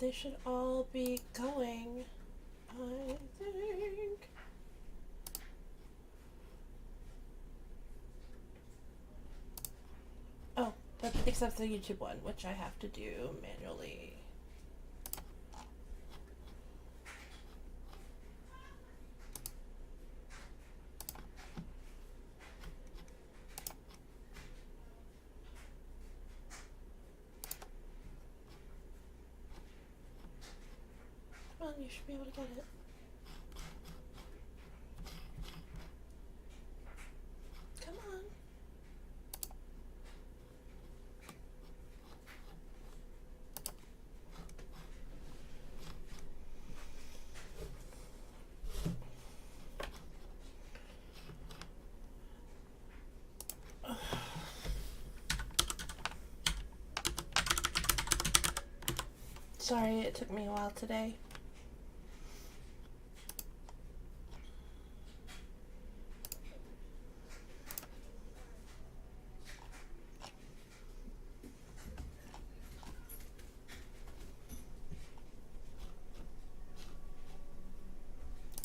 they should all be going, I think. Oh, but except the YouTube one, which I have to do manually. Come on, you should be able to get it. Come on. Sorry, it took me a while today.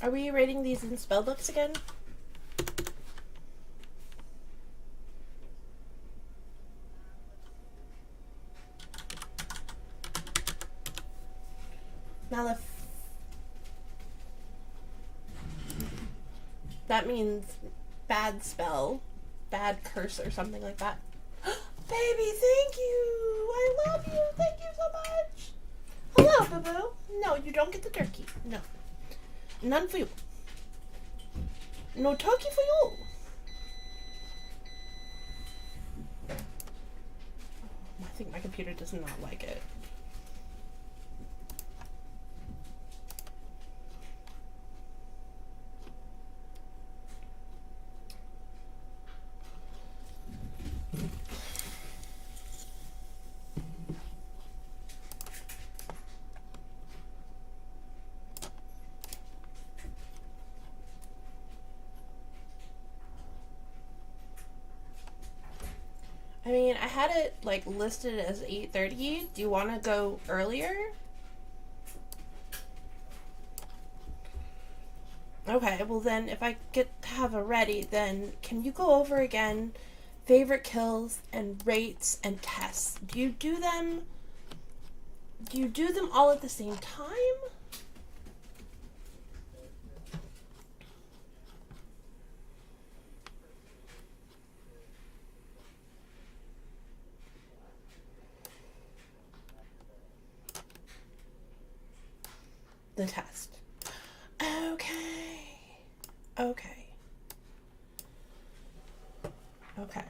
Are we rating these in spell books again? Malef. That means bad spell, bad curse, or something like that. Baby, thank you! I love you! Thank you so much! Hello, boo-boo! No, you don't get the turkey. No. None for you. No turkey for you! I think my computer does not like it. I mean, I had it like listed as 8:30. Do you want to go earlier? Okay, well then if I get to have a ready, then can you go over again favorite kills and rates and tests? Do you do them all at the same time? The test. Okay. Okay. Okay.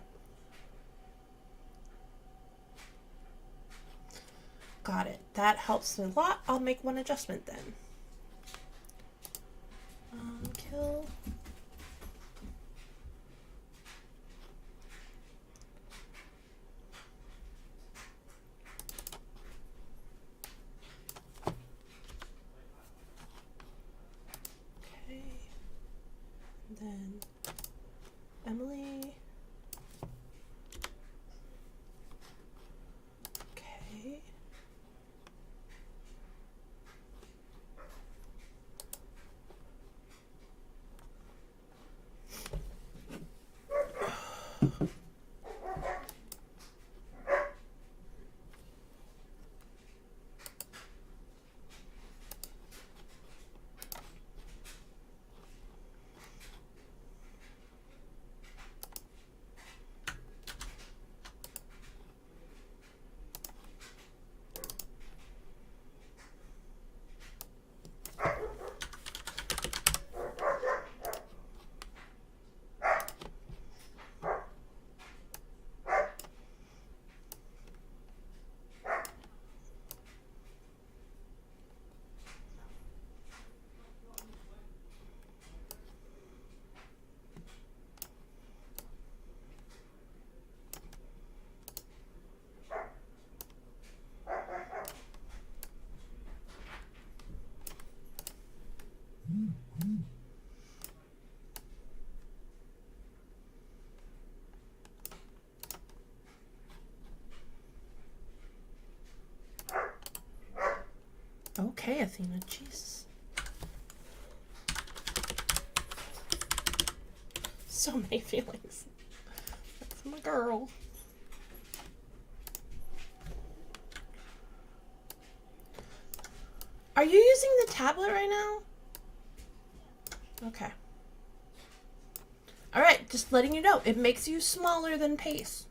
Got it. That helps me a lot. I'll make one adjustment then. Kill. Okay. And then Emily. Okay. okay, Athena. Jesus. So many feelings. That's my girl. Are you using the tablet right now? Okay. Alright, just letting you know. It makes you smaller than Pace.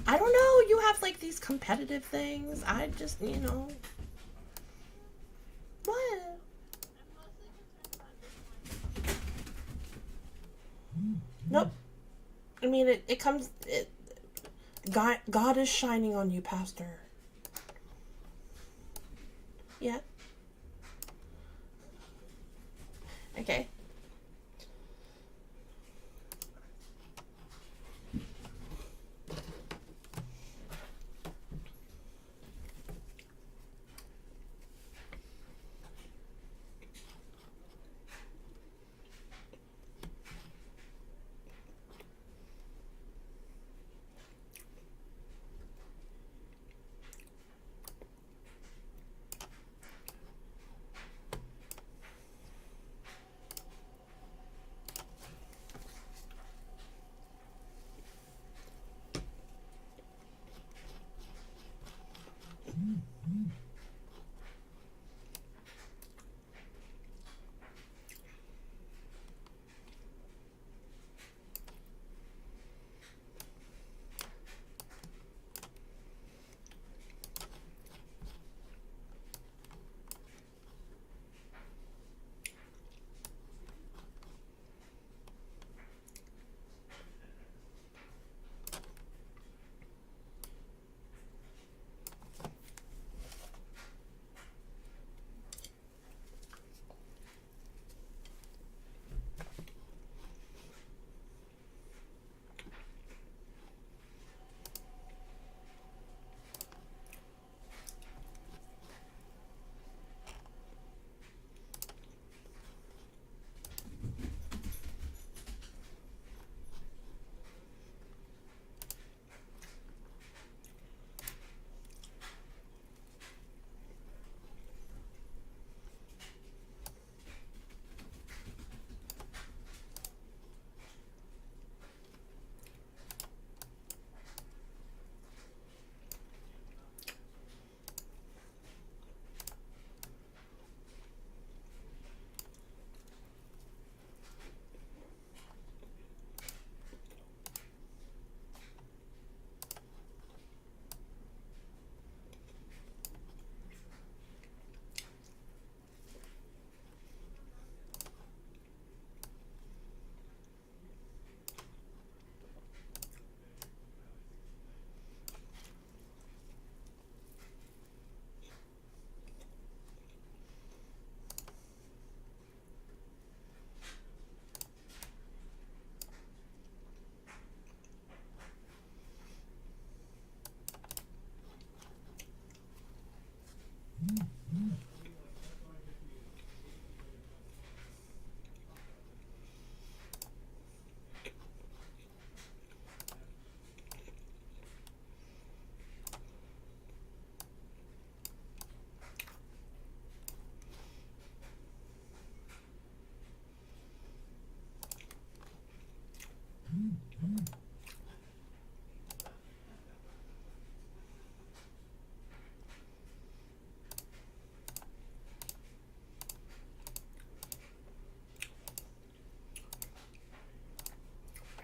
I don't know. You have like these competitive things. I just, you know. What? Nope. I mean, it comes. God is shining on you, Pastor. Yeah. Okay.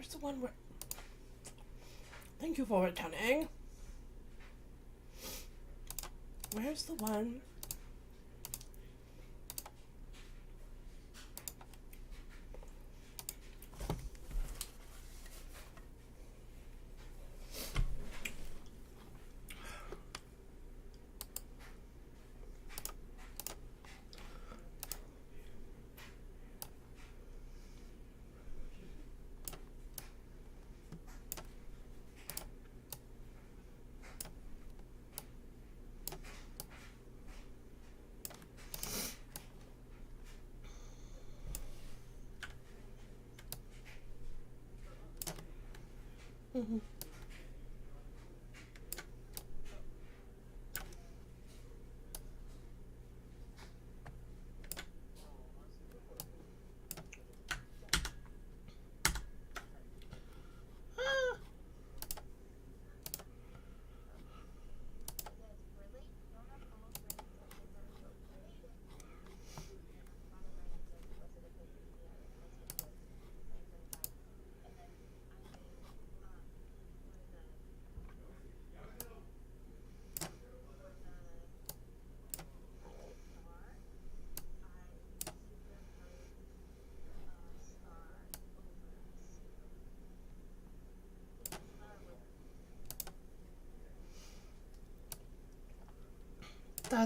Where's the one where... Thank you for returning. Where's the one...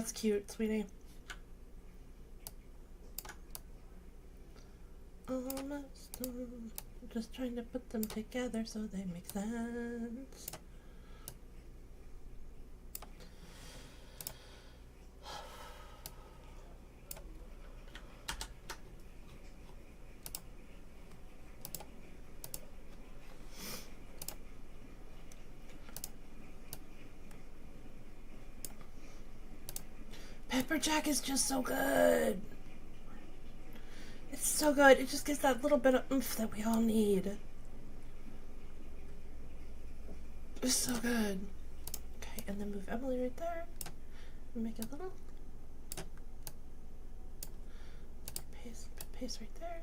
that's cute, sweetie. Almost done. Just trying to put them together so they make sense. Pepper Jack is just so good. It's so good. It just gives that little bit of oomph that we all need. It's so good. Okay, and then move Emily right there. And make it little. Paste right there.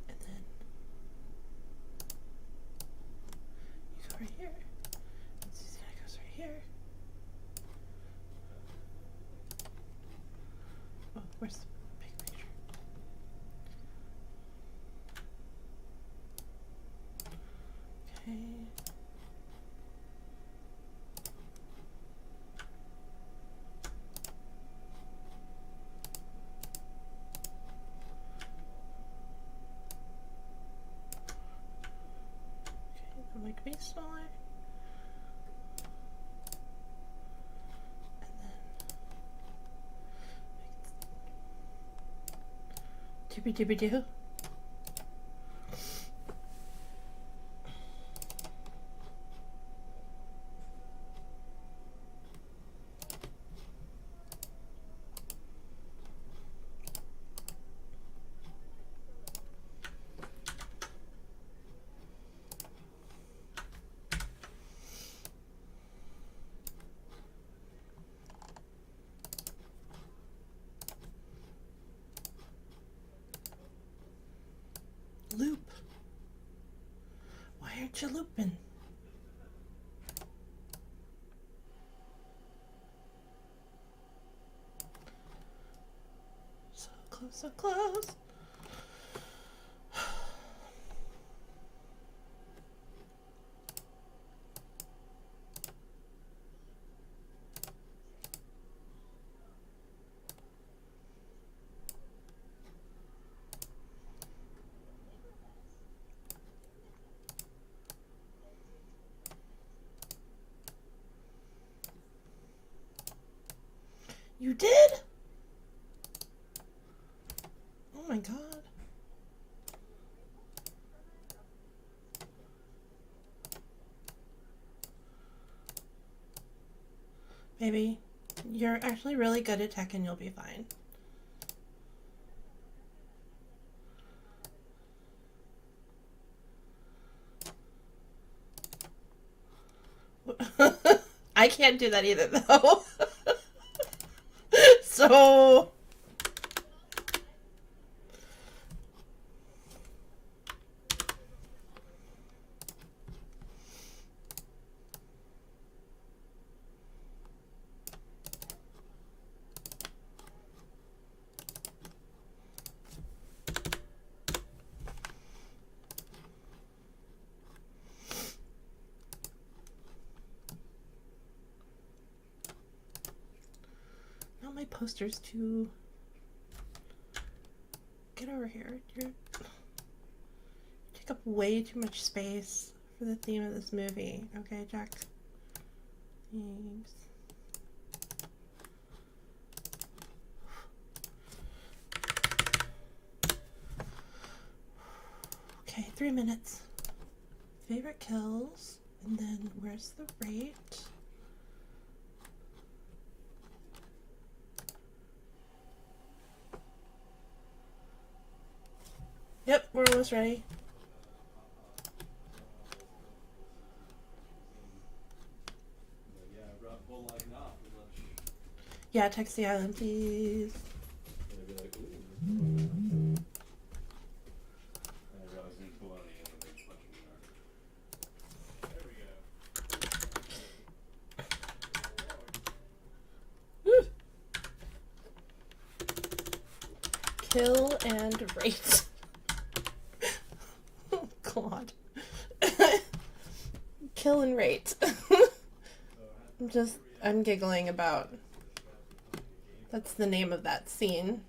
And then you go right here. And Susanna goes right here. Oh, where's the big picture? Okay. Okay, like me smaller. And then Dibby dibby doo. Loop. Why aren't you looping? So close, so close. You did? Oh my god. Baby, you're actually really good at tech and you'll be fine. I can't do that either though. So not my posters too. Get over here. You take up way too much space for the theme of this movie. Okay, Jack? Thanks. Okay, 3 minutes. Favorite kills. And then where's the rate? Yep, we're almost ready. Yeah, text the island, please. Woo. Kill and rate. Oh god. Kill and rate. I'm giggling about That's the name of that scene.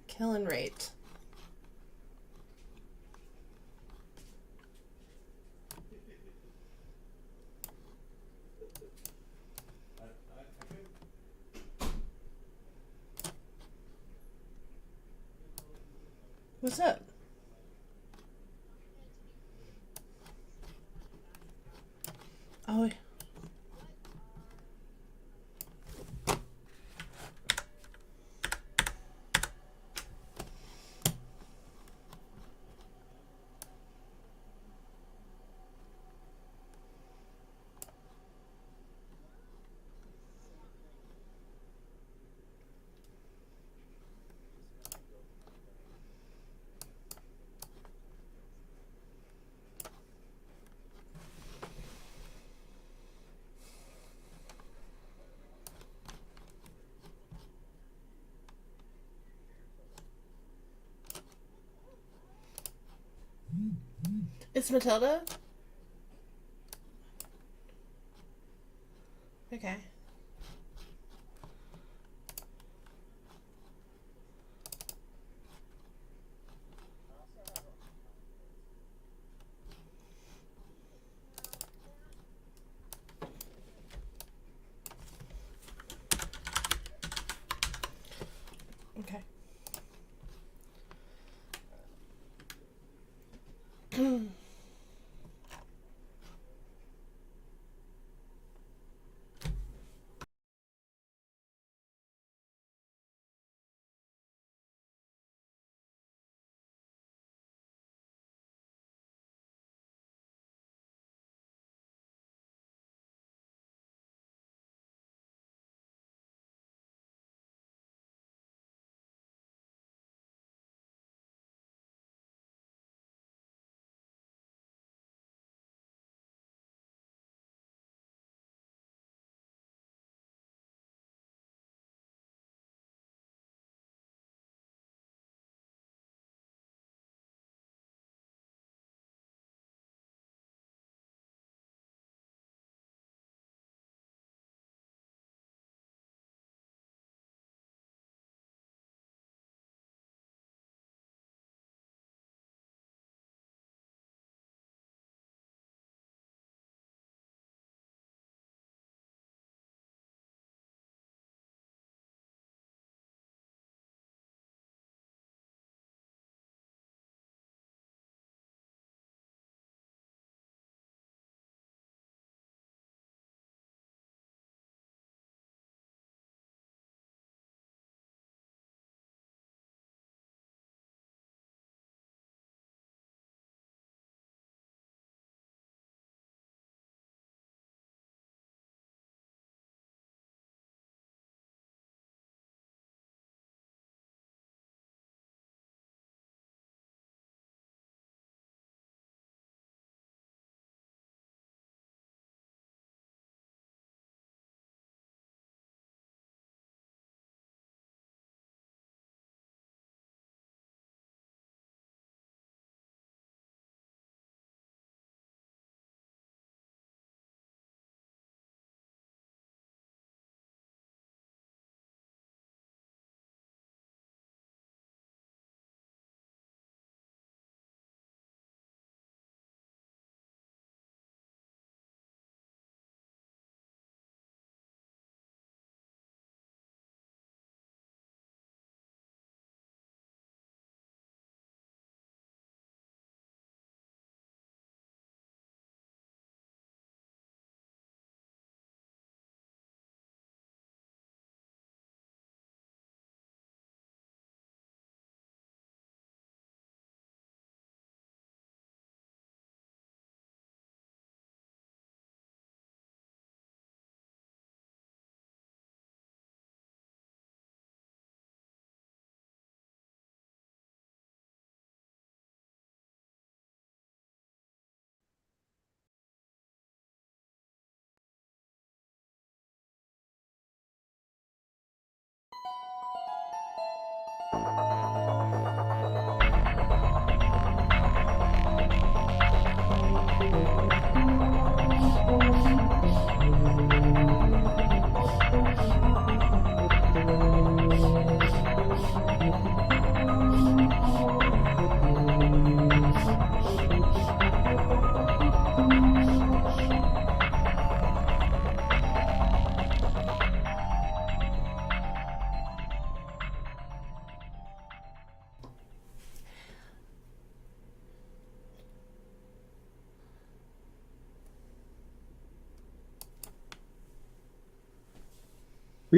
Kill and rate. What's up? Oh. It's Matilda? Okay. Okay.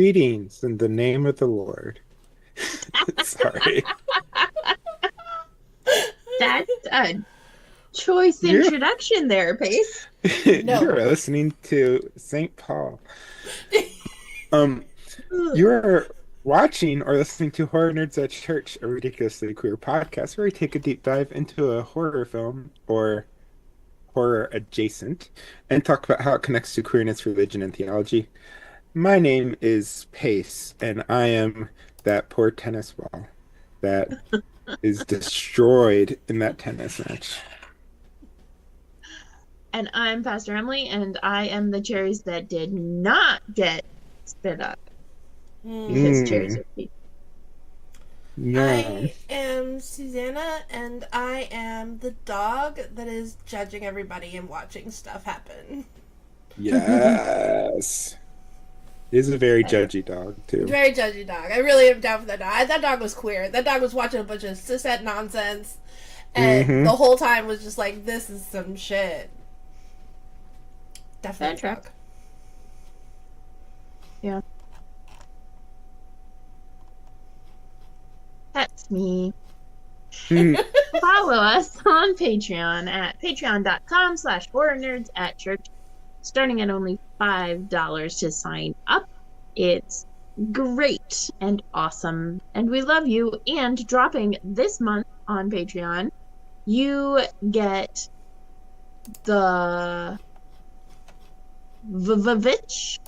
Greetings in the name of the Lord. Sorry. That's a choice You're introduction there, Pace. No. you're listening to St. Paul. Um, you're watching or listening to Horror Nerds at Church, a ridiculously queer podcast where we take a deep dive into a horror film or horror adjacent and talk about how it connects to queerness, religion, and theology. My name is Pace, and I am that poor tennis ball that is destroyed in that tennis match. And I'm Pastor Emily, and I am the cherries that did not get spit up because cherries Mm, are sweet. yeah. I am Susanna, and I am the dog that is judging everybody and watching stuff happen. Yes. It is a very judgy dog, too. Very judgy dog. I really am down for that dog. That dog was queer. That dog was watching a bunch of cishet nonsense, and Mm-hmm. the whole time was just like, "This is some shit." That Definitely dog. track. Yeah, that's me. Follow us on Patreon at patreon.com/horrornerds@church, starting at only $5 to sign up. It's great and awesome, and we love you. And dropping this month on Patreon, you get the Vivitch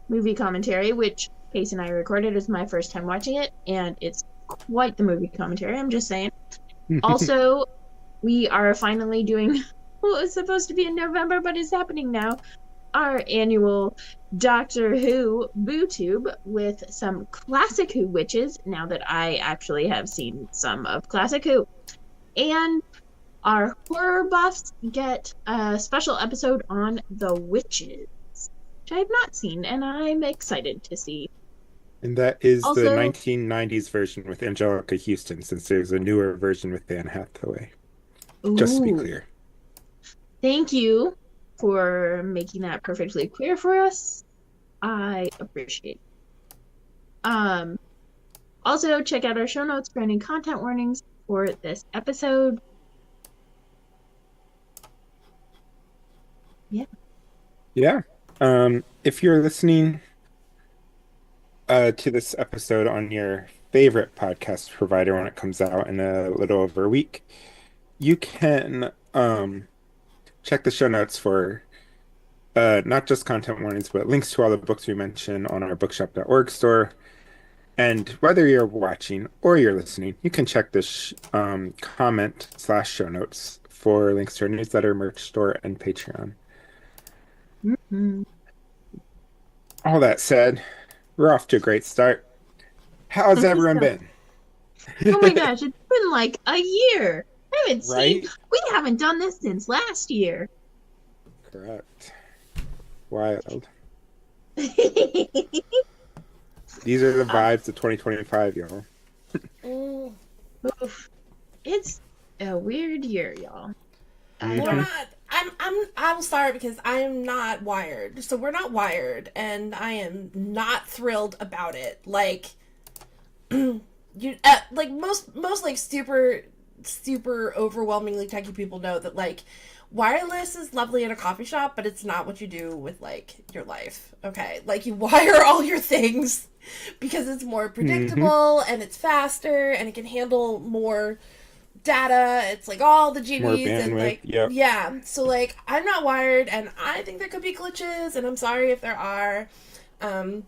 movie commentary, which Pace and I recorded. It's my first time watching it, and it's quite the movie commentary. I'm just saying. Also, we are finally doing what was supposed to be in November, but is happening now. Our annual Doctor Who BooTube with some Classic Who witches, now that I actually have seen some of Classic Who. And our horror buffs get a special episode on the witches, which I have not seen, and I'm excited to see. And that is the Also, 1990s version with Angelica Houston, since there's a newer version with Anne Hathaway. Just to be ooh, clear. thank you for making that perfectly clear for us. I appreciate it. Also, check out our show notes for any content warnings for this episode. Yeah. Yeah. If you're listening to this episode on your favorite podcast provider when it comes out in a little over a week, you can check the show notes for not just content warnings, but links to all the books we mention on our bookshop.org store. And whether you're watching or you're listening, you can check this comment/show notes for links to our newsletter, merch store, and Patreon. Mhm. All that said, we're off to a great start. How's everyone So, been? oh my gosh, it's been like a year. Right? We haven't done this since last year. Correct. Wild. These are the vibes of 2025, y'all. Mm, Oof. It's a weird year, y'all. I we're Hmm. don't. not. I'm sorry because I am not wired. So we're not wired, and I am not thrilled about it. Like you, like most like super overwhelmingly techie people know that like wireless is lovely in a coffee shop, but it's not what you do with like your life. Okay, like you wire all your things because it's more Hmm. predictable and it's faster and it can handle more data. It's like all the More GBs and bandwidth. like Yep. yeah. So like I'm not wired and I think there could be glitches and I'm sorry if there are. Um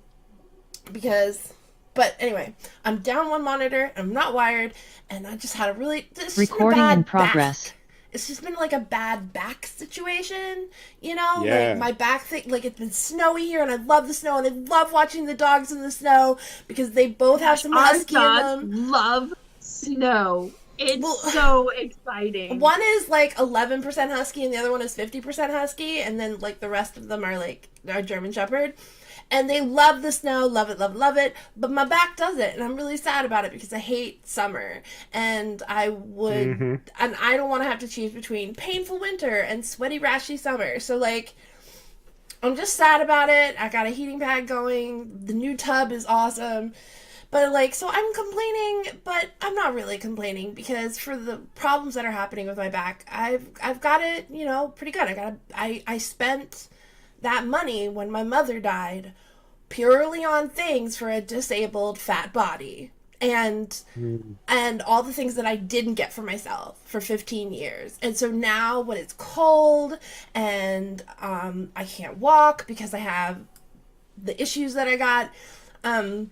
because but anyway, I'm down one monitor, I'm not wired, and I just had a really it's just been a Recording in bad progress. back. It's just been like a bad back situation, you know? Like Yeah. my back thing like it's been snowy here and I love the snow and I love watching the dogs in the snow because they both have some Our husky in dogs them. love snow. It's Well, so exciting. one is like 11% husky and the other one is 50% husky and then like the rest of them are like are German shepherd and they love the snow, love it, love it, love it, but my back doesn't and I'm really sad about it because I hate summer and Hmm. I don't want to have to choose between painful winter and sweaty rashy summer. So like I'm just sad about it. I got a heating pad going. The new tub is awesome. But like, so I'm complaining, but I'm not really complaining because for the problems that are happening with my back, I've got it, pretty good. I spent that money when my mother died purely on things for a disabled fat body. And Mm. all the things that I didn't get for myself for 15 years. And so now when it's cold and I can't walk because I have the issues that I got, um,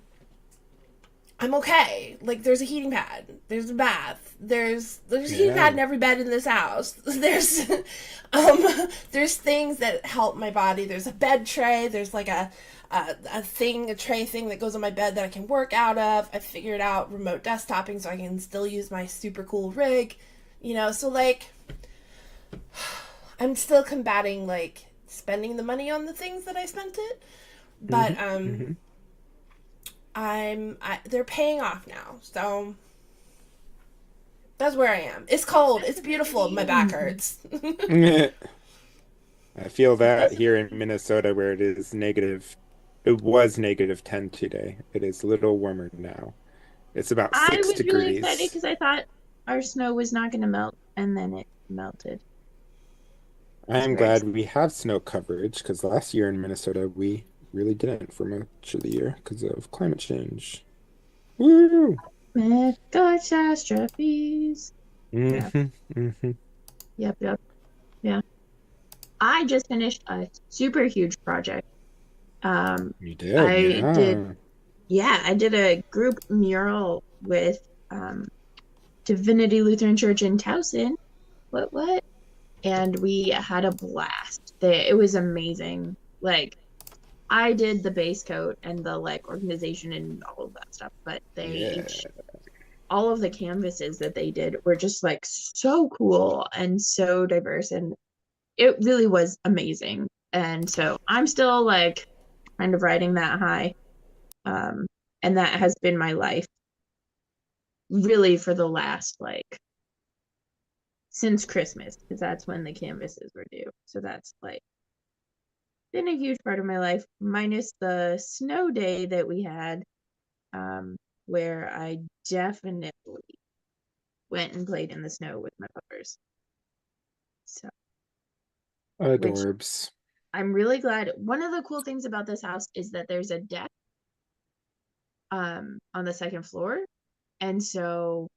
I'm okay. Like there's a heating pad, there's a bath, there's a heating pad Yeah. in every bed in this house. There's things that help my body. There's a bed tray. There's like a tray thing that goes on my bed that I can work out of. I figured out remote desktoping so I can still use my super cool rig. So like I'm still combating like spending the money on the things that I spent it, but Hmm. Hmm. they're paying off now. So that's where I am. It's cold. That's It's a good thing to beautiful. My back you. hurts. I feel that That's a here good in thing. Minnesota where it is negative. It was -10 today. It is a little warmer now. It's about I six was really excited degrees. because I thought our snow was not going to melt, and then it melted. I It's am very glad exciting. we have snow coverage because last year in Minnesota we really didn't for much of the year because of climate change. Woo! Catastrophes. Hmm. Yeah. Hmm. Yep. Yep. Yeah. I just finished a super huge project. Um, You did, I did, yeah. yeah, I did a group mural with um, Divinity Lutheran Church in Towson. What? And we had a blast. It was amazing. Like, I did the base coat and the like organization and all of that stuff, but Yeah. all of the canvases that they did were just like so cool and so diverse, and it really was amazing. And so I'm still like kind of riding that high. Um, and that has been my life really for the last like since Christmas, because that's when the canvases were due. So that's like been a huge part of my life, minus the snow day that we had, um, where I definitely went and played in the snow with my puppers. So, which Adorbs. I'm really glad. One of the cool things about this house is that there's a deck on the second floor. And so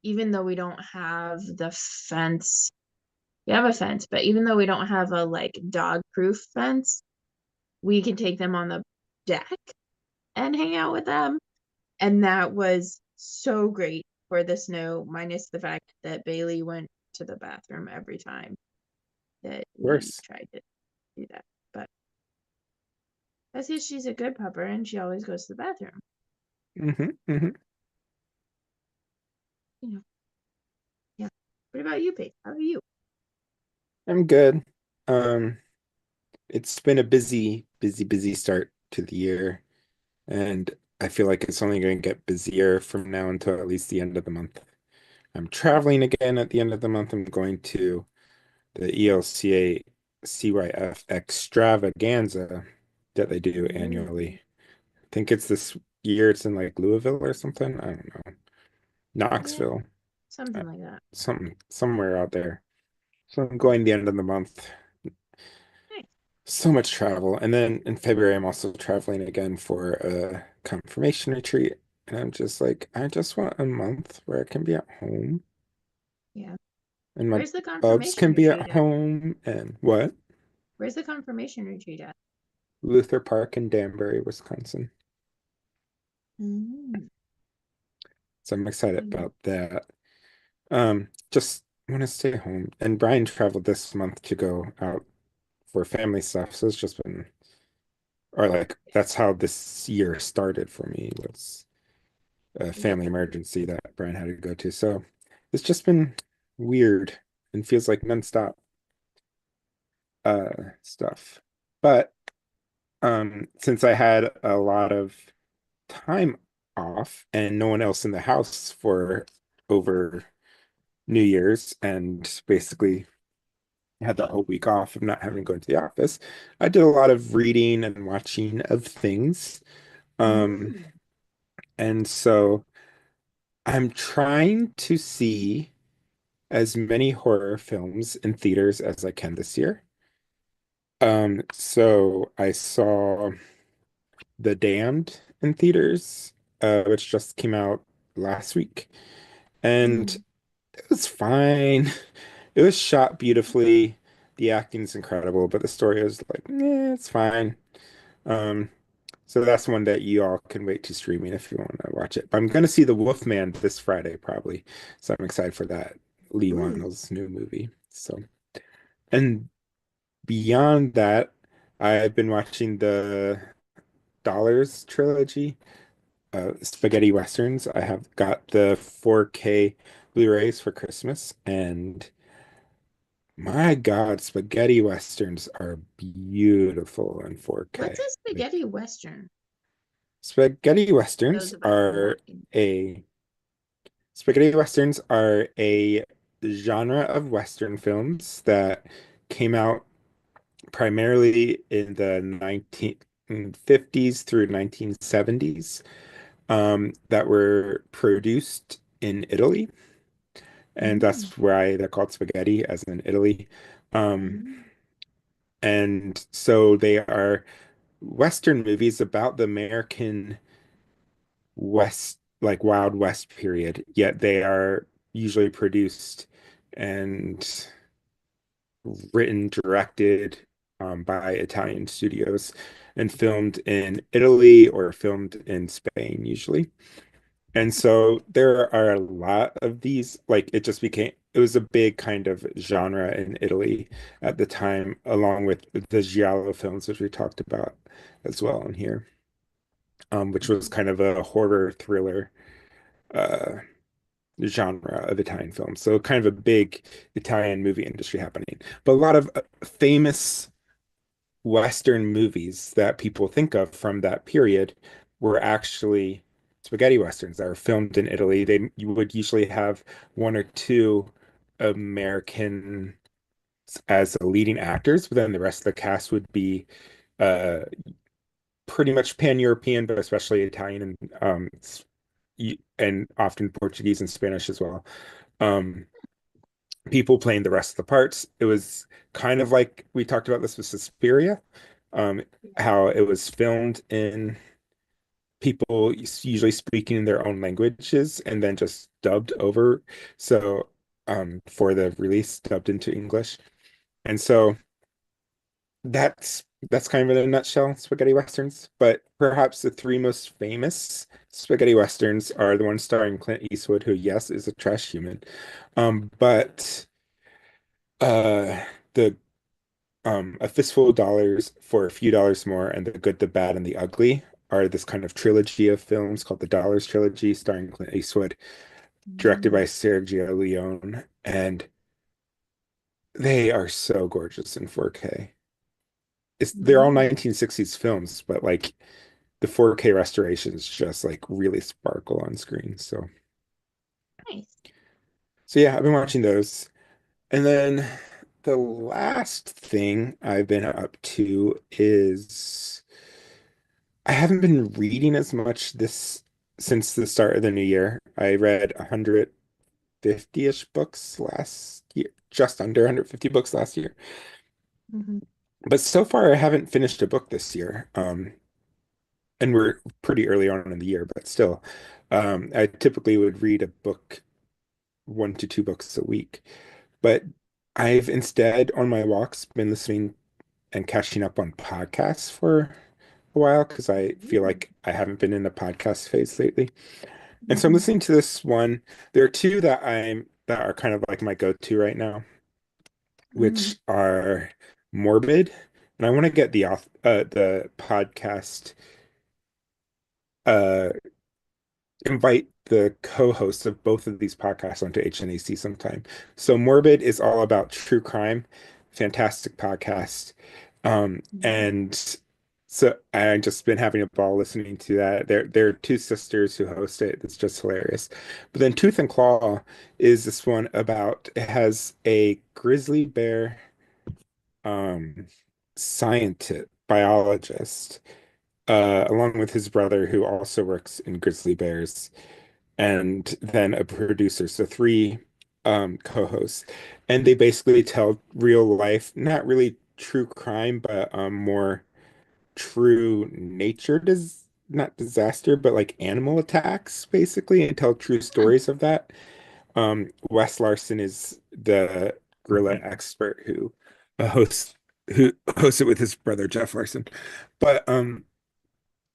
even though we don't have the fence, we have a fence, but even though we don't have a like dog proof fence, we can take them on the deck and hang out with them. And that was so great for the snow, minus the fact that Bailey went to the bathroom every time that Of we course. tried to do that. But that's because she's a good pupper and she always goes to the bathroom. Hmm. Hmm. You know, yeah. What about you, Paige? How are you? I'm good. Um, it's been a busy, busy, busy start to the year, and I feel like it's only going to get busier from now until at least the end of the month. I'm traveling again at the end of the month. I'm going to the ELCA CYF extravaganza that they do Ooh, annually. I think it's this year, it's in like Louisville or something. I don't know. yeah, Knoxville, uh, something like that. somewhere out there. So I'm going the end of the month. Nice. So much travel. And then in February, I'm also traveling again for a confirmation retreat. And I'm just like, I just want a month where I can be at home Yeah. and my Where's the bubs confirmation can be retreat at at? home. And what? Where's the confirmation retreat at? Luther Park in Danbury, Wisconsin. Mm, So I'm excited yeah. about that. Just want to stay home. And Brian traveled this month to go out for family stuff. So it's just been, or like, that's how this year started for me was a Yep. family emergency that Brian had to go to. So it's just been weird and feels like nonstop stuff. But since I had a lot of time off and no one else in the house for over New Year's and basically I had that whole week off of not having to go into the office. I did a lot of reading and watching of things. Um, Mm. and so I'm trying to see as many horror films in theaters as I can this year. So I saw The Damned in theaters, which just came out last week, and Mm. it was fine. It was shot beautifully. The acting's incredible, but the story is like, it's fine. Um, so that's one that you all can wait to streaming if you want to watch it. But I'm going to see The Wolfman this Friday, probably. So I'm excited for that. Lee Ooh. Wannell's new movie. So, and beyond that, I've been watching the Dollars trilogy, spaghetti westerns. I have got the 4K Blu-rays for Christmas, and my God, spaghetti westerns are beautiful in What's 4K. a Like, spaghetti western? spaghetti westerns Those of us who are are not in. a spaghetti westerns are a genre of western films that came out primarily in the 1950s through 1970s, that were produced in Italy, and Mm. that's why they're called spaghetti, as in Italy. Um, Mm. and so they are Western movies about the American West, like Wild West period, yet they are usually produced and written, directed, by Italian studios and filmed in Italy or filmed in Spain, usually. And so there are a lot of these, like it was a big kind of genre in Italy at the time, along with the Giallo films, which we talked about as well in here, which was kind of a horror thriller uh, genre of Italian films. So kind of a big Italian movie industry happening. But a lot of famous Western movies that people think of from that period were actually spaghetti westerns that were filmed in Italy. You would usually have one or two Americans as the leading actors, but then the rest of the cast would be uh, pretty much pan-European, but especially Italian and often Portuguese and Spanish as well. Um, People playing the rest of the parts. It was kind of like we talked about this with Suspiria, how it was filmed in people usually speaking in their own languages and then just dubbed over. So, for the release, dubbed into English. And so that's kind of in a nutshell, spaghetti westerns. But perhaps the three most famous spaghetti westerns are the ones starring Clint Eastwood, who, yes, is a trash human. But the A Fistful of Dollars for a Few Dollars More and The Good, the Bad, and the Ugly are this kind of trilogy of films called the Dollars Trilogy, starring Clint Eastwood, directed by Mm. Sergio Leone, and they are so gorgeous in 4K. They're all Mm. 1960s films, but like the 4K restorations just like really sparkle on screen. Nice. So yeah, I've been watching those. And then the last thing I've been up to is I haven't been reading as much this since the start of the new year. I read 150-ish books last year, just under 150 books last year. Hmm. But so far, I haven't finished a book this year. And we're pretty early on in the year, but still, I typically would read a book, 1 to 2 books a week. But I've instead, on my walks, been listening and catching up on podcasts for a while because I feel Mm. like I haven't been in a podcast phase lately. And so I'm Hmm. listening to this one. There are two that are kind of like my go-to right now, Mm. which are Morbid, and I want to get the podcast uh invite the co-hosts of both of these podcasts onto HNAC sometime. So Morbid is all about true crime, fantastic podcast. Mm. And so I've just been having a ball listening to that. There are two sisters who host it. It's just hilarious. But then Tooth and Claw is this one about it has a grizzly bear um, scientist, biologist, along with his brother, who also works in grizzly bears, and then a producer. So three co-hosts, and they basically tell real life, not really true crime, but more true nature does not disaster, but like animal attacks, basically, and tell true Hmm. stories of that. Wes Larson is the gorilla expert hosts who hosts it with his brother Jeff Larson. But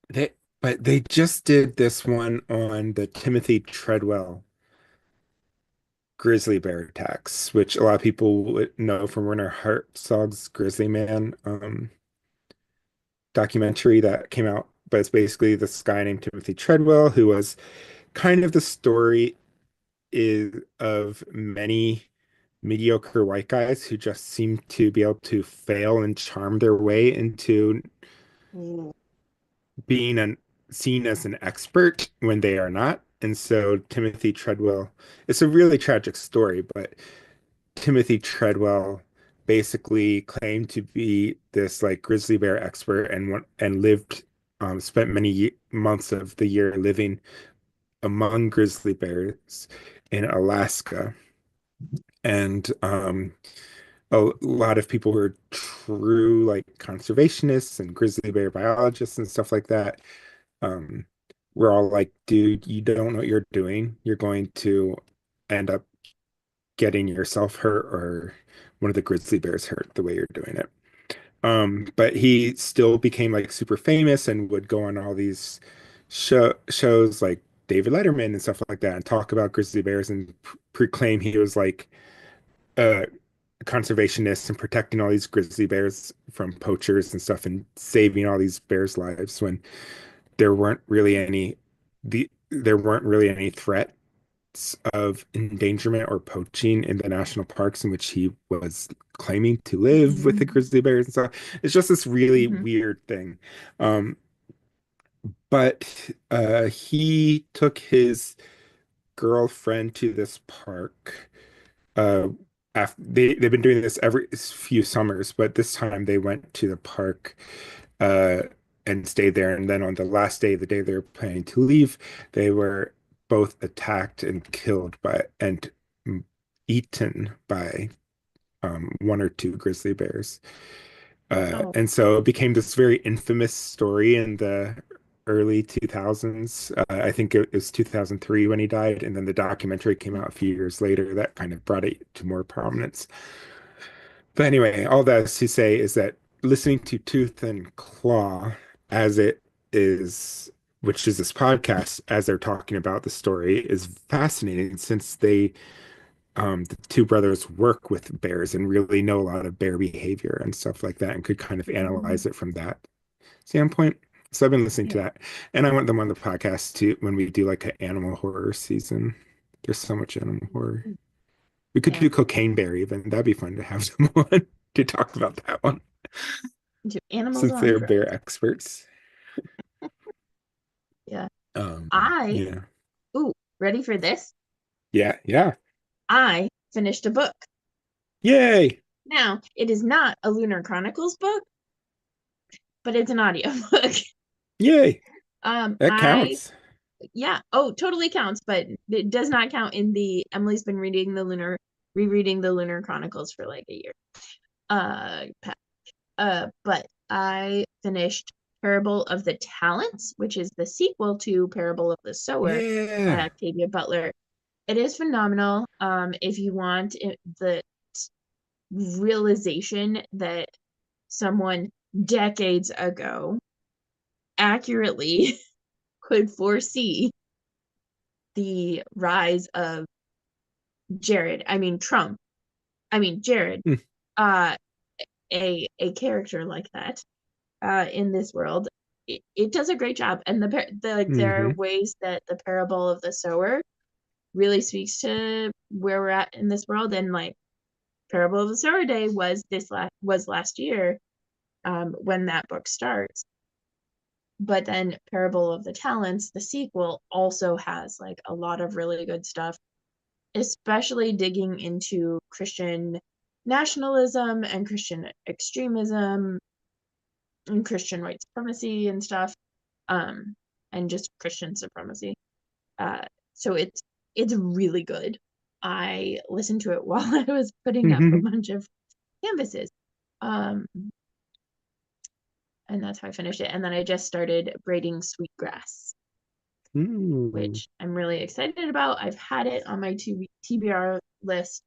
they they just did this one on the Timothy Treadwell grizzly bear attacks, which a lot of people would know from Werner Herzog's Grizzly Man documentary that came out. But it's basically this guy named Timothy Treadwell who was kind of the story is of many mediocre white guys who just seem to be able to fail and charm their way into Mm. being seen as an expert when they are not. And so Timothy Treadwell, it's a really tragic story, but Timothy Treadwell basically claimed to be this like grizzly bear expert and lived spent many months of the year living among grizzly bears in Alaska. And a lot of people who are true like conservationists and grizzly bear biologists and stuff like that um we're all like, dude, you don't know what you're doing. You're going to end up getting yourself hurt or one of the grizzly bears hurt the way you're doing it. But he still became like super famous and would go on all these shows like David Letterman and stuff like that and talk about grizzly bears and proclaim he was like a conservationist and protecting all these grizzly bears from poachers and stuff and saving all these bears' lives when there weren't really any there weren't really any threats of endangerment or poaching in the national parks in which he was claiming to live with the grizzly bears and stuff. It's just this really Hmm. weird thing. Um, but he took his girlfriend to this park. They've been doing this every few summers, but this time they went to the park uh, and stayed there. And then on the last day, the day they were planning to leave, they were both attacked and killed by and eaten by one or two grizzly bears. Oh. And so it became this very infamous story in the early 2000s. I think it was 2003 when he died, and then the documentary came out a few years later that kind of brought it to more prominence. But anyway, all that is to say is that listening to Tooth and Claw as it is, which is this podcast, as they're talking about the story, is fascinating since the two brothers work with bears and really know a lot of bear behavior and stuff like that and could kind of Mhm. analyze it from that standpoint. So I've been listening to Yeah. that. And I want them on the podcast too when we do like an animal horror season. There's so much animal horror. We could Yeah. do Cocaine Bear even. That'd be fun to have someone to talk about that one To animals since on they're drugs. bear experts. Yeah. Um, I, yeah. ooh, ready for this? Yeah, yeah. I finished a book. Yay. Now, it is not a Lunar Chronicles book, but it's an audiobook. Yay. Um, That I, counts. yeah, oh, totally counts, but it does not count in the Emily's been rereading the Lunar Chronicles for like a year. But I finished Parable of the Talents, which is the sequel to Parable of the Sower by Yeah. Octavia Butler. It is phenomenal. If you want the realization that someone decades ago accurately could foresee the rise of Jared, Mm. uh, a character like that, in this world, it does a great job. And there are Hmm. ways that the parable of the sower really speaks to where we're at in this world. And like Parable of the Sower Day was last year, when that book starts. But then Parable of the Talents, the sequel, also has like a lot of really good stuff, especially digging into Christian nationalism and Christian extremism and Christian white supremacy and stuff, and just Christian supremacy. So it's really good. I listened to it while I was putting up a bunch of canvases. And that's how I finished it. And then I just started braiding sweetgrass, which I'm really excited about. I've had it on my TBR list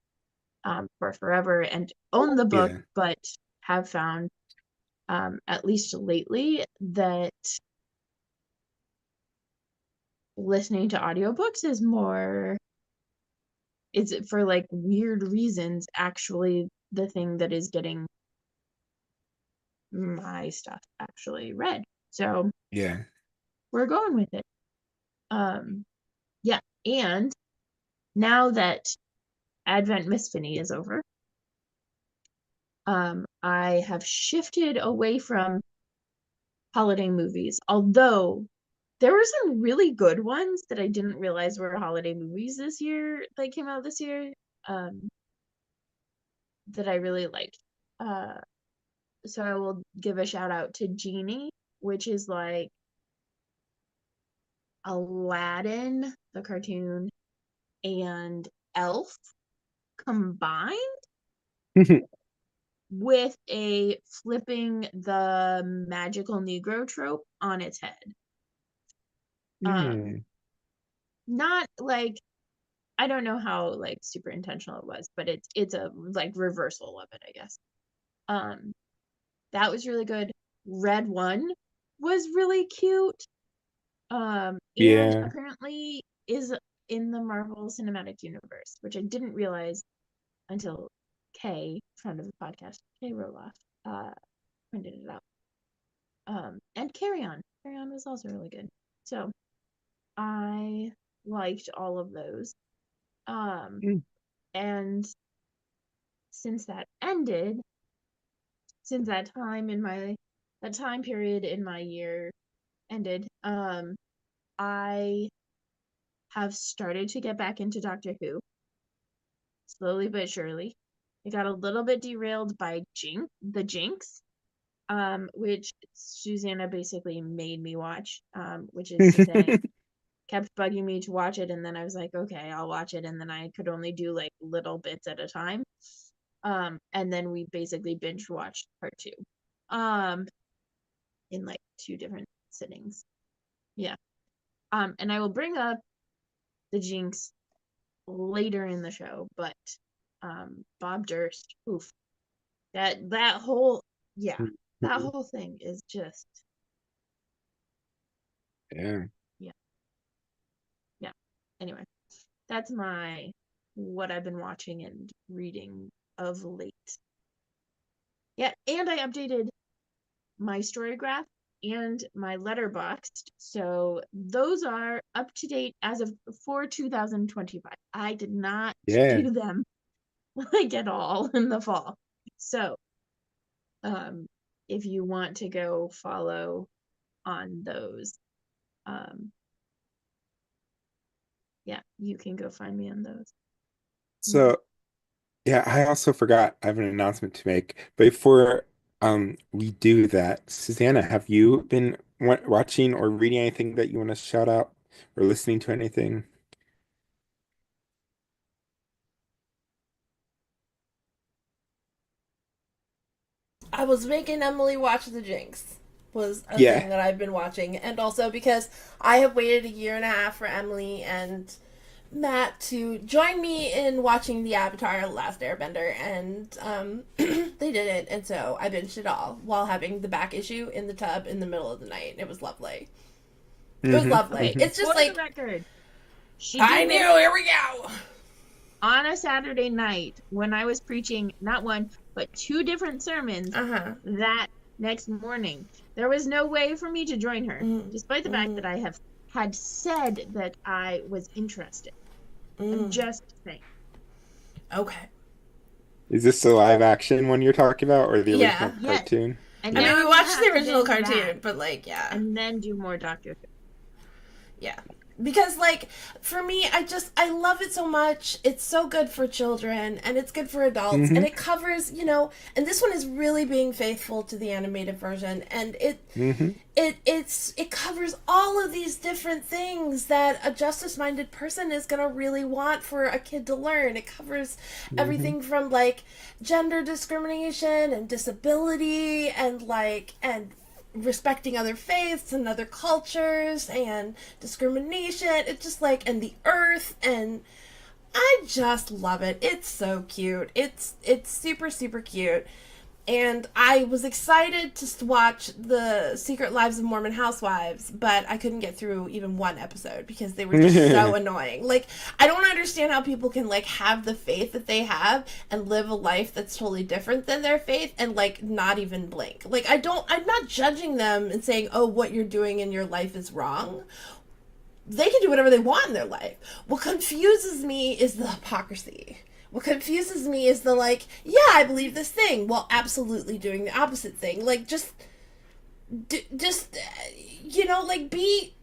for forever and own the book, but have found, at least lately, that listening to audiobooks is more, it's for like weird reasons actually the thing that is getting my stuff actually read. So yeah. We're going with it. Yeah, and now that Advent Misfiny is over, I have shifted away from holiday movies, although there were some really good ones that I didn't realize were holiday movies this year that came out this year, that I really liked. So I will give a shout out to Genie, which is like Aladdin, the cartoon, and Elf combined with a flipping the magical Negro trope on its head. Not like, I don't know how like super intentional it was, but it's a like reversal of it, I guess. That was really good. Red One was really cute. And apparently is in the Marvel Cinematic Universe, which I didn't realize until Kay, friend of the podcast, Kay Roloff, pointed it out. And Carry On. Carry On was also really good. So I liked all of those. And since that ended, since that time period in my year ended, I have started to get back into Doctor Who, slowly but surely. I got a little bit derailed by the Jinx, which Susanna basically made me watch, which is to say, kept bugging me to watch it, and then I was like, okay, I'll watch it, and then I could only do like little bits at a time. And then we basically binge watched part 2, in like 2 different sittings. Yeah. And I will bring up the Jinx later in the show, but Bob Durst, oof, that whole thing is just yeah. Anyway, that's what I've been watching and reading of late. Yeah, and I updated my Storygraph and my Letterboxd, so those are up to date as of for 2025. I did not do them like at all in the fall. So if you want to go follow on those, yeah, you can go find me on those. So yeah, I also forgot I have an announcement to make. But before we do that, Susanna, have you been watching or reading anything that you want to shout out or listening to anything? I was making Emily watch The Jinx was a thing that I've been watching, and also because I have waited 1.5 years for Emily and Matt to join me in watching the Avatar: The Last Airbender, and they didn't, and so I binged it all while having the back issue in the tub in the middle of the night. It was lovely. It was lovely. It's just For like the record, I knew. Here we go. On a Saturday night when I was preaching not one but 2 different sermons that next morning, there was no way for me to join her, despite the fact that I had said that I was interested. I'm just saying. Okay. Is this the live action one you're talking about, or the original cartoon? And I mean, we watched the original cartoon, but like, yeah. And then do more Doctor Who. Yeah. Because, like, for me, I love it so much. It's so good for children, and it's good for adults, and Mm-hmm. it covers, and this one is really being faithful to the animated version, and Mm-hmm. it covers all of these different things that a justice-minded person is going to really want for a kid to learn. It covers Mm-hmm. everything from, like, gender discrimination and disability and, like, and respecting other faiths and other cultures and discrimination. It just, like, and the earth, and I just love it. It's so cute. It's super, super cute. And I was excited to watch the Secret Lives of Mormon Housewives, but I couldn't get through even one episode because they were just so annoying. Like, I don't understand how people can, like, have the faith that they have and live a life that's totally different than their faith and, like, not even blink. Like, I'm not judging them and saying, oh, what you're doing in your life is wrong. They can do whatever they want in their life. What confuses me is the hypocrisy. What confuses me is the, like, yeah, I believe this thing, while absolutely doing the opposite thing. Like, just, like, be.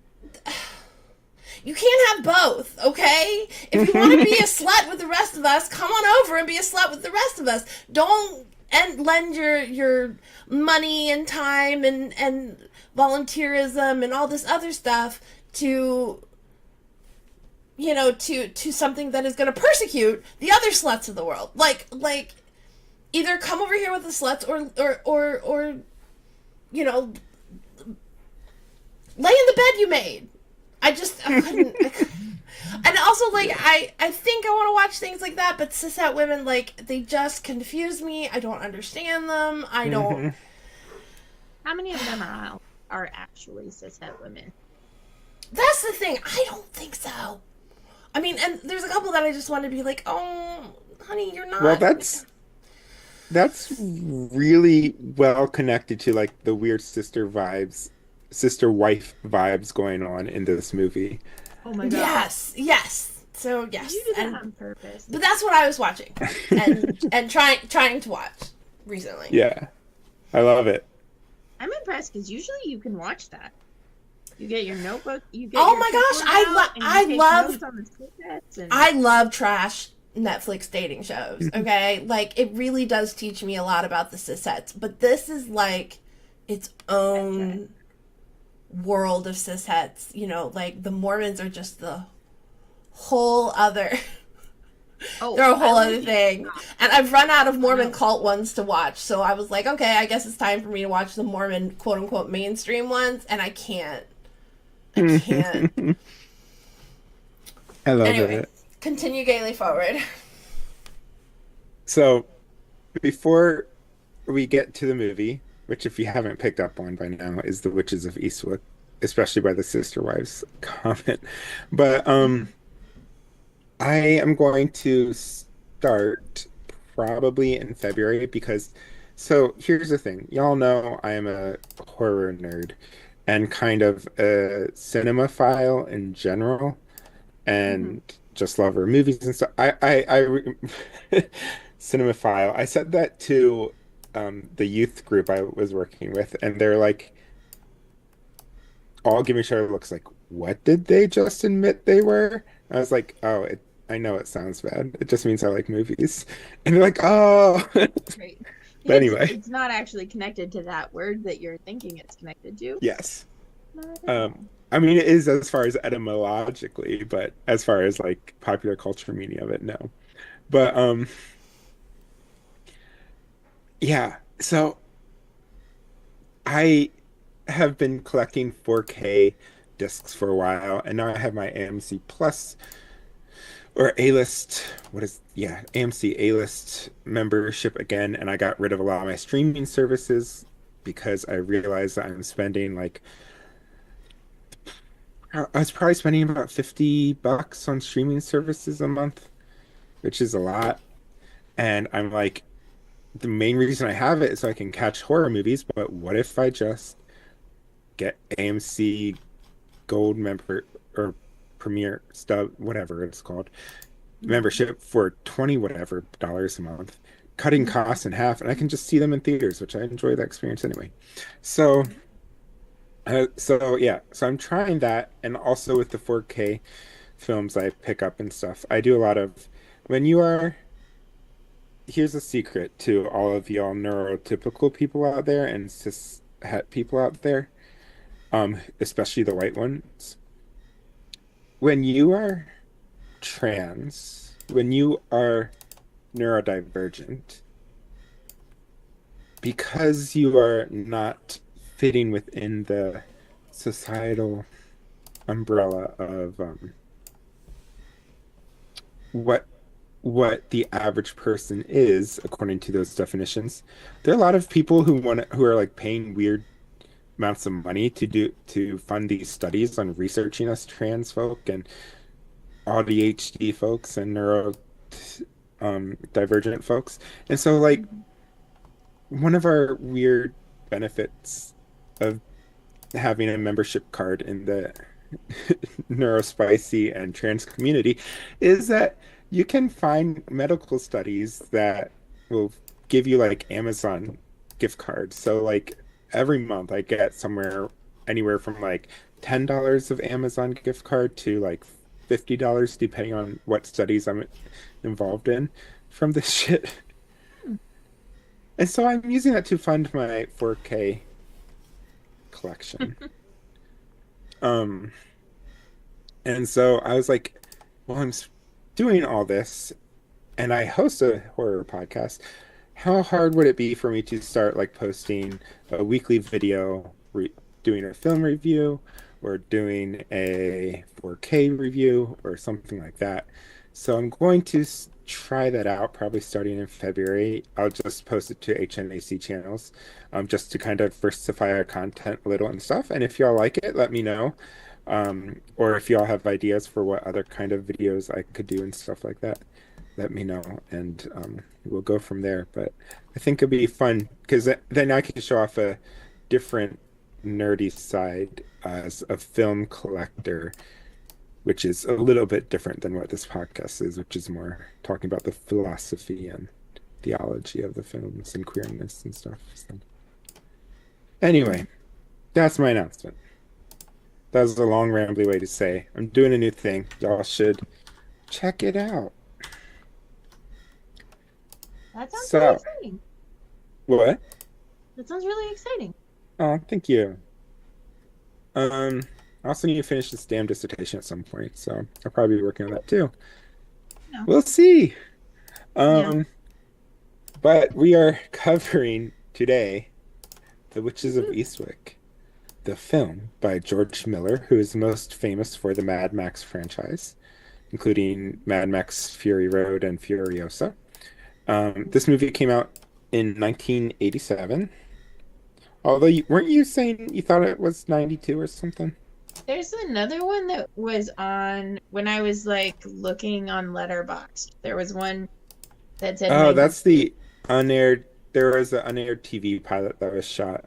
You can't have both, okay? If you want to be a slut with the rest of us, come on over and be a slut with the rest of us. Don't lend your money and time and volunteerism and all this other stuff to to something that is going to persecute the other sluts of the world. Like, either come over here with the sluts or lay in the bed you made. I couldn't. And also, like, I think I want to watch things like that, but cishet women, like, they just confuse me. I don't understand them. I don't. How many of them are actually cishet women? That's the thing. I don't think so. I mean, and there's a couple that I just want to be like, oh, honey, you're not. Well, that's really well connected to like the weird sister wife vibes going on in this movie. Oh my god. Yes. So yes, You did that on purpose. But that's what I was watching and trying to watch recently. Yeah, I love it. I'm impressed because usually you can watch that. You get your notebook. You get. Oh your my gosh, I love trash Netflix dating shows. Okay, like, it really does teach me a lot about the cishets. But this is like its own world of cishets. Like, the Mormons are just the whole other. They're a whole other thing. And I've run out of Mormon cult ones to watch, so I was like, okay, I guess it's time for me to watch the Mormon quote unquote mainstream ones, and I can't. I love anyway, it. Continue gaily forward. So, before we get to the movie, which if you haven't picked up on by now is The Witches of Eastwick, especially by the Sister Wives comment. But I am going to start probably in February because so here's the thing. Y'all know I am a horror nerd and kind of a cinemaphile in general and just love her movies and stuff. Cinemaphile. I said that to the youth group I was working with, and they're like, all giving each other looks like, what did they just admit they were? I was like, oh, I know it sounds bad. It just means I like movies. And they're like, oh. Great. But anyway. It's not actually connected to that word that you're thinking it's connected to. Yes. I mean, it is as far as etymologically, but as far as like popular culture meaning of it, no. But yeah. So I have been collecting 4K discs for a while, and now I have my AMC Plus or A-list, AMC A-list membership again, and I got rid of a lot of my streaming services because I realized that I'm spending like I was probably spending about $50 on streaming services a month, which is a lot. And I'm like, the main reason I have it is so I can catch horror movies, but what if I just get AMC Gold member or Premier Stub, whatever it's called, membership for 20 whatever dollars a month, cutting costs in half, and I can just see them in theaters, which I enjoy that experience anyway. So So I'm trying that, and also with the 4K films I pick up and stuff. I do a lot of when you are. Here's a secret to all of y'all neurotypical people out there and cis het people out there, especially the white ones. When you are trans, when you are neurodivergent, because you are not fitting within the societal umbrella of what the average person is according to those definitions. There are a lot of people who are like paying weird amounts of money to fund these studies on researching us trans folk and ADHD folks and neuro divergent folks. And so like one of our weird benefits of having a membership card in the neurospicy and trans community is that you can find medical studies that will give you like Amazon gift cards. So like every month I get anywhere from like $10 of Amazon gift card to like $50 depending on what studies I'm involved in from this shit. And so I'm using that to fund my 4K collection. Um, and so I was like, well, doing all this and I host a horror podcast. How hard would it be for me to start like posting a weekly video, doing a film review or doing a 4K review or something like that? So I'm going to try that out probably starting in February. I'll just post it to HNAC channels just to kind of diversify our content a little and stuff. And if y'all like it, let me know. Or if y'all have ideas for what other kind of videos I could do and stuff like that, let me know. And we'll go from there. But I think it'd be fun because then I can show off a different nerdy side as a film collector, which is a little bit different than what this podcast is, which is more talking about the philosophy and theology of the films and queerness and stuff. So, anyway, that's my announcement. That was a long, rambly way to say I'm doing a new thing. Y'all should check it out. That sounds So, really exciting. what? That sounds really exciting. Oh, thank you. I also need to finish this damn dissertation at some point, so I'll probably be working on that too. No. We'll see. Yeah. But we are covering today The Witches of Eastwick, the film by George Miller, who is most famous for the Mad Max franchise, including Mad Max Fury Road and Furiosa. This movie came out in 1987. Although, weren't you saying you thought it was 92 or something? There's another one that was on when I was like looking on Letterboxd. There was one that said Oh, 90. that's the unaired. There was an unaired TV pilot that was shot.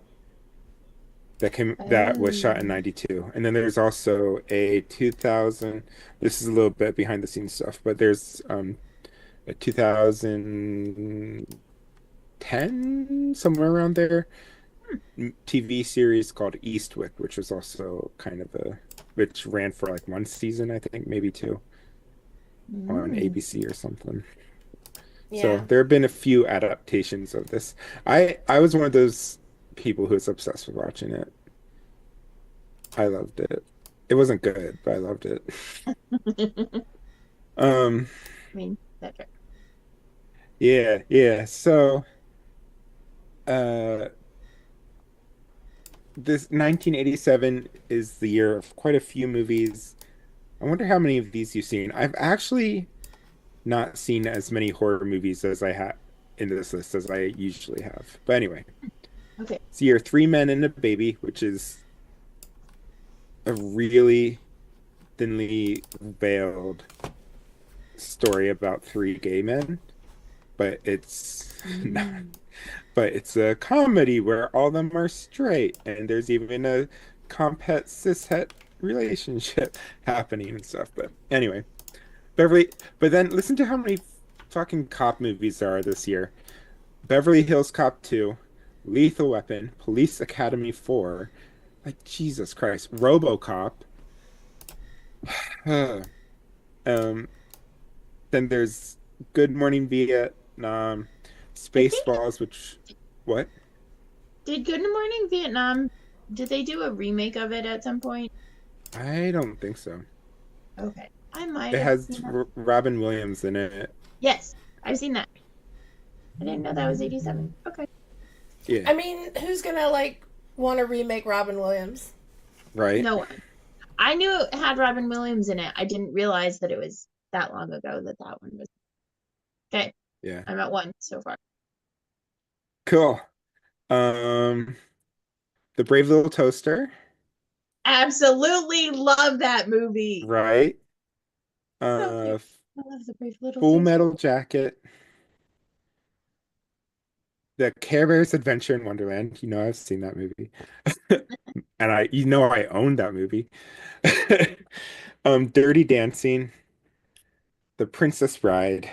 That was shot in 92. And then there's also a 2000. This is a little bit behind the scenes stuff, but there's a 2010 somewhere around there TV series called Eastwick, which was also which ran for like one season, I think, maybe two, on ABC or something. Yeah. So there have been a few adaptations of this. I was one of those people who was obsessed with watching it. I loved it. It wasn't good, but I loved it. I mean, that's right. Yeah. So, this 1987 is the year of quite a few movies. I wonder how many of these you've seen. I've actually not seen as many horror movies as I have in this list as I usually have. But anyway, Okay. it's the year Three Men and a Baby, which is a really thinly veiled story about three gay men, but it's not. But it's a comedy where all of them are straight, and there's even a compet cishet relationship happening and stuff. But anyway, but then listen to how many fucking cop movies there are this year. Beverly Hills Cop 2, Lethal Weapon, Police Academy 4, like Jesus Christ, RoboCop. Um, then there's Good Morning Vietnam, I think Spaceballs, which what? did Good Morning Vietnam, did they do a remake of it at some point? I don't think so. Okay. I might It have has seen that. Robin Williams in it. Yes, I've seen that. I didn't know that was 87. Okay. Yeah, I mean, who's gonna like want to remake Robin Williams? right. No one. I knew it had Robin Williams in it. I didn't realize that it was that long ago that that one was. Okay. Yeah, I'm at one so far. cool. Um, The Brave Little Toaster, Absolutely love that movie. right? So cute. Uh, I love the brave little Full toaster. Metal Jacket, The Care Bears Adventure in Wonderland. You know, I've seen that movie. And I own that movie. Dirty Dancing, The Princess Bride.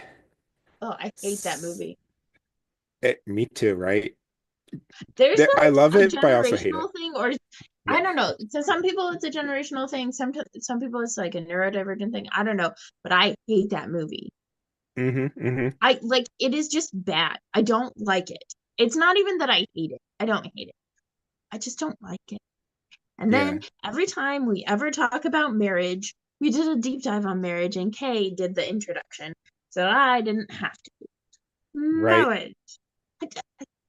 Oh, I hate that movie. Me too, right? There's I love like a it, but I also hate it. generational thing, or I Yeah. don't know. So some people it's a generational thing. Some people it's like a neurodivergent thing. I don't know, but I hate that movie. Hmm. I like it is just bad. I don't like it. It's not even that I hate it. I don't hate it. I just don't like it. And Yeah, then every time we ever talk about marriage, we did a deep dive on marriage, and Kay did the introduction, so I didn't have to. right. Marriage.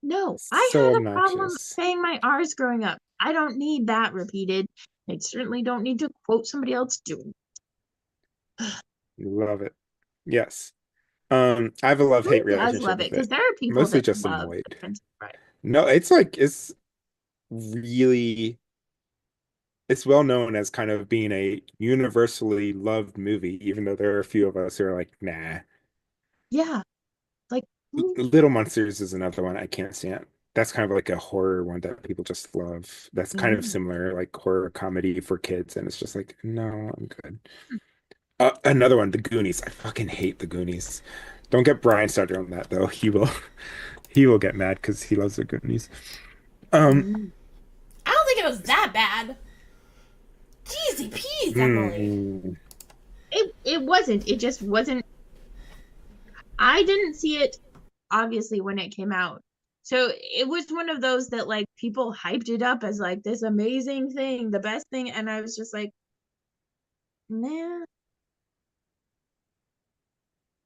No, I So had a problem obnoxious. saying my R's growing up. I don't need that repeated. I certainly don't need to quote somebody else doing. Love it. Yes. I have a Who love-hate does relationship love it? with Because it. there are people Mostly that just love The annoyed. Princess Bride. No, it's really it's well known as kind of being a universally loved movie, even though there are a few of us who are like, nah. Yeah, like who? Little Monsters is another one I can't stand. That's kind of like a horror one that people just love. That's kind of Mm. similar, like horror comedy for kids, and it's just like, no, I'm good. Another one, The Goonies. I fucking hate The Goonies. Don't get Brian started on that though. He will get mad because he loves The Goonies. Um, Mm. I don't think it was that bad. Jeezy peas, Emily. hmm, It wasn't. It just wasn't. I didn't see it obviously when it came out. So it was one of those that like people hyped it up as like this amazing thing, the best thing, and I was just like, nah,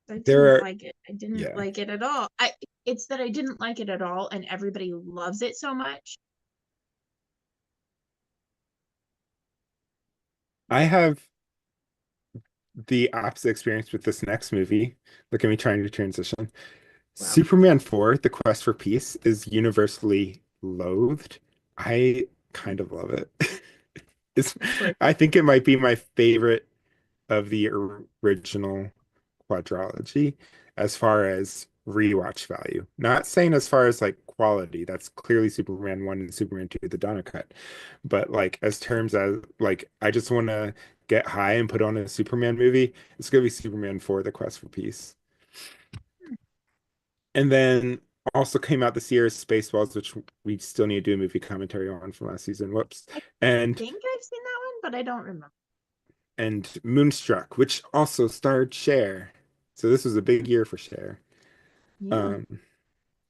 I there didn't are, like it. I didn't yeah. like it at all. I It's that I didn't like it at all and everybody loves it so much. I have the opposite experience with this next movie. Look at me trying to transition. Well, Superman 4, The Quest for Peace, is universally loathed. I kind of love it. It's, of course. I think it might be my favorite of the original quadrilogy as far as rewatch value. Not saying as far as like quality, that's clearly Superman 1 and Superman 2, the Donner cut. But like as terms as like I just want to get high and put on a Superman movie, it's gonna be Superman 4, The Quest for Peace. And then also came out this year is Spaceballs, which we still need to do a movie commentary on from last season. Whoops. I And think I've seen that one, but I don't remember. Moonstruck, which also starred Cher. So this was a big year for Cher. Yeah. Um,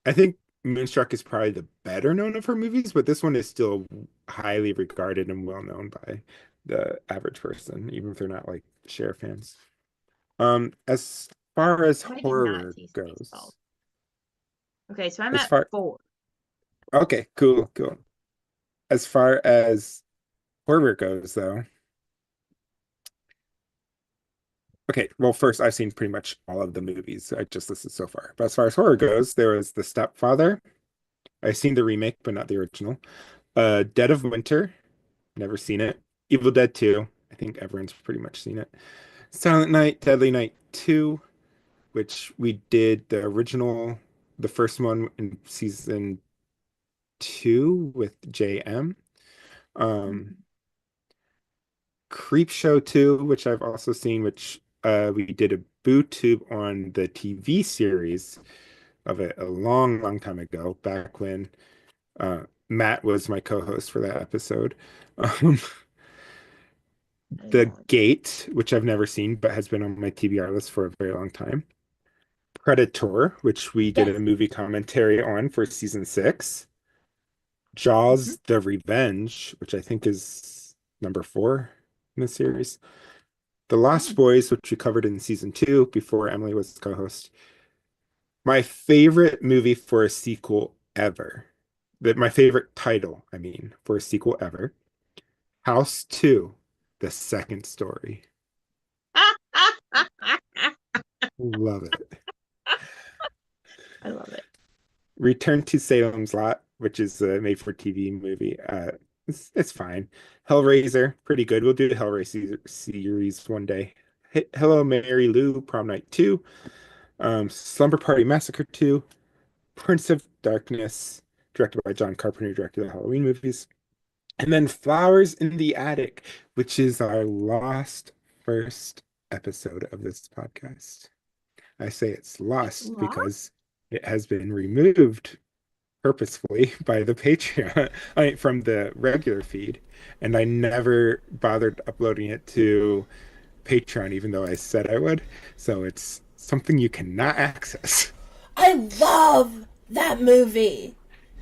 I think Moonstruck is probably the better known of her movies, but this one is still highly regarded and well known by the average person, even if they're not like Cher fans. As far as I did not horror see Spaceballs. goes, Okay, so I'm as at far 4. okay, cool. As far as horror goes, though, okay, well, first I've seen pretty much all of the movies I just listed so far. But as far as horror goes, there was The Stepfather. I've seen the remake, but not the original. Dead of Winter. Never seen it. Evil Dead 2. I think everyone's pretty much seen it. Silent Night, Deadly Night 2, which we did the original, the first one in season 2 with JM. Um, Mhm. Creep Show 2, which I've also seen, which we did a boo tube on the TV series of it a long time ago, back when Matt was my co-host for that episode. Um, The Oh, Gate, which I've never seen but has been on my TBR list for a very long time. Predator, which we did Yes. a movie commentary on for season 6. mhm. Jaws: The Revenge, which I think is number 4 in the series. The Lost Oh, Boys, which we covered in season 2 before Emily was the co-host. My favorite movie for a sequel ever. My favorite title, I mean, for a sequel ever. House 2, The Second Story. Love it. I love it. Return to Salem's Lot, which is a made-for-TV movie. It's fine. Hellraiser, pretty good. We'll do the Hellraiser series one day. Hello, Mary Lou, Prom Night 2. Slumber Party Massacre 2. Prince of Darkness, directed by John Carpenter, who directed the Halloween movies. And then Flowers in the Attic, which is our lost first episode of this podcast. I say it's It's lost long. because it has been removed purposefully by the Patreon, from the regular feed, and I never bothered uploading it to Patreon, even though I said I would. So it's something you cannot access. I love that movie.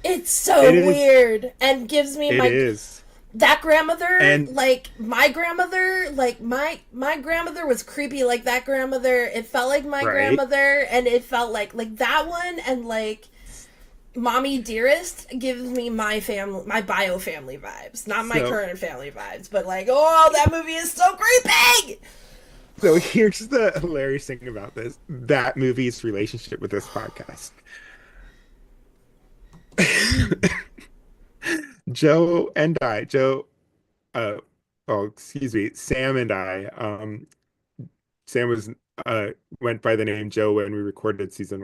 It's It so is. weird and gives me It my is. that grandmother, And like my grandmother, like my grandmother was creepy like that grandmother. It felt like my right. grandmother, and it felt like that one, and like Mommy Dearest gives me my family, my bio family vibes, not my So current family vibes, but like, oh, that movie is so creepy. so here's the hilarious thing about that movie's relationship with this podcast. Mm. Joe, uh, oh, excuse me, Sam and I, Sam was uh went by the name Joe when we recorded season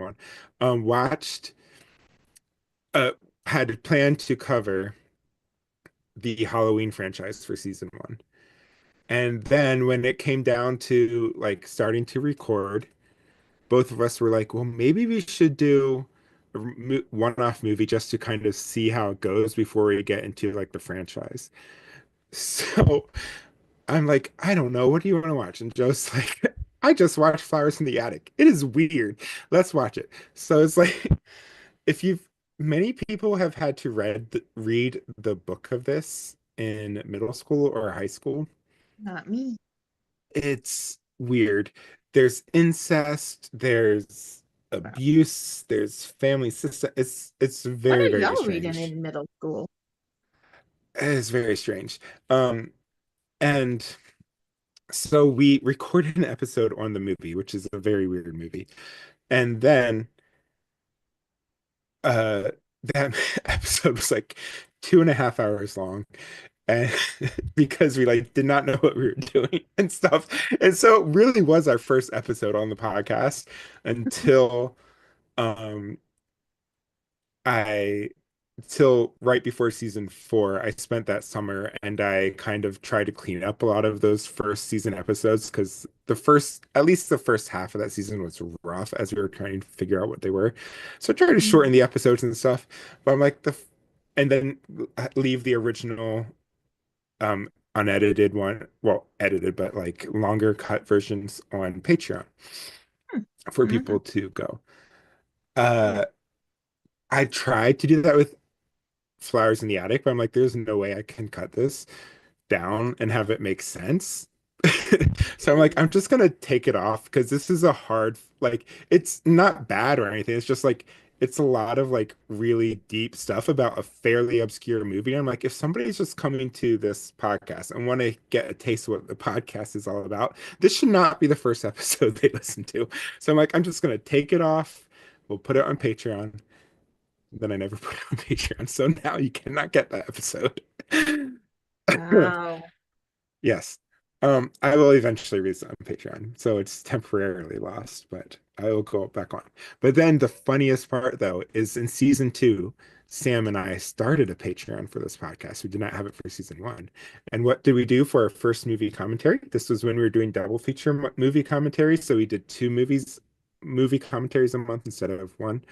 1. Watched uh had planned to cover the Halloween franchise for season 1. And then when it came down to like starting to record, both of us were like, well, maybe we should do a one-off movie just to kind of see how it goes before we get into like the franchise. So I'm like, I don't know. What do you want to watch? And Joe's like, I just watched Flowers in the Attic. It is weird. Let's watch it. So it's like, if you've, many people have had to read the book of this in middle school or high school. Not me. It's weird. There's incest, there's Wow. abuse, there's family system. It's What very, are very y'all reading strange. in middle school? It's very strange. And so we recorded an episode on the movie, which is a very weird movie. And then uh that episode was like 2.5 hours long. And because we like did not know what we were doing and stuff. And so it really was our first episode on the podcast until um I till right before season 4. I spent that summer and I kind of tried to clean up a lot of those first season episodes because at least the first half of that season was rough as we were trying to figure out what they were. So I tried to Mm. shorten the episodes and stuff, but I'm like and then leave the original unedited one, well, edited, but like longer cut versions on Patreon Hmm. for Mhm. people to go. Yeah. Uh, I tried to do that with Flowers in the Attic, but I'm like, there's no way I can cut this down and have it make sense. So I'm like, I'm just gonna take it off because this is a hard, like, it's not bad or anything. It's just like it's a lot of like really deep stuff about a fairly obscure movie. I'm like, if somebody's just coming to this podcast and want to get a taste of what the podcast is all about, this should not be the first episode they listen to. So I'm like, I'm just gonna take it off. We'll put it on Patreon. Then I never put it on Patreon. So now you cannot get that episode. Wow. Yes. I will eventually release it on Patreon, so it's temporarily lost, but I will go back on. But then the funniest part, though, is in season 2, Sam and I started a Patreon for this podcast. We did not have it for season 1. And what did we do for our first movie commentary? This was when we were doing double feature movie commentary, so we did 2 movie commentaries a month instead of one.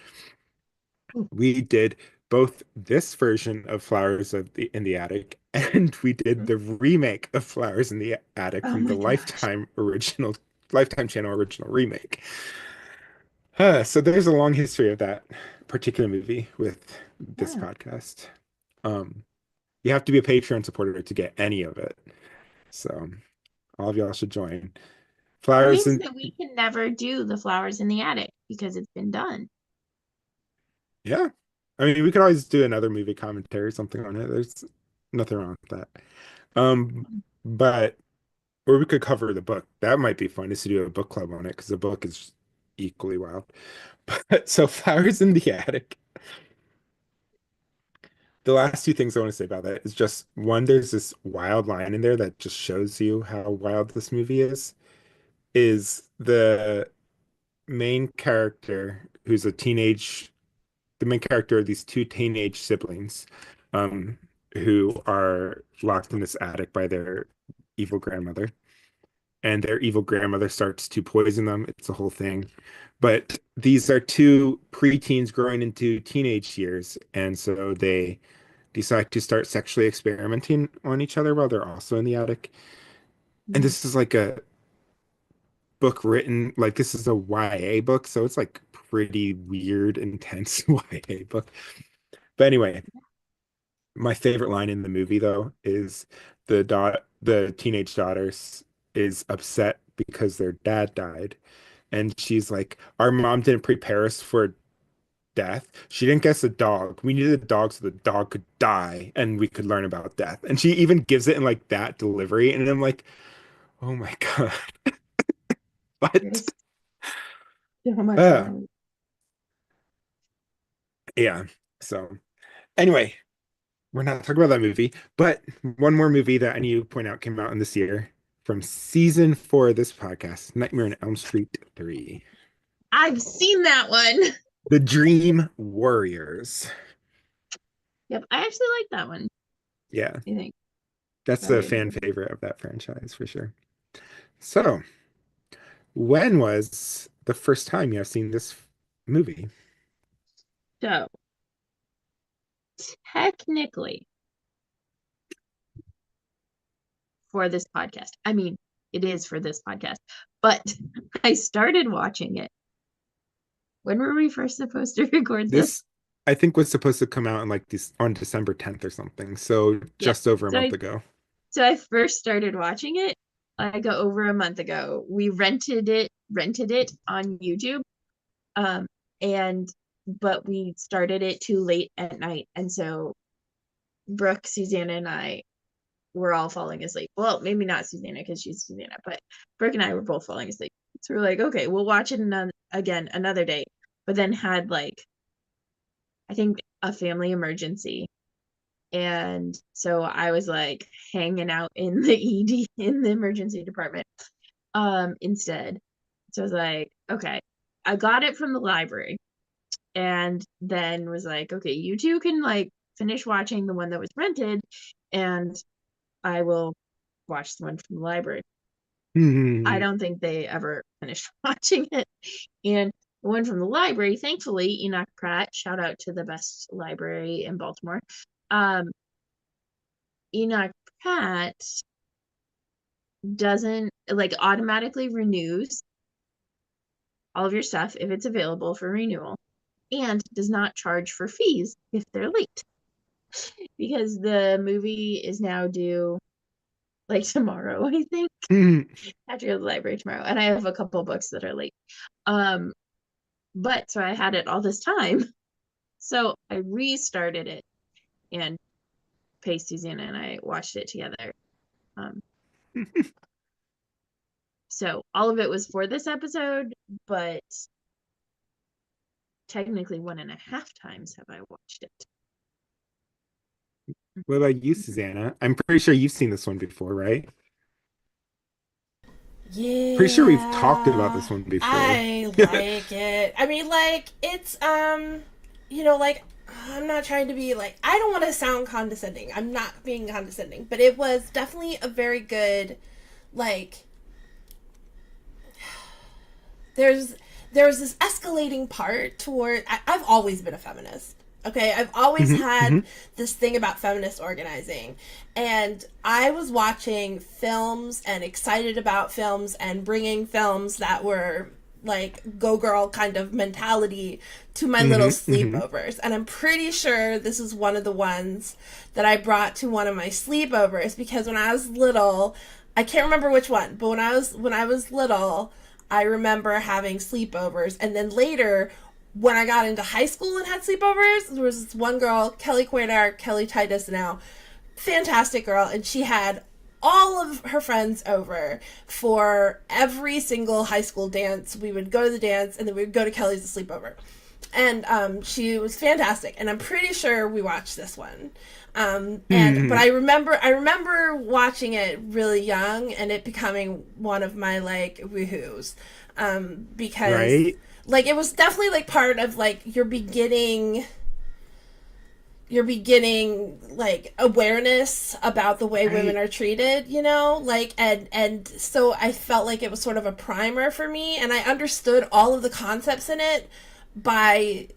Ooh. We did both this version of Flowers in the Attic, and we did the remake of Flowers in the Attic Oh from the my gosh. Lifetime Channel original remake. So there's a long history of that particular movie with this Yeah. podcast. Um, you have to be a Patreon supporter to get any of it. So all of y'all should join. That Flowers means in that we can never do the Flowers in the Attic because it's been done. Yeah. I mean, we could always do another movie commentary or something on it. There's nothing wrong with that. But or we could cover the book. That might be fun is to do a book club on it because the book is equally wild. But so Flowers in the Attic. The last two things I want to say about that is just one, there's this wild line in there that just shows you how wild this movie is the main character who's the main character of these two teenage siblings, um, who are locked in this attic by their evil grandmother. And their evil grandmother starts to poison them. It's a whole thing. But these are two preteens growing into teenage years. And so they decide to start sexually experimenting on each other while they're also in the attic. And Mhm. this is like a book written, like this is a YA book. So it's like pretty weird, intense YA book. But anyway, my favorite line in the movie though is the teenage daughters is upset because their dad died. And she's like, our mom didn't prepare us for death. She didn't guess a dog. We needed a dog so the dog could die and we could learn about death. And she even gives it in like that delivery. And I'm like, oh my God. But There's so much uh wrong. yeah. So anyway, we're not talking about that movie, but one more movie that I need to point out came out in this year from season 4 of this podcast, Nightmare on Elm Street 3. I've seen that one. The Dream Warriors. Yep, I actually like that one. Yeah, I think that's that the is fan favorite of that franchise for sure. So, when was the first time you have seen this movie? so. Technically, for this podcast, I mean, it is for this podcast, but I started watching it. When were we first supposed to record this? This, I think, was supposed to come out in like this on December 10th or something. So Yep. just over a So month I, ago. so I first started watching it like over a month ago. We rented it on YouTube. Um, and but we started it too late at night. And so Brooke, Susanna, and I were all falling asleep. Well, maybe not Susanna because she's Susanna, but Brooke and I were both falling asleep. So we're like, okay, we'll watch it again another day. But then had like, I think a family emergency. And so I was like hanging out in the ED in the emergency department instead. So I was like, okay, I got it from the library and then was like, okay, you two can like finish watching the one that was rented and I will watch the one from the library. I don't think they ever finished watching it. And the one from the library, thankfully, Enoch Pratt, shout out to the best library in Baltimore. Enoch Pratt doesn't like automatically renews all of your stuff if it's available for renewal and does not charge for fees if they're late because the movie is now due like tomorrow, I think. I have to go to the library tomorrow, and I have a couple books that are late. But so I had it all this time, so I restarted it, and Paige, Susanna, and I watched it together. Um, so all of it was for this episode, but technically 1.5 times have I watched it. What about you, Susanna? I'm pretty sure you've seen this one before, right? Pretty sure we've talked about Yeah, this one before. I like it. I mean, like, it's, like, I'm not trying to be, like, I don't want to sound condescending. I'm not being condescending. But it was definitely a very good, like, there's this escalating part toward, I've always been a feminist. Okay, I've always Hmm. had Hmm. this thing about feminist organizing. And I was watching films and excited about films and bringing films that were like go girl kind of mentality to my little Hmm. Hmm. sleepovers. And I'm pretty sure this is one of the ones that I brought to one of my sleepovers because when I was little, I can't remember which one, but when I was little, I remember having sleepovers and then later when I got into high school and had sleepovers, there was this one girl, Kelly Quaidar, Kelly Titus now, fantastic girl, and she had all of her friends over for every single high school dance. We would go to the dance, and then we would go to Kelly's to sleepover. And she was fantastic, and I'm pretty sure we watched this one. And but Hmm. I remember watching it really young and it becoming one of my like woohoos, because Right? like it was definitely like part of like you're beginning like awareness about the way women Right. are treated, like and so I felt like it was sort of a primer for me and I understood all of the concepts in it by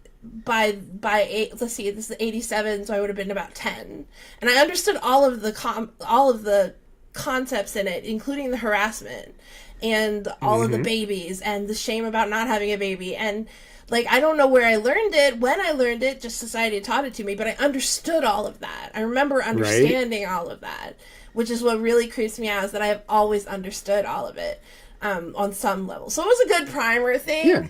eight, let's see, this is 87, so I would have been about 10, and I understood all of the concepts in it, including the harassment and all of the Hmm. babies and the shame about not having a baby. And like I don't know where I learned it, when I learned it, just society taught it to me, but I understood all of that. I remember Right? understanding all of that, which is what really creeps me out, is that I have always understood all of it, on some level. So it was a good primer Yeah. thing,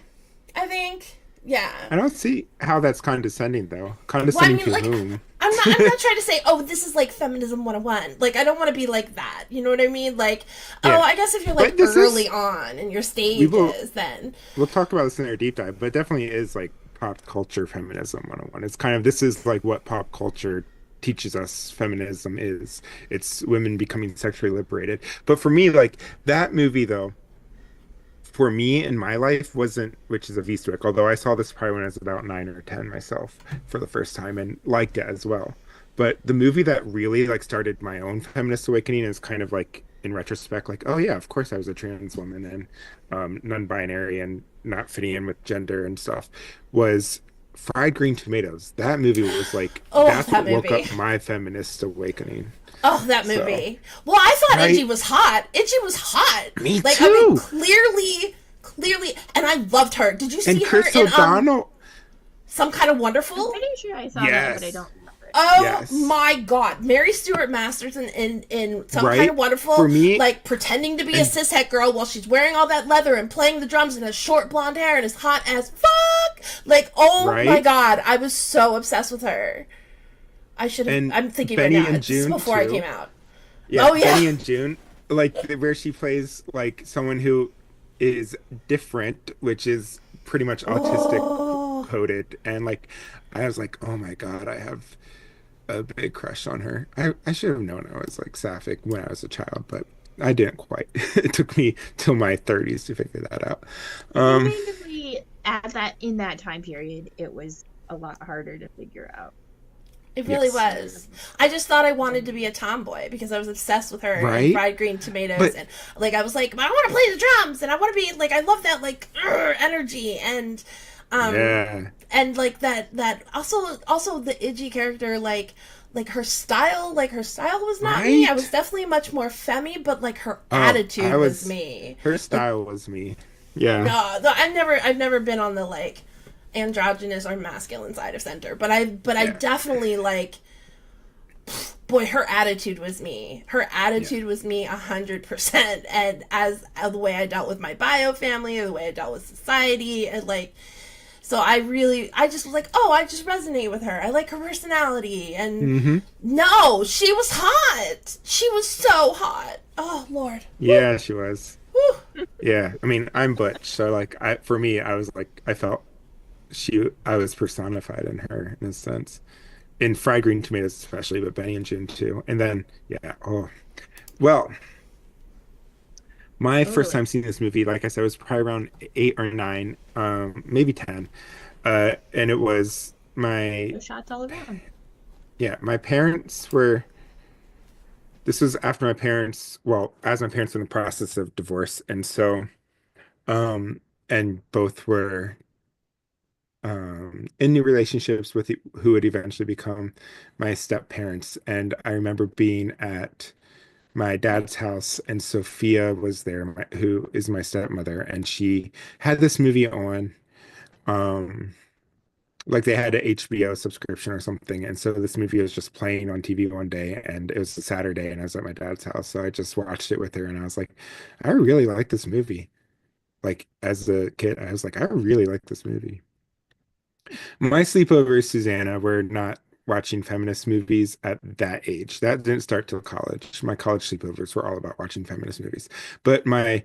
I think. Yeah. I don't see how that's condescending, though. Well, I Condescending mean, to like, whom? I'm not trying to say, oh, this is like feminism 101. Like, I don't want to be like that. You know what I mean? Like, oh, Yeah. I guess if you're like But this early is, on in your we will, stages, then we'll talk about this in our deep dive, but it definitely is like pop culture feminism 101. It's kind of, this is like what pop culture teaches us feminism is. It's women becoming sexually liberated. But for me, like that movie, though, for me in my life wasn't Witches of Eastwick, although I saw this probably when I was about 9 or 10 myself for the first time and liked it as well. But the movie that really like started my own feminist awakening is kind of like in retrospect, like, oh yeah, of course I was a trans woman and non-binary and not fitting in with gender and stuff, was Fried Green Tomatoes. That movie was like oh, that's that what woke movie. up my feminist awakening. Oh, that So, movie. Well, I thought Edgy right? was hot. Edgy was hot. Me Like, I mean, too. clearly, and I loved her. Did you And see her Chris in O'Donnell. Some Kind of I'm Wonderful? pretty sure I saw that, but I Yes. don't remember it. Oh Yes. my god. Mary Stuart Masterson in Some Kind of Right? For Wonderful, me, like pretending to be a and cishet girl while she's wearing all that leather and playing the drums and has short blonde hair and is hot as fuck. Like, oh my right? god, I was so obsessed with her. I should have, And I'm thinking right Benny now. and This is June before I came too. out. Yeah, Oh yeah. Benny and June, like where she plays like someone who is different, which is pretty much autistic Oh. coded. And like I was like, oh my God, I have a big crush on her. I should have known I was like sapphic when I was a child, but I didn't quite. It took me till my 30s to figure that out. Um, Admittedly, at that in that time period, it was a lot harder to figure out. It really yes. was. I just thought I wanted to be a tomboy because I was obsessed with her and Right? fried green tomatoes, But and like I was like, I want to play the drums and I want to be like, I love that like energy, um yeah. and like that also the Iggy character, like her style was not me. I Right? was definitely much more femmy, but like her Oh, I attitude was was me. her Like, style was me. Yeah. no, I've never been on the like androgynous or masculine side of center, but I Yeah. definitely like, boy, her attitude was me. Her Yeah. attitude was me 100%. And as the way I dealt with my bio family, or the way I dealt with society, and like, so I just was like, oh, I just resonate with her. I like her personality. And Hmm. no, she was hot. She was so hot. Oh Lord. Woo, Yeah, she was. woo. Yeah. I mean, I'm Butch, so like for me, I was like I felt I was personified in her in a sense. In Fried Green Tomatoes especially, but Benny and June too. And then yeah, oh well, my first Totally. time seeing this movie, like I said, was probably around 8 or 9, maybe 10. And it was No shots all around. my parents were this was after my parents, well, as my parents were in the process of divorce, and so um and both were in new relationships with who would eventually become my step parents. And I remember being at my dad's house, and Sophia was there, who is my stepmother, and she had this movie on. Um, like they had an HBO subscription or something, and so this movie was just playing on TV one day, and it was a Saturday, and I was at my dad's house, so I just watched it with her, and I was like, I really like this movie. Like as a kid, I was like, I really like this movie. My sleepovers, Susanna, were not watching feminist movies at that age. That didn't start till college. My college sleepovers were all about watching feminist movies. But my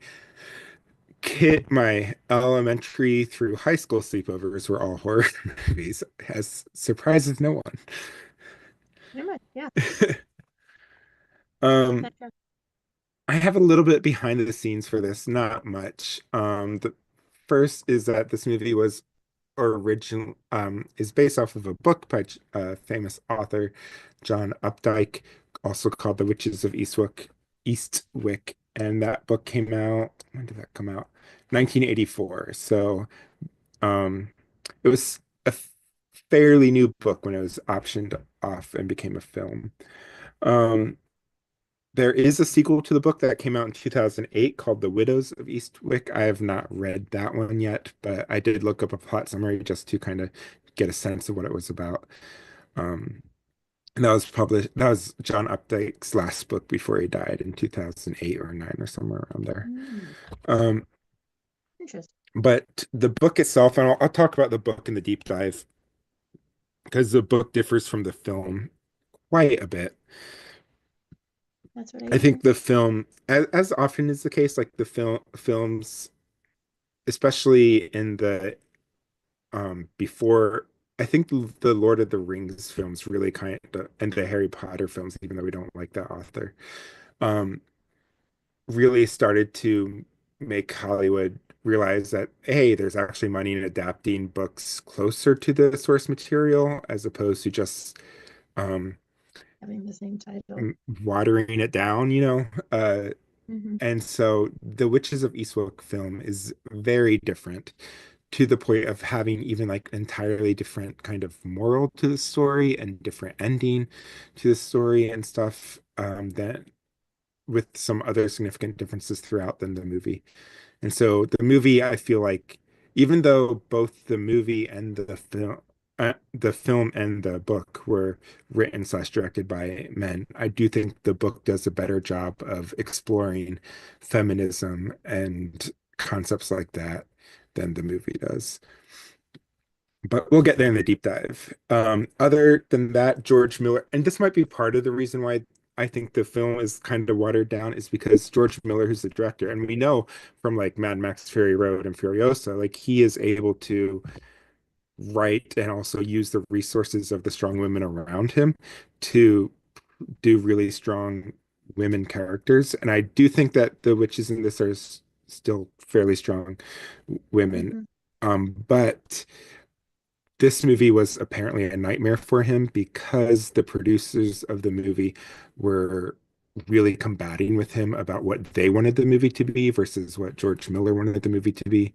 elementary through high school sleepovers were all horror movies, as surprises no one. Pretty much, yeah. Um, Gotcha. I have a little bit behind the scenes for this, not much. The first is that this movie was original is based off of a book by a famous author, John Updike, also called The Witches of Eastwick, and that book came out. When did that come out? 1984. So um, it was a fairly new book when it was optioned off and became a film. Um, there is a sequel to the book that came out in 2008 called The Widows of Eastwick. I have not read that one yet, but I did look up a plot summary just to kind of get a sense of what it was about. Um, and that was John Updike's last book before he died in 2008 or 9 or somewhere around there. Mm, Um, interesting. but the book itself, and I'll talk about the book in the deep dive because the book differs from the film quite a bit. That's what I I hear. think the film, as often is the case, like the films, especially in the before, I think the Lord of the Rings films really kind of, and the Harry Potter films, even though we don't like that author, um, really started to make Hollywood realize that, hey, there's actually money in adapting books closer to the source material as opposed to just um, Having the same title. watering it down, Hmm. And so the Witches of Eastwick film is very different to the point of having even like entirely different kind of moral to the story and different ending to the story and stuff that with some other significant differences throughout than the movie. And so the movie, I feel like, even though both the movie and the film and the book were written slash directed by men, I do think the book does a better job of exploring feminism and concepts like that than the movie does. But we'll get there in the deep dive. Other than that, George Miller, and this might be part of the reason why I think the film is kind of watered down, is because George Miller, who's the director, and we know from like Mad Max Fury Road and Furiosa, like he is able to write and also use the resources of the strong women around him to do really strong women characters. And I do think that the witches in this are still fairly strong women. Hmm. But this movie was apparently a nightmare for him because the producers of the movie were really combating with him about what they wanted the movie to be versus what George Miller wanted the movie to be.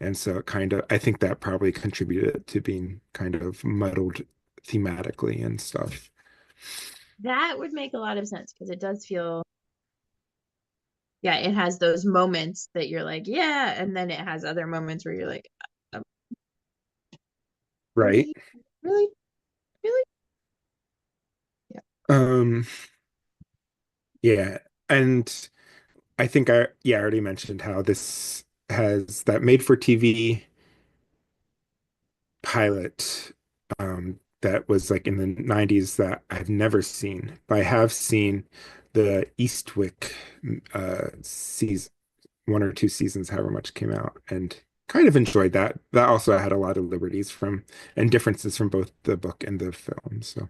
And so I think that probably contributed to being kind of muddled thematically and stuff. That would make a lot of sense because it does feel, yeah, it has those moments that you're like, yeah, and then it has other moments where you're like, um, Right. really, really, really, yeah. Um, yeah. And I think I already mentioned how this has that made for TV pilot that was like in the 90s that I've never seen, but I have seen the Eastwick season, 1 or 2 seasons, however much came out, and kind of enjoyed that. That also had a lot of liberties from and differences from both the book and the film. So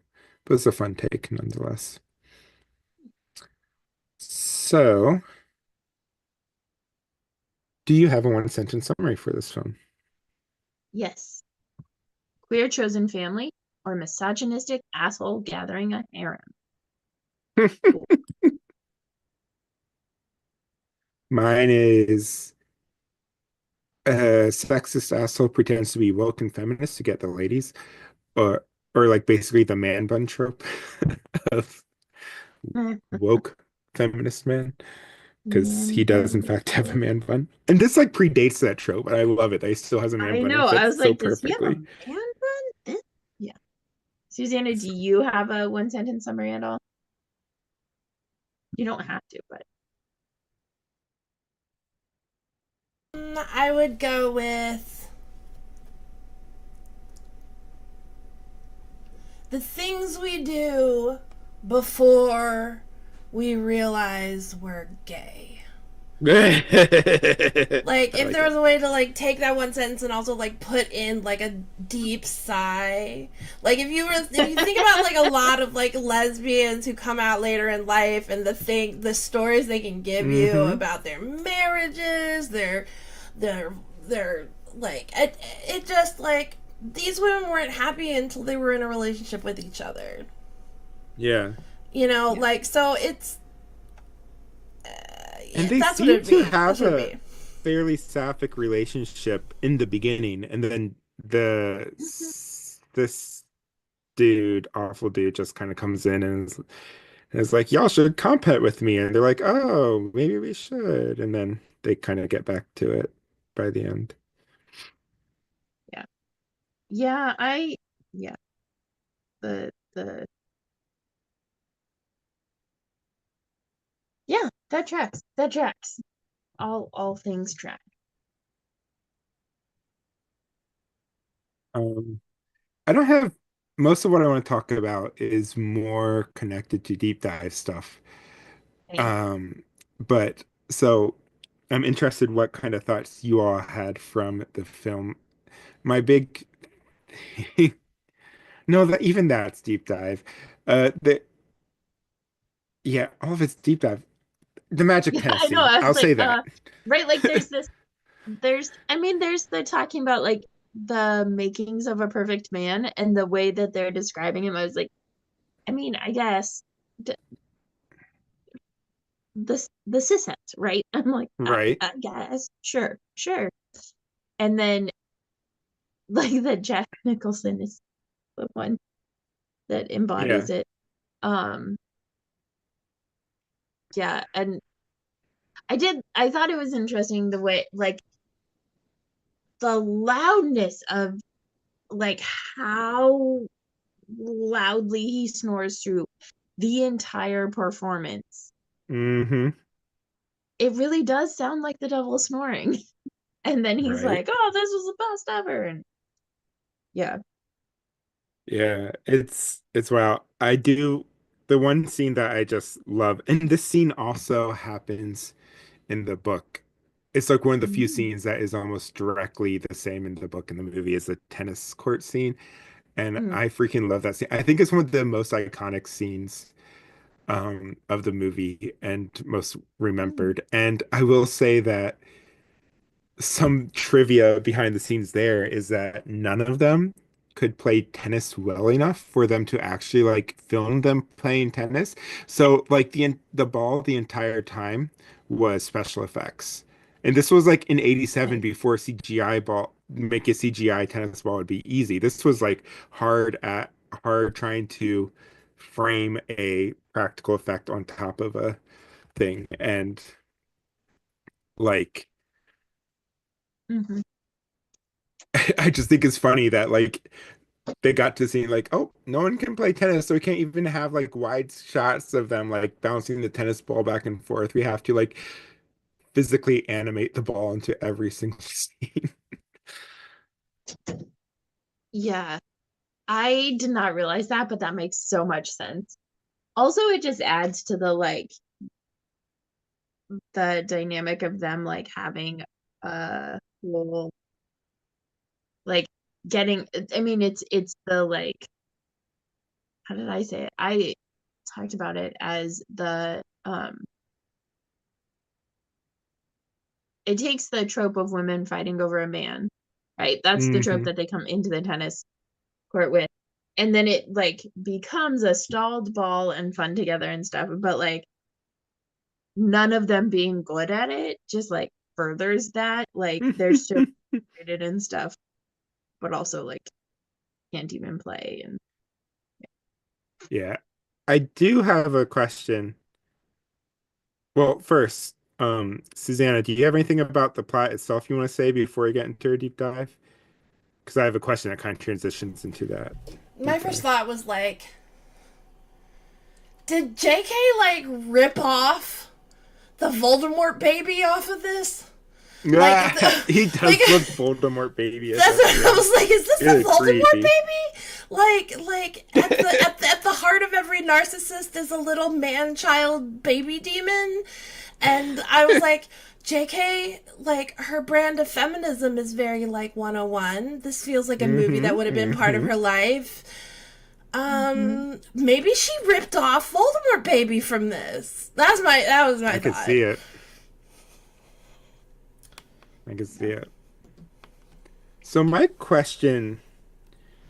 it was a fun take nonetheless. So, do you have a one sentence summary for this film? Yes. Queer chosen family or misogynistic asshole gathering a harem. Cool. Mine is a sexist asshole pretends to be woke and feminist to get the ladies, or or like basically the man bun trope of woke feminist man, because he Man does in bun. fact have a man bun. And this like predates that trope, and I love it. He still has a man I bun and know. I fits was so like, does he have a perfectly. man bun? Yeah. Susanna, do you have a one sentence summary at all? You don't have to, but I would go with the things we do before we realize we're gay. Like, I if like there it. was a way to, like, take that one sentence and also, like, put in, like, a deep sigh. Like, if you think about, like, a lot of, like, lesbians who come out later in life and the stories they can give you Hmm. about their marriages, their, like, it just, like, these women weren't happy until they were in a relationship with each other. Yeah. You know, yeah. like, so it's, And yeah, they that's what seem it'd to be. That's have what it'd a be. fairly sapphic relationship in the beginning, and then this dude, awful dude, just kind of comes in and is like, "Y'all should compete with me," and they're like, "Oh, maybe we should," and then they kind of get back to it by the end. Yeah. Yeah, yeah, the yeah, that tracks. That tracks. All things track. Um, I don't have most of what I want to talk about is more connected to deep dive stuff. Same. Um, but so I'm interested what kind of thoughts you all had from the film. My big no, that even that's deep dive. The yeah, all of it's deep dive. The magic Yeah, tennis I know. scene. I was I'll like, say that. right, like there's the talking about like the makings of a perfect man and the way that they're describing him. I was like, I mean, I guess d- the cishet, right? I'm like, Right. I guess, sure, sure. And then like that Jack Nicholson is the one that Yeah. embodies it. Um, yeah, and I thought it was interesting the way like the loudness of like how loudly he snores through the entire performance. Hmm. It really does sound like the devil snoring. And then he's Right. like, "Oh, this was the best ever." And yeah. Yeah. It's wow. I do the one scene that I just love, and this scene also happens in the book. It's like one of the few Mm, scenes that is almost directly the same in the book and the movie as the tennis court scene. And mm, I freaking love that scene. I think it's one of the most iconic scenes of the movie and most mm. remembered. And I will say that some trivia behind the scenes there is that none of them could play tennis well enough for them to actually like film them playing tennis. So like the ball the entire time was special effects. And this was like in 87 Nice. before CGI ball make a CGI tennis ball would be easy. This was like hard trying to frame a practical effect on top of a thing. And like Mhm. I just think it's funny that like they got to see like, oh, no one can play tennis, so we can't even have like wide shots of them like bouncing the tennis ball back and forth. We have to like physically animate the ball into every single scene. Yeah. I did not realize that, but that makes so much sense. Also, it just adds to the like the dynamic of them like having a whole like getting I mean it's the like how did I say it? I talked about it as the it takes the trope of women fighting over a man, right? That's the trope Hmm. that they come into the tennis court with. And then it like becomes a stalled ball and fun together and stuff. But like none of them being good at it just like furthers that. Like there's so Rated and stuff, but also like can't even play. And Yeah. I do have a question. Well, first, Susanna, do you have anything about the plot itself you want to say before we get into a deep dive? Because I have a question that kind of transitions into that My deep first dive. thought was like, did JK like rip off the Voldemort baby off of this? Like, Ah, he like does look Voldemort baby as that's at what the I end. was like. Is this the Really Voldemort creepy. baby? Like at the heart of every narcissist is a little man child baby demon, and I was like, JK, like her brand of feminism is very like 101. This feels like a movie that Hmm. would have been part of Hmm. her life. mm-hmm. Maybe she ripped off Voldemort baby from this. That was my I could thought. see it. I could see it. So my question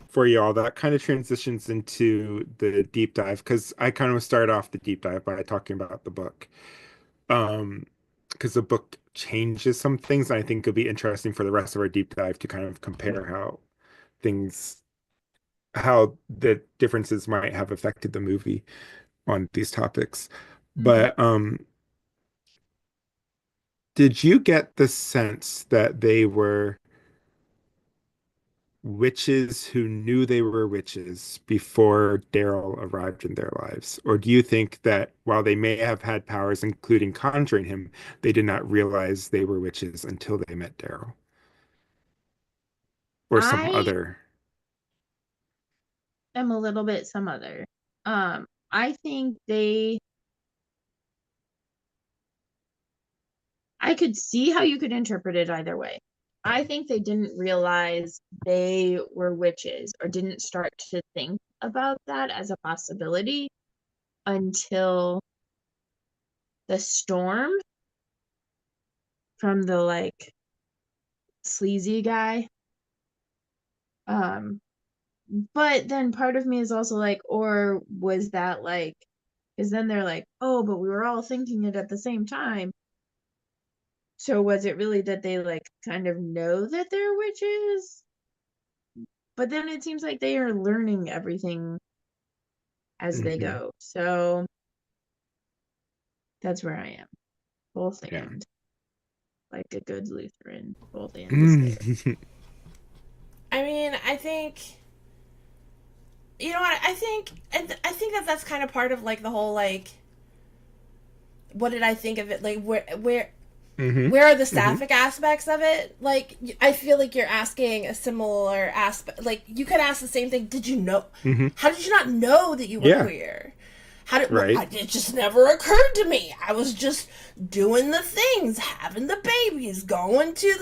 for y'all that kind of transitions into the deep dive because I kind of start off the deep dive by talking about the book. Um, because the book changes some things, and I think it'll be interesting for the rest of our deep dive to kind of compare things, how the differences might have affected the movie on these topics. Mm-hmm. But did you get the sense that they were witches who knew they were witches before Daryl arrived in their lives? Or do you think that while they may have had powers, including conjuring him, they did not realize they were witches until they met Daryl or some I other? am a little bit some other. I think they. I could see how you could interpret it either way. I think they didn't realize they were witches or didn't start to think about that as a possibility until the storm from the like sleazy guy. Um, but then part of me is also like, or was that like, because then they're like, oh, but we were all thinking it at the same time. So was it really that they like kind of know that they're witches? But then it seems like they are learning everything as they Hmm. go. So that's where I am. Both Yeah. and like a good Lutheran, both and is there. I mean, I think you know what I think that that's kind of part of like the whole like what did I think of it like Hmm. where are the Hmm. sapphic aspects of it? Like, I feel like you're asking a similar aspect. Like, you could ask the same thing. Did you know? Hmm. How did you not know that you were Yeah, queer? How did? Well, right. it just never occurred to me. I was just doing the things, having the babies, going to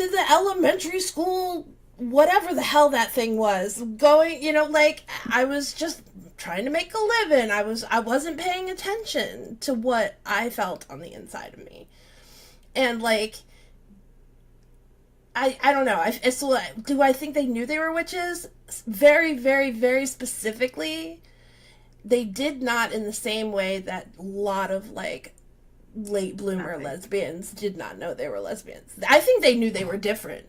the elementary school, whatever the hell that thing was. Going, like I was just trying to make a living. I wasn't paying attention to what I felt on the inside of me. And like I don't know. Do I think they knew they were witches? Very, very, very specifically, they did not in the same way that a lot of like late bloomer Sapphic. lesbians did not know they were lesbians. I think they knew they were different,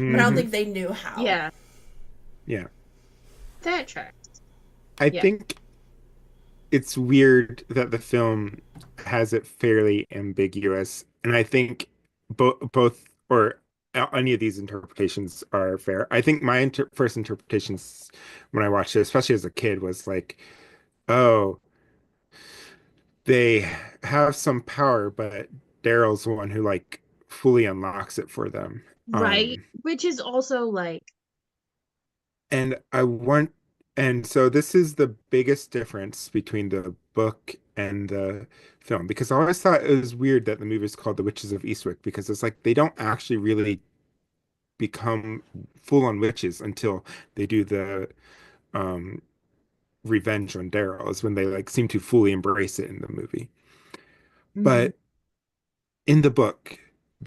but I don't Hmm. think they knew how. Yeah, Yeah. that tracks. I Yeah. think it's weird that the film has it fairly ambiguous, and I think both or any of these interpretations are fair. I think my first interpretations when I watched it, especially as a kid, was like, oh, they have some power, but Daryl's the one who like fully unlocks it for them. Right. Um, Which is also like, and I want, and so this is the biggest difference between the book and the film because I always thought it was weird that the movie is called The Witches of Eastwick because it's like they don't actually really become full-on witches until they do the um revenge on Daryl is when they like seem to fully embrace it in the movie. mhm. But in the book,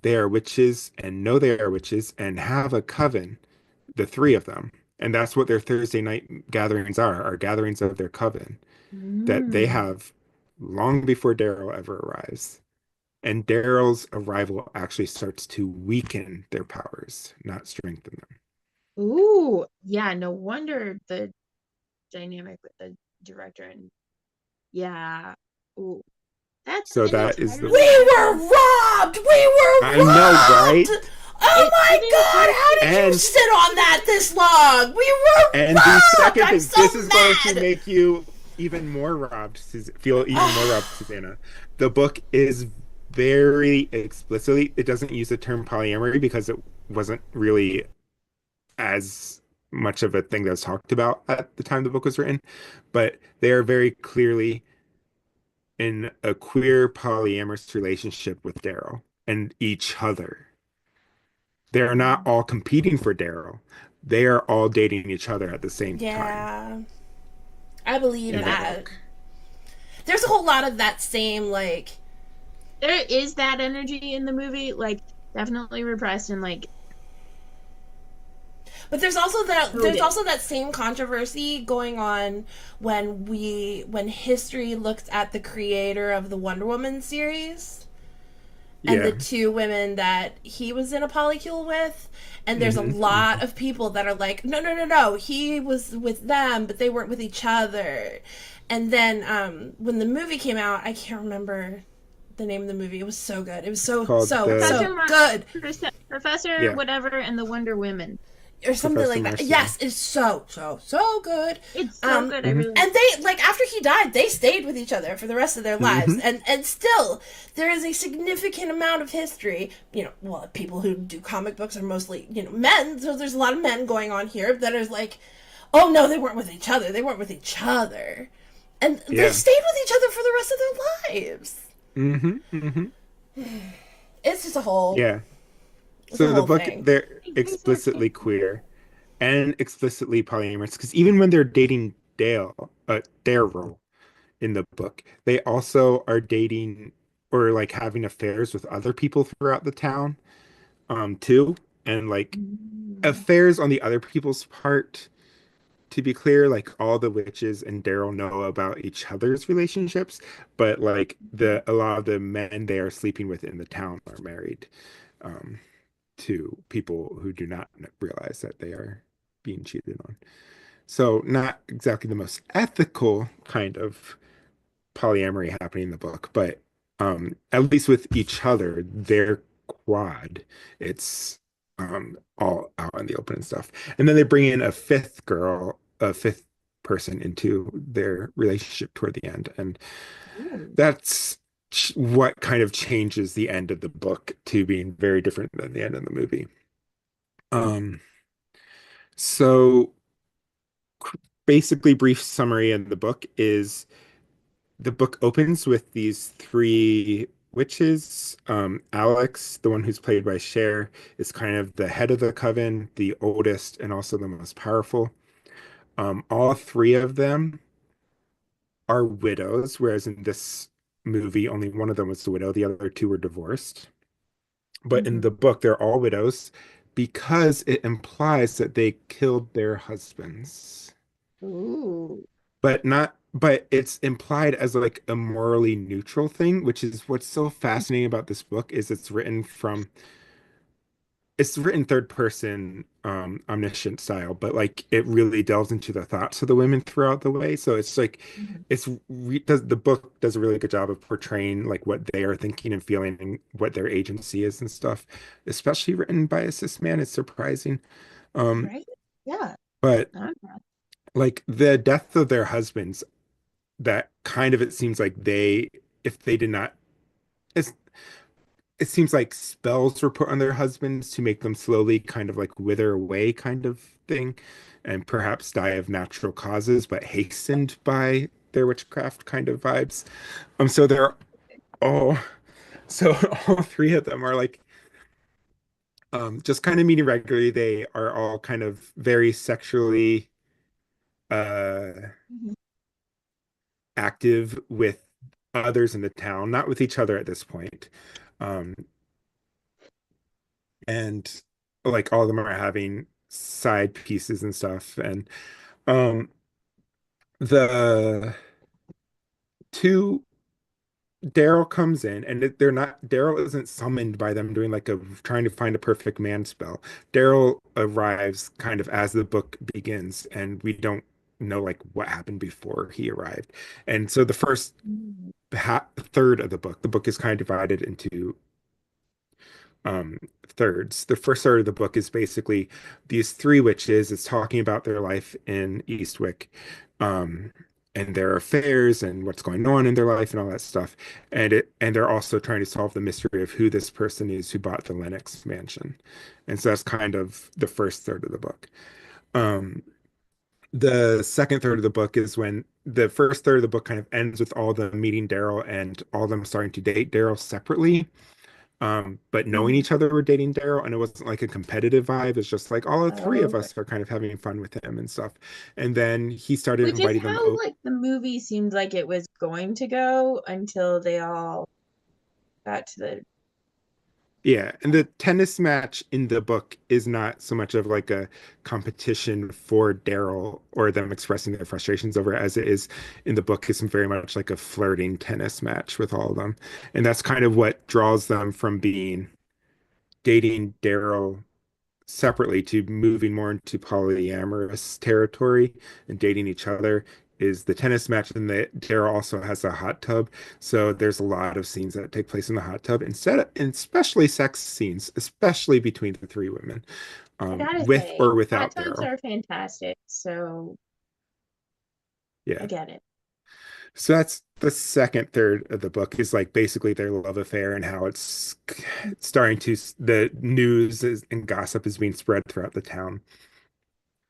they are witches and know they are witches and have a coven, the three of them. And that's what their Thursday night gatherings are gatherings of their coven that they Mm. have long before Daryl ever arrives. And Daryl's arrival actually starts to weaken their powers, not strengthen them. Ooh, yeah, no wonder the dynamic with the director and yeah. Ooh, that's So an that is the. entirely We were robbed! We were I know, right? robbed! Oh it my didn't god, how did you And sit on that this long? We were and the robbed! second I'm thing, so this is going to mad! make you even more robbed, feel even more robbed, Susanna. The book is very explicitly, it doesn't use the term polyamory because it wasn't really as much of a thing that was talked about at the time the book was written, but they are very clearly in a queer polyamorous relationship with Daryl and each other. They're not all competing for Daryl. They are all dating each other at the same time Yeah, I believe in the that that. book. There's a whole lot of that same, like, there is that energy in the movie, like definitely repressed and like but there's coded. also that same controversy going on when history looked at the creator of the Wonder Woman series and the Yeah. two women that he was in a polycule with. And there's a Hmm. lot of people that are like, no, no, no, no, he was with them, but they weren't with each other. And then when the movie came out, I can't remember the name of the movie. It was so good. It was It's so, called so, the so good. Professor yeah, whatever and the Wonder Women. Or something Professor like that. Mercy. Yes, it's so, so, so good. It's so Um, good. I Hmm. really and they, like, after he died, they stayed with each other for the rest of their lives. Hmm. And still, there is a significant amount of history. You know, well, people who do comic books are mostly, you know, men. So there's a lot of men going on here that is like, oh no, they weren't with each other. They weren't with each other. And they Yeah. stayed with each other for the rest of their lives. Hmm. Hmm. It's just a whole, Yeah. it's a So the whole book, thing. they're explicitly queer and explicitly polyamorous because even when they're dating Daryl in the book, they also are dating or like having affairs with other people throughout the town, too. And like Mm. affairs on the other people's part, to be clear, like all the witches and Daryl know about each other's relationships, but like a lot of the men they are sleeping with in the town are married. Um, to people who do not realize that they are being cheated on. So, not exactly the most ethical kind of polyamory happening in the book, but at least with each other, their quad, it's all out in the open and stuff. And then they bring in a fifth person into their relationship toward the end. And Ooh. that's what kind of changes the end of the book to being very different than the end of the movie. Um, so basically, brief summary of the book is the book opens with these three witches. Alex, the one who's played by Cher, is kind of the head of the coven, the oldest, and also the most powerful. All three of them are widows, whereas in this movie, only one of them was the widow, the other two were divorced. But in Mhm. the book, they're all widows because it implies that they killed their husbands. Ooh. But it's implied as like a morally neutral thing, which is what's so fascinating about this book is it's written third person omniscient style, but like it really delves into the thoughts of the women throughout the way. So it's like Mhm. the book does a really good job of portraying like what they are thinking and feeling and what their agency is and stuff, especially written by a cis man. It's surprising. Um, Right? Yeah. but I'm like the death of their husbands, that kind of it seems like they if they did not it's, it seems like spells were put on their husbands to make them slowly kind of like wither away kind of thing and perhaps die of natural causes but hastened by their witchcraft kind of vibes. So they're all so all three of them are like just kind of meeting regularly. They are all kind of very sexually uh Mhm. active with others in the town, not with each other at this point. Um, and like all of them are having side pieces and stuff. And um, the two Daryl comes in, and they're not. Daryl isn't summoned by them doing like a trying to find a perfect man spell. Daryl arrives kind of as the book begins, and we don't know like what happened before he arrived. And so the first third of the book is kind of divided into um thirds. The first third of the book is basically these three witches. It's talking about their life in Eastwick, um, and their affairs and what's going on in their life and all that stuff. And they're also trying to solve the mystery of who this person is who bought the Lennox mansion. And so that's kind of the first third of the book. Um, the second third of the book is when the first third of the book kind of ends with all them meeting Daryl and all them starting to date Daryl separately, but knowing Mhm. each other were dating Daryl, and it wasn't like a competitive vibe. It's just like all the three Oh, of okay. us are kind of having fun with him and stuff. And then he started Which is inviting them how over. like the movie seemed like it was going to go until they all got to the. Yeah, and the tennis match in the book is not so much of like a competition for Daryl or them expressing their frustrations over it as it is in the book. It's very much like a flirting tennis match with all of them. And that's kind of what draws them from being dating Daryl separately to moving more into polyamorous territory and dating each other is the tennis match. And the Daryl also has a hot tub, so there's a lot of scenes that take place in the hot tub instead of, and especially sex scenes, especially between the three women, I gotta with say, or hot without tubs Daryl. are fantastic, so I Yeah. get it. So that's the second third of the book is like basically their love affair and how it's starting to the and gossip is being spread throughout the town.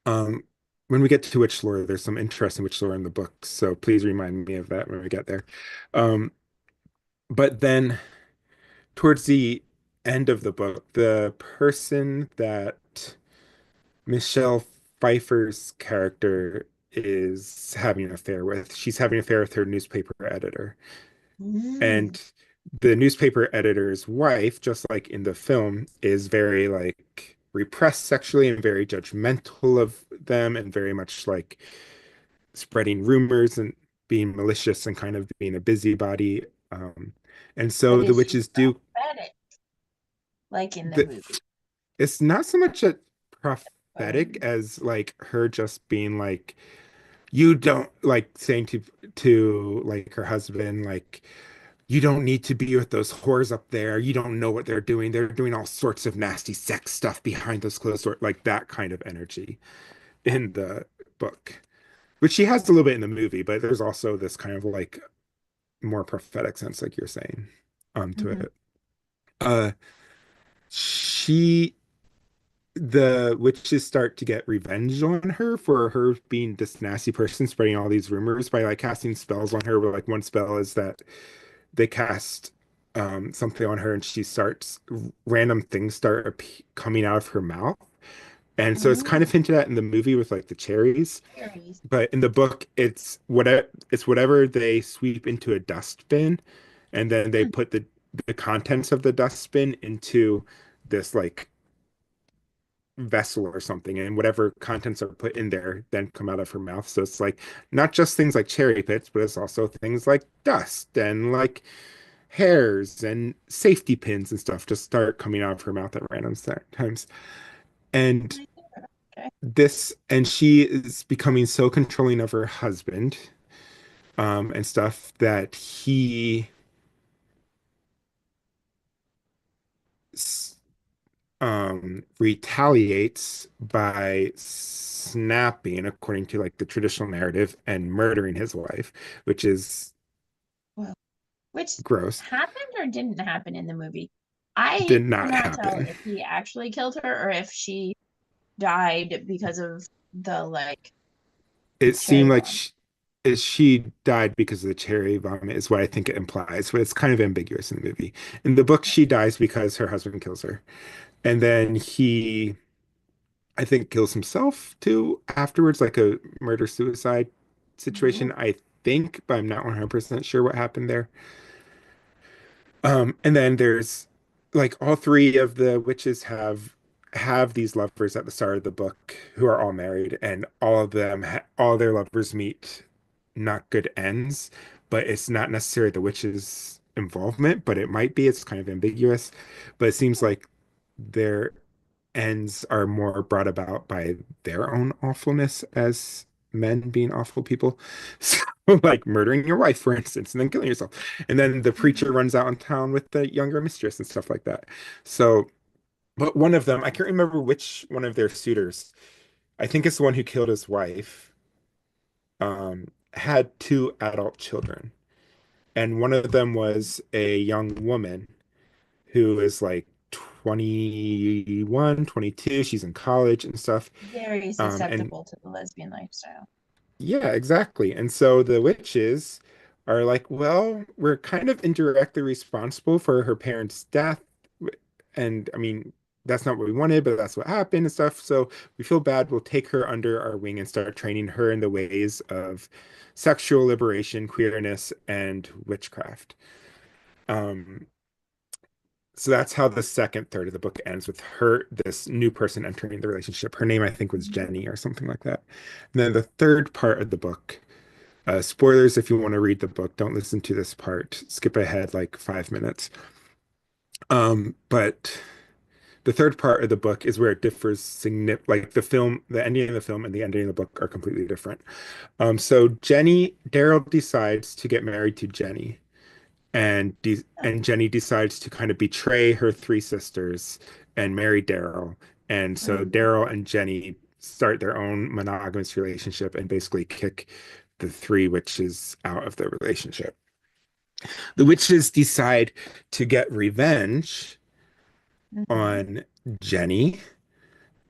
Um, when we get to witch lore, there's some interesting witch lore in the book, so please remind me of that when we get there. Um, but then towards the end of the book, the person that Michelle Pfeiffer's character is having an affair with, she's having an affair with her newspaper editor. Mm. And the newspaper editor's wife, just like in the film, is very like repressed sexually and very judgmental of them and very much like spreading rumors and being malicious and kind of being a busybody. And But so the is she witches do prophetic, like in the the movie? it's not so much a prophetic Um, as like her just being like you don't like saying to like her husband like you don't need to be with those whores up there. You don't know what they're doing. They're doing all sorts of nasty sex stuff behind those closed doors, like that kind of energy in the book, which she has a little bit in the movie, but there's also this kind of like more prophetic sense, like you're saying, to mhm. it. Uh, she, the witches start to get revenge on her for her being this nasty person, spreading all these rumors by like casting spells on her. But like one spell is that they cast something on her and she starts random things start coming out of her mouth. And so it's kind of Mm. hinted at in the movie with like the cherries, Series. but in the book it's whatever they sweep into a dustbin and then they Hmm. put the contents of the dustbin into this like vessel or something and whatever contents are put in there then come out of her mouth. So it's like not just things like cherry pits, but it's also things like dust and like hairs and safety pins and stuff just start coming out of her mouth at random times. And Okay. she is becoming so controlling of her husband, and stuff that he retaliates by snapping, according to like the traditional narrative, and murdering his wife, which is Well, which gross. happened or didn't happen in the movie? I Did not cannot tell happen. if he actually killed her or if she died because of the like It seemed cherry like bomb. she died because of the cherry vomit, is what I think it implies, but it's kind of ambiguous in the movie. In the book, she dies because her husband kills her. And then he, I think, kills himself too afterwards, like a murder suicide Mhm. situation, I think, but I'm not 100% sure what happened there. And then there's like all three of the witches have these lovers at the start of the book who are all married, and all of them all their lovers meet not good ends. but it's not necessarily the witch's involvement, but it might be. It's kind of ambiguous, but it seems like their ends are more brought about by their own awfulness as men being awful people. So, like murdering your wife, for instance, and then killing yourself. And then the preacher runs out in town with the younger mistress and stuff like that. So, but one of them, I can't remember which one of their suitors, I think it's the one who killed his wife, had two adult children. And one of them was a young woman who is like 21, 22. She's in college and stuff. Very And susceptible to the lesbian lifestyle. yeah, exactly. And so the witches are like, well, we're kind of indirectly responsible for her parents' death. And I mean, that's not what we wanted, but that's what happened and stuff. So we feel bad. We'll take her under our wing and start training her in the ways of sexual liberation, queerness, and witchcraft. Um, so that's how the second third of the book ends with her, this new person entering the relationship. Her name, I think, was Jenny or something like that. And then the third part of the book, spoilers if you want to read the book, don't listen to this part. Skip ahead like 5 minutes. But the third part of the book is where it differs significantly. Like the film, the ending of the film and the ending of the book are completely different. So Daryl decides to get married to Jenny, and Jenny decides to kind of betray her three sisters and marry Daryl. And so Daryl and Jenny start their own monogamous relationship and basically kick the three witches out of the relationship. The witches decide to get revenge Mm-hmm. on Jenny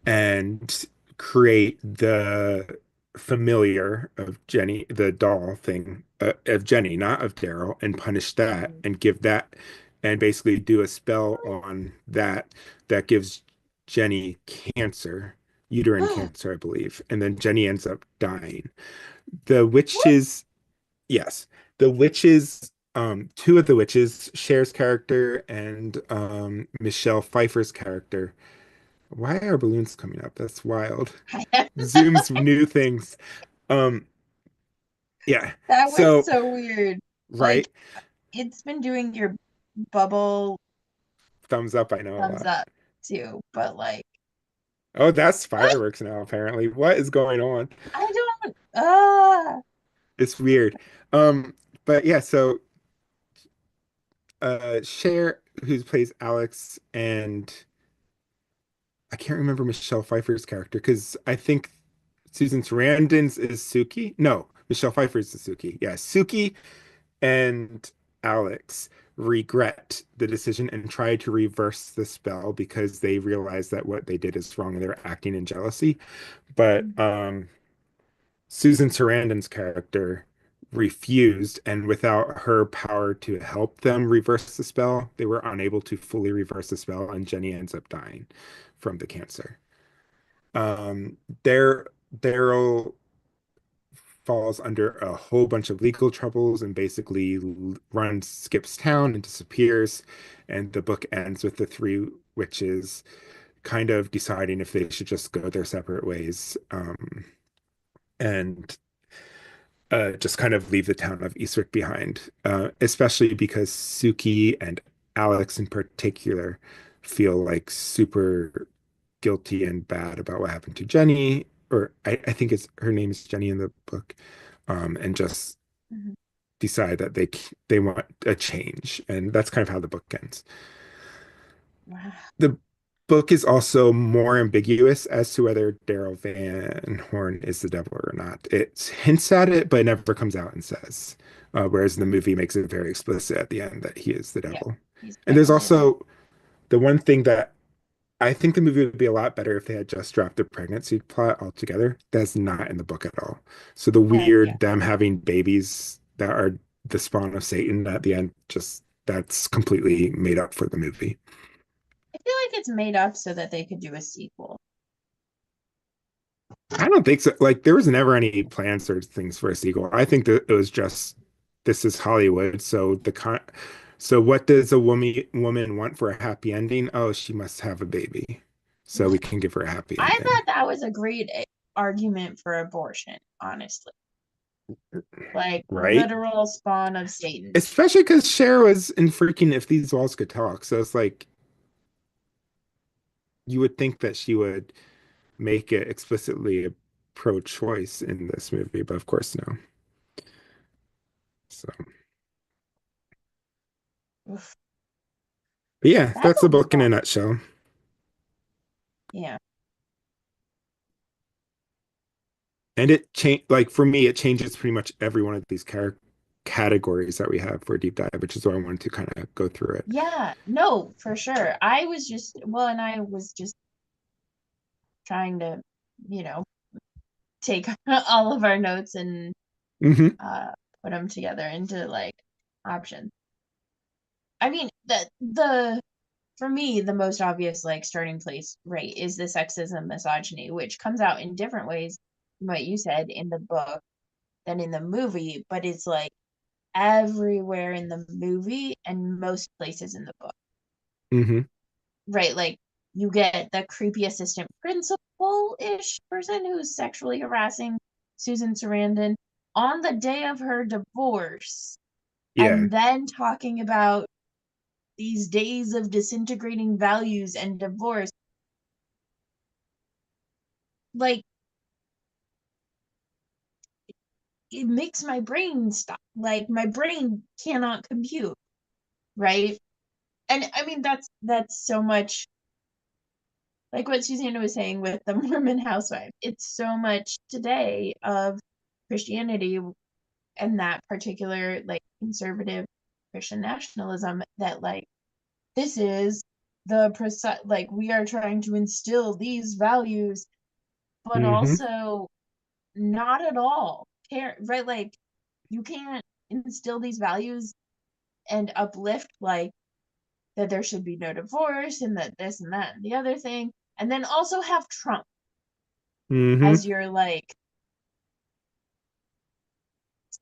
and create the familiar of Jenny, the doll thing of Jenny, not of Daryl, and punish that and give that and basically do a spell on that that gives Jenny cancer, uterine cancer, I believe. And then Jenny ends up dying. The What? witches, yes, the witches, two of the witches, Cher's character and Michelle Pfeiffer's character. Why are balloons coming up? That's wild. Zoom's new things. Um, yeah. That was So, so weird. Like, right. it's been doing your bubble Thumbs up, I know a thumbs lot. up too, but like, Oh, that's fireworks now, apparently. What is going on? I don't, ah, It's weird. Um, but yeah, so Cher, who plays Alex, and I can't remember Michelle Pfeiffer's character because I think Susan Sarandon's is Suki. No, Michelle Pfeiffer's is Suki. Yeah, Suki and Alex regret the decision and try to reverse the spell because they realize that what they did is wrong and they're acting in jealousy. But Susan Sarandon's character refused, and without her power to help them reverse the spell, they were unable to fully reverse the spell, and Jenny ends up dying from the cancer. There, Daryl falls under a whole bunch of legal troubles and basically skips town and disappears. And the book ends with the three witches kind of deciding if they should just go their separate ways, and just kind of leave the town of Eastwick behind, especially because Suki and Alex in particular feel like super guilty and bad about what happened to Jenny, or I think it's her name is Jenny in the book, and just mhm. decide that they want a change, and that's kind of how the book ends. Wow. The book is also more ambiguous as to whether Daryl Van Horn is the devil or not. It hints at it, but it never comes out and says. Whereas the movie makes it very explicit at the end that he is the Yeah, devil. he's And there's definitely the, also the one thing that I think the movie would be a lot better if they had just dropped the pregnancy plot altogether. That's not in the book at all. So the yeah. weird them having babies that are the spawn of Satan at the end, just that's completely made up for the movie. I feel like it's made up so that they could do a sequel. I don't think so. Like there was never any plans or things for a sequel. I think that it was just this is Hollywood. So what does a woman want for a happy ending? Oh, she must have a baby. So we can give her a happy I ending. thought that was a great argument for abortion, honestly. Like Right? literal spawn of Satan. Especially because Cher was in freaking If These Walls Could Talk. So it's like you would think that she would make it explicitly a pro-choice in this movie, but of course no. So, Oof. but yeah, That's that's the a book in a lot. nutshell. Yeah. And it changed, like for me, it changes pretty much every one of these categories that we have for a deep dive, which is why I wanted to kind of go through it. Yeah. No, for sure. I was just, well, and I was just trying to, you know, take all of our notes and Hmm. uh put them together into like options. I mean, the for me, the most obvious like starting place, right, is the sexism, misogyny, which comes out in different ways from what you said in the book than in the movie, but it's like everywhere in the movie and most places in the book. Hmm. Right, like you get the creepy assistant principal-ish person who's sexually harassing Susan Sarandon on the day of her divorce, Yeah. and then talking about these days of disintegrating values and divorce. Like, it makes my brain stop. Like, my brain cannot compute, right? And I mean, that's so much like what Susanna was saying with the Mormon housewife. It's so much today of Christianity and that particular like conservative Christian nationalism that like this is the precise like we are trying to instill these values, but Hmm. also not at all care, right? Like you can't instill these values and uplift like that there should be no divorce and that this and that and the other thing, and then also have Trump Hmm. as your like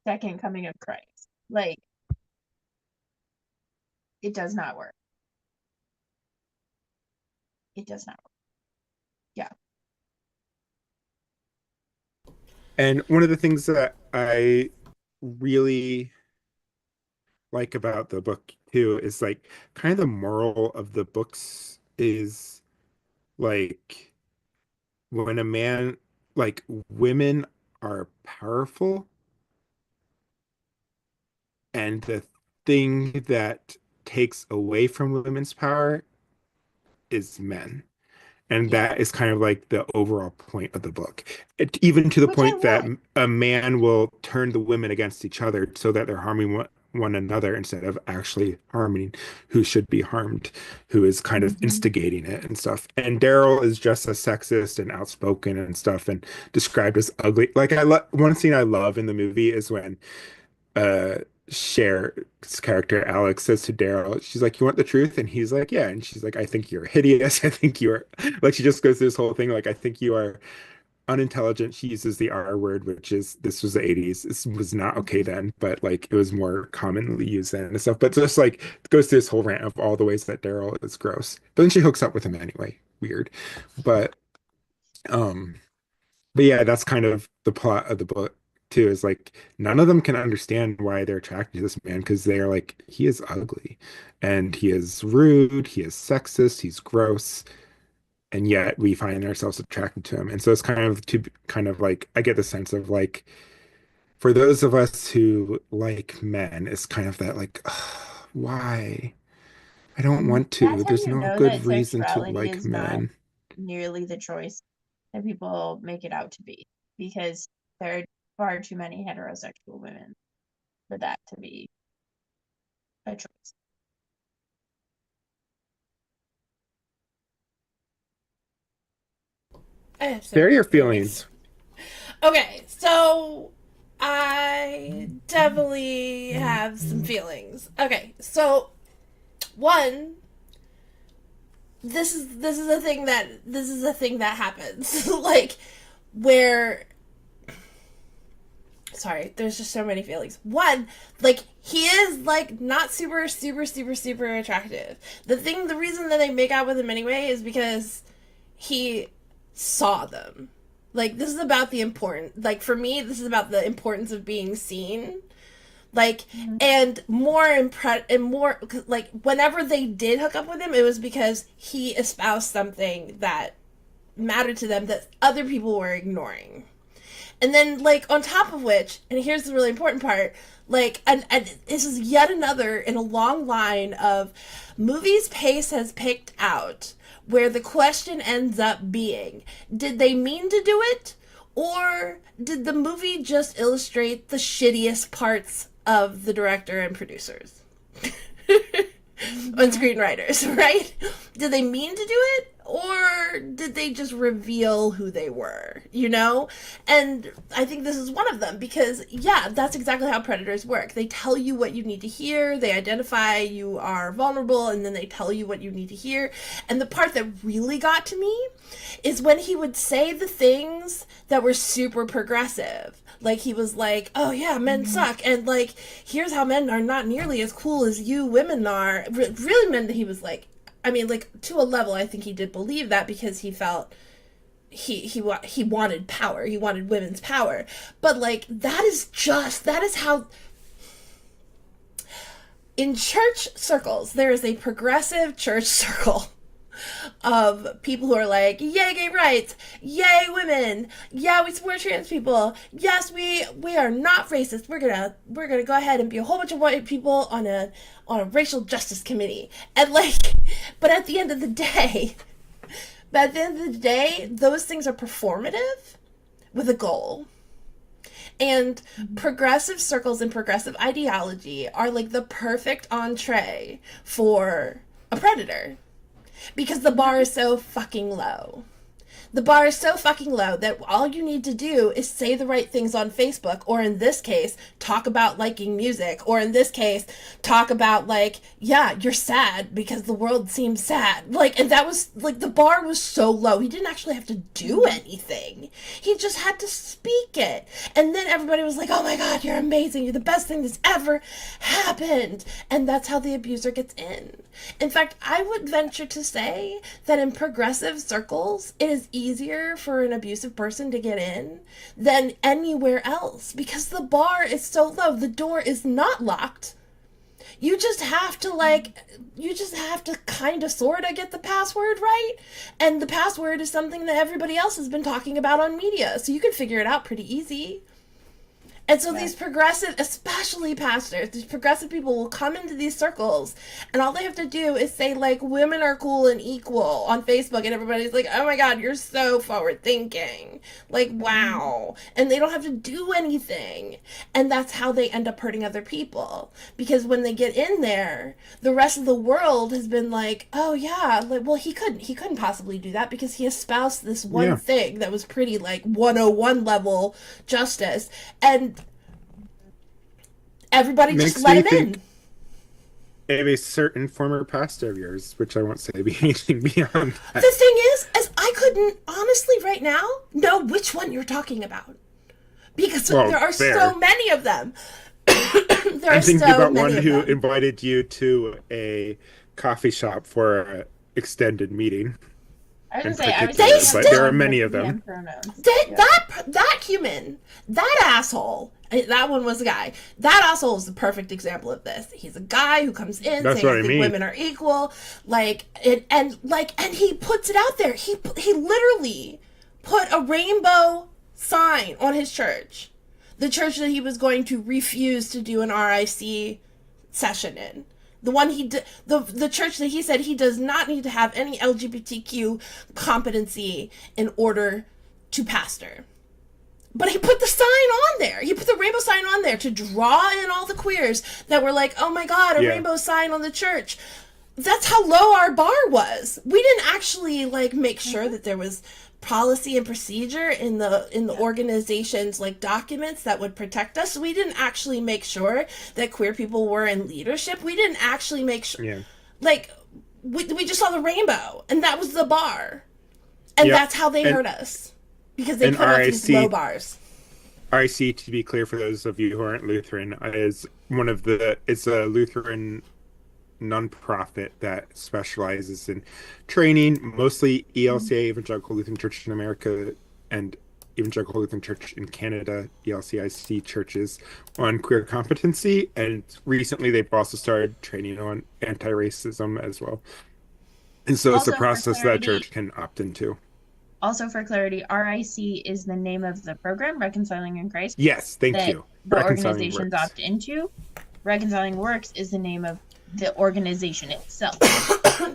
second coming of Christ. Like it does not work. It does not work. Yeah. And one of the things that I really like about the book too is like kind of the moral of the books is like when a man, like women are powerful, and the thing that takes away from women's power is men. And Yeah. that is kind of like the overall point of the book. Even to the Which I point that love. a man will turn the women against each other so that they're harming one another instead of actually harming who should be harmed, who is kind of Mm-hmm. instigating it and stuff. And Daryl is just as sexist and outspoken and stuff and described as ugly. Like one scene I love in the movie is when uh Cher's character Alex says to Daryl, she's like, "You want the truth?" And he's like, "Yeah." And she's like, "I think you're hideous. I think you're," like, she just goes through this whole thing like, "I think you are unintelligent." She uses the R word, which is, this was the 80s. This was not okay Mm-hmm. then, but like it was more commonly used then and stuff. But just like goes through this whole rant of all the ways that Daryl is gross. But then she hooks up with him anyway. Weird. But um but yeah, that's kind of the plot of the book too, is like none of them can understand why they're attracted to this man because they're like, he is ugly and he is rude, he is sexist, he's gross, and yet we find ourselves attracted to him. And so it's kind of to kind of like, I get the sense of like, for those of us who like men, it's kind of that like, "Ugh, why? I don't And want that's to. how There's you no know good that reason to sexuality like is not men." nearly the choice that people make it out to be, because there are far too many heterosexual women for that to be a choice. I have so Share many your feelings. feelings. Okay, so I definitely have some feelings. Okay, so one, this is a thing that happens. Like where sorry, there's just so many feelings. One, like he is like not super attractive. The reason that they make out with him anyway is because he saw them. Like, this is about the important, like, for me, this is about the importance of being seen. Like, and more, like, whenever they did hook up with him, it was because he espoused something that mattered to them that other people were ignoring. And then, like, on top of which, and here's the really important part, like, and this is yet another in a long line of movies Pace has picked out where the question ends up being, did they mean to do it? Or did the movie just illustrate the shittiest parts of the director and producers? And screenwriters, right? Did they mean to do it? Or did they just reveal who they were, you know? And I think this is one of them because, yeah, that's exactly how predators work. They tell you what you need to hear, they identify you are vulnerable, and then they tell you what you need to hear. And the part that really got to me is when he would say the things that were super progressive. Like, he was like, oh yeah, men suck, and like, here's how men are not nearly as cool as you women are. Really meant that he was like, I mean, like, to a level, I think he did believe that because he felt he wanted power. He wanted women's power. But, like, that is how, in church circles, there is a progressive church circle of people who are like, yay gay rights, yay women, yeah, we support trans people, yes, we are not racist, we're gonna go ahead and be a whole bunch of white people on a racial justice committee. And like, but at the end of the day, those things are performative with a goal. And progressive circles and progressive ideology are like the perfect entree for a predator. Because the bar is so fucking low. The bar is so fucking low that all you need to do is say the right things on Facebook, or in this case, talk about liking music, or in this case, talk about, like, yeah, you're sad because the world seems sad. Like, and that was, like, the bar was so low. He didn't actually have to do anything. He just had to speak it. And then everybody was like, oh my God, you're amazing. You're the best thing that's ever happened. And that's how the abuser gets in. In fact, I would venture to say that in progressive circles, it is easier for an abusive person to get in than anywhere else because the bar is so low. The door is not locked. You just have to kind of sort of get the password right. And the password is something that everybody else has been talking about on media. So you can figure it out pretty easy. And so these progressive, especially pastors, these progressive people will come into these circles and all they have to do is say, like, women are cool and equal on Facebook, and everybody's like, oh my God, you're so forward thinking. Like, wow. And they don't have to do anything. And that's how they end up hurting other people. Because when they get in there, the rest of the world has been like, oh yeah, like, well, he couldn't possibly do that because he espoused this one thing that was pretty, like, 101 level justice. And everybody just let him in. Of a certain former pastor of yours, which I won't say anything beyond that. The thing is I couldn't honestly right now know which one you're talking about. Because there are so many of them. I'm thinking about one who invited you to a coffee shop for an extended meeting. I was going to say, but there are many of them. That human, that asshole, that one was a guy. That asshole is the perfect example of this. He's a guy who comes in saying I think women are equal, and he puts it out there. He literally put a rainbow sign on his church, the church that he was going to refuse to do an RIC session in. The one the church that he said he does not need to have any LGBTQ competency in order to pastor. But he put the sign on there. He put the rainbow sign on there to draw in all the queers that were like, oh my God, a rainbow sign on the church. That's how low our bar was. We didn't actually make sure that there was policy and procedure in the organization's documents that would protect us. We didn't actually make sure that queer people were in leadership. We didn't actually make sure we just saw the rainbow, and that was the bar. And that's how they hurt us. Because they put us these low bars. RIC, to be clear for those of you who aren't Lutheran, is it's a Lutheran nonprofit that specializes in training mostly ELCA, Evangelical Lutheran Church in America, and Evangelical Lutheran Church in Canada, ELCIC churches, on queer competency, and recently they've also started training on anti-racism as well. And so it's a Also for process that a clarity, church can opt into. RIC is the name of the program, Reconciling in Christ, Yes, thank that you. the Reconciling organizations works. opt into. Reconciling Works is the name of the organization itself.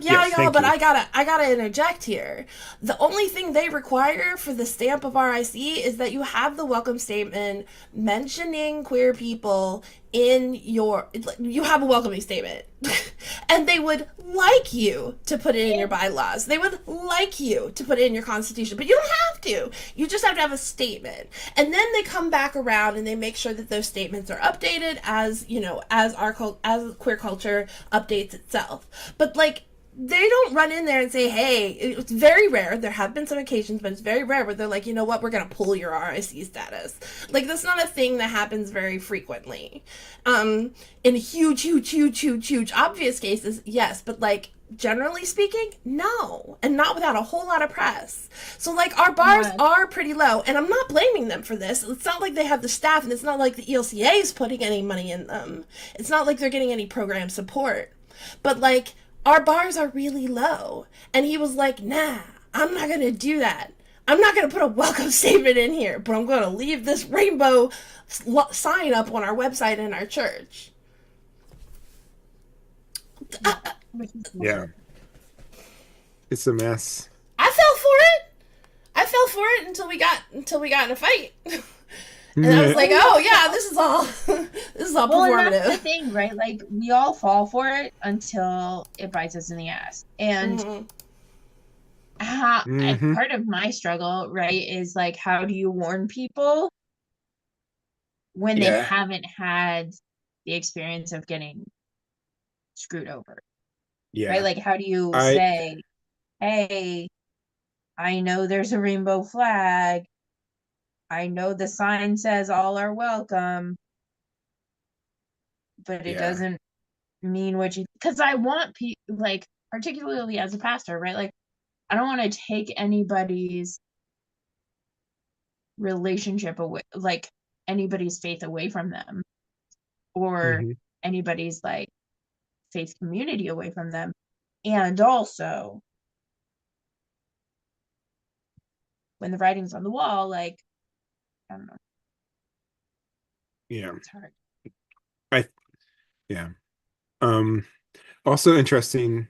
Yeah, Yes, y'all, thank but you. I gotta interject here. The only thing they require for the stamp of RIC is that you have the welcome statement mentioning queer people in your. You have a welcoming statement, and they would like you to put it in your bylaws. They would like you to put it in your constitution, but you don't have to. You just have to have a statement, and then they come back around and they make sure that those statements are updated as as queer culture updates itself. But like, they don't run in there and say, hey, it's very rare. There have been some occasions, but it's very rare where they're like, you know what, we're going to pull your RIC status. Like, that's not a thing that happens very frequently. In huge, obvious cases, yes, but like, generally speaking, no. And not without a whole lot of press. So, like, our bars are pretty low, and I'm not blaming them for this. It's not like they have the staff, and it's not like the ELCA is putting any money in them. It's not like they're getting any program support. But, like, our bars are really low. And he was like, nah, I'm not going to do that. I'm not going to put a welcome statement in here, but I'm going to leave this rainbow sign up on our website in our church. Yeah. It's a mess. I fell for it. I fell for it until we got in a fight. And I was like, oh yeah, this is all performative. And that's the thing, right? Like, we all fall for it until it bites us in the ass. And part of my struggle, right, is like, how do you warn people when they haven't had the experience of getting screwed over? Yeah. Right? Like, how do you say, hey, I know there's a rainbow flag. I know the sign says all are welcome, but it doesn't mean what you, because I want people, like, particularly as a pastor, right? Like, I don't want to take anybody's relationship away, like anybody's faith away from them, or anybody's like faith community away from them. And also, when the writing's on the wall, like, I don't know. Yeah. It's hard. Yeah. Also interesting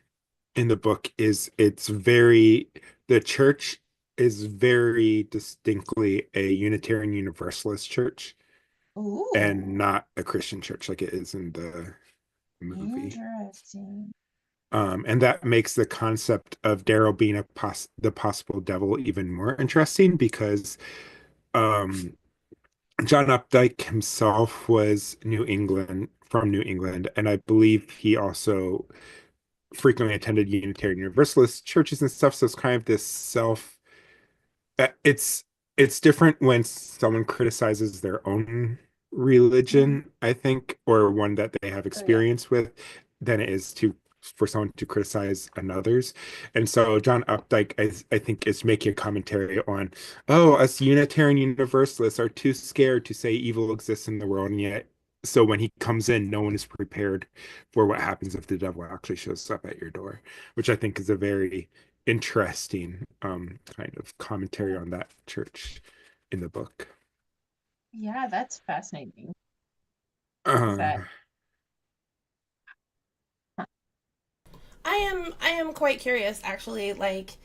in the book is the church is very distinctly a Unitarian Universalist church. Ooh. And not a Christian church like it is in the movie. Interesting. And that makes the concept of Daryl being the possible devil even more interesting because John Updike himself was from New England, and I believe he also frequently attended Unitarian Universalist churches and stuff. So it's kind of this it's different when someone criticizes their own religion, I think, or one that they have experience with, than it is for someone to criticize another's. And so John Updike, I think, is making a commentary on, oh, us Unitarian Universalists are too scared to say evil exists in the world, and yet so when he comes in, no one is prepared for what happens if the devil actually shows up at your door, which I think is a very interesting kind of commentary on that church in the book. Yeah, that's fascinating. I am quite curious, actually. Like,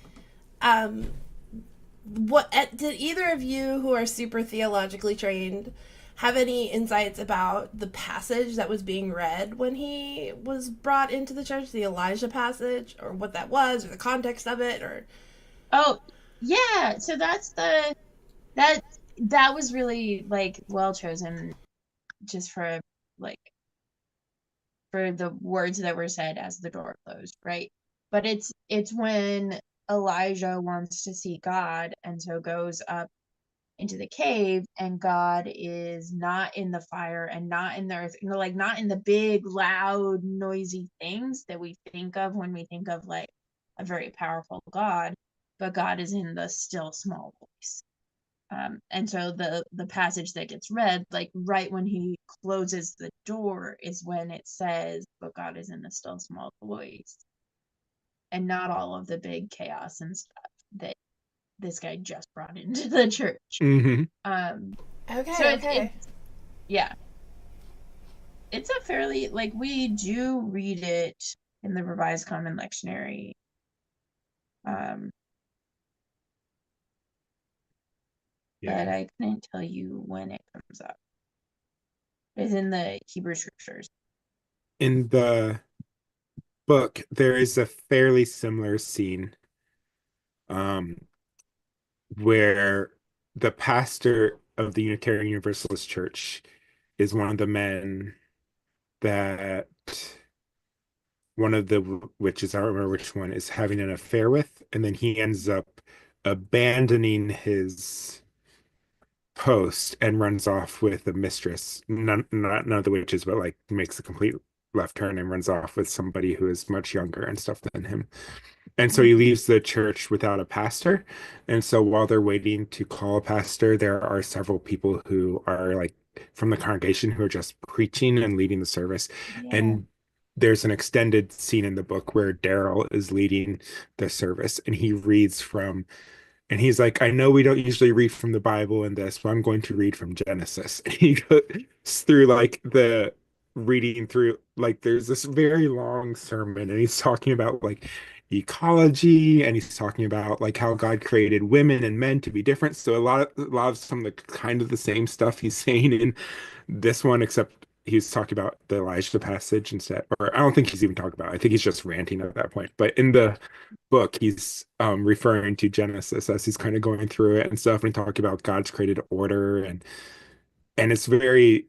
what did either of you who are super theologically trained have any insights about the passage that was being read when he was brought into the church, the Elijah passage, or what that was, or the context of it, or? Oh, yeah. So that was really like well chosen, just for like for the words that were said as the door closed, right? But it's when Elijah wants to see God, and so goes up into the cave, and God is not in the fire and not in the earth, like not in the big, loud, noisy things that we think of when we think of like a very powerful God, but God is in the still small voice. And so the passage that gets read, like right when he closes the door, is when it says, "But God is in the still small voice," and not all of the big chaos and stuff that this guy just brought into the church. Hmm. Um, so Okay, okay. yeah, it's a fairly, like, we do read it in the Revised Common Lectionary. Um, but Yeah. I couldn't tell you when it comes up. It's in the Hebrew scriptures. In the book, there is a fairly similar scene um, where the pastor of the Unitarian Universalist Church is one of the men that one of the witches, I don't remember which one, is having an affair with, and then he ends up abandoning his post and runs off with a mistress. None of the witches, but like makes a complete left turn and runs off with somebody who is much younger and stuff than him. And so he leaves the church without a pastor. And so while they're waiting to call a pastor, there are several people who are like from the congregation who are just preaching and leading the service. Yeah. And there's an extended scene in the book where Daryl is leading the service and he reads from, and he's like, I know we don't usually read from the Bible in this, but I'm going to read from Genesis. And he goes through like the reading through, like, there's this very long sermon, and he's talking about like ecology, and he's talking about like how God created women and men to be different. So a lot of some of the kind of the same stuff he's saying in this one, except he's talking about the Elijah passage instead. Or I don't think he's even talking about it. I think he's just ranting at that point. But in the book, he's referring to Genesis as he's kind of going through it and stuff, and talking about God's created order, and it's very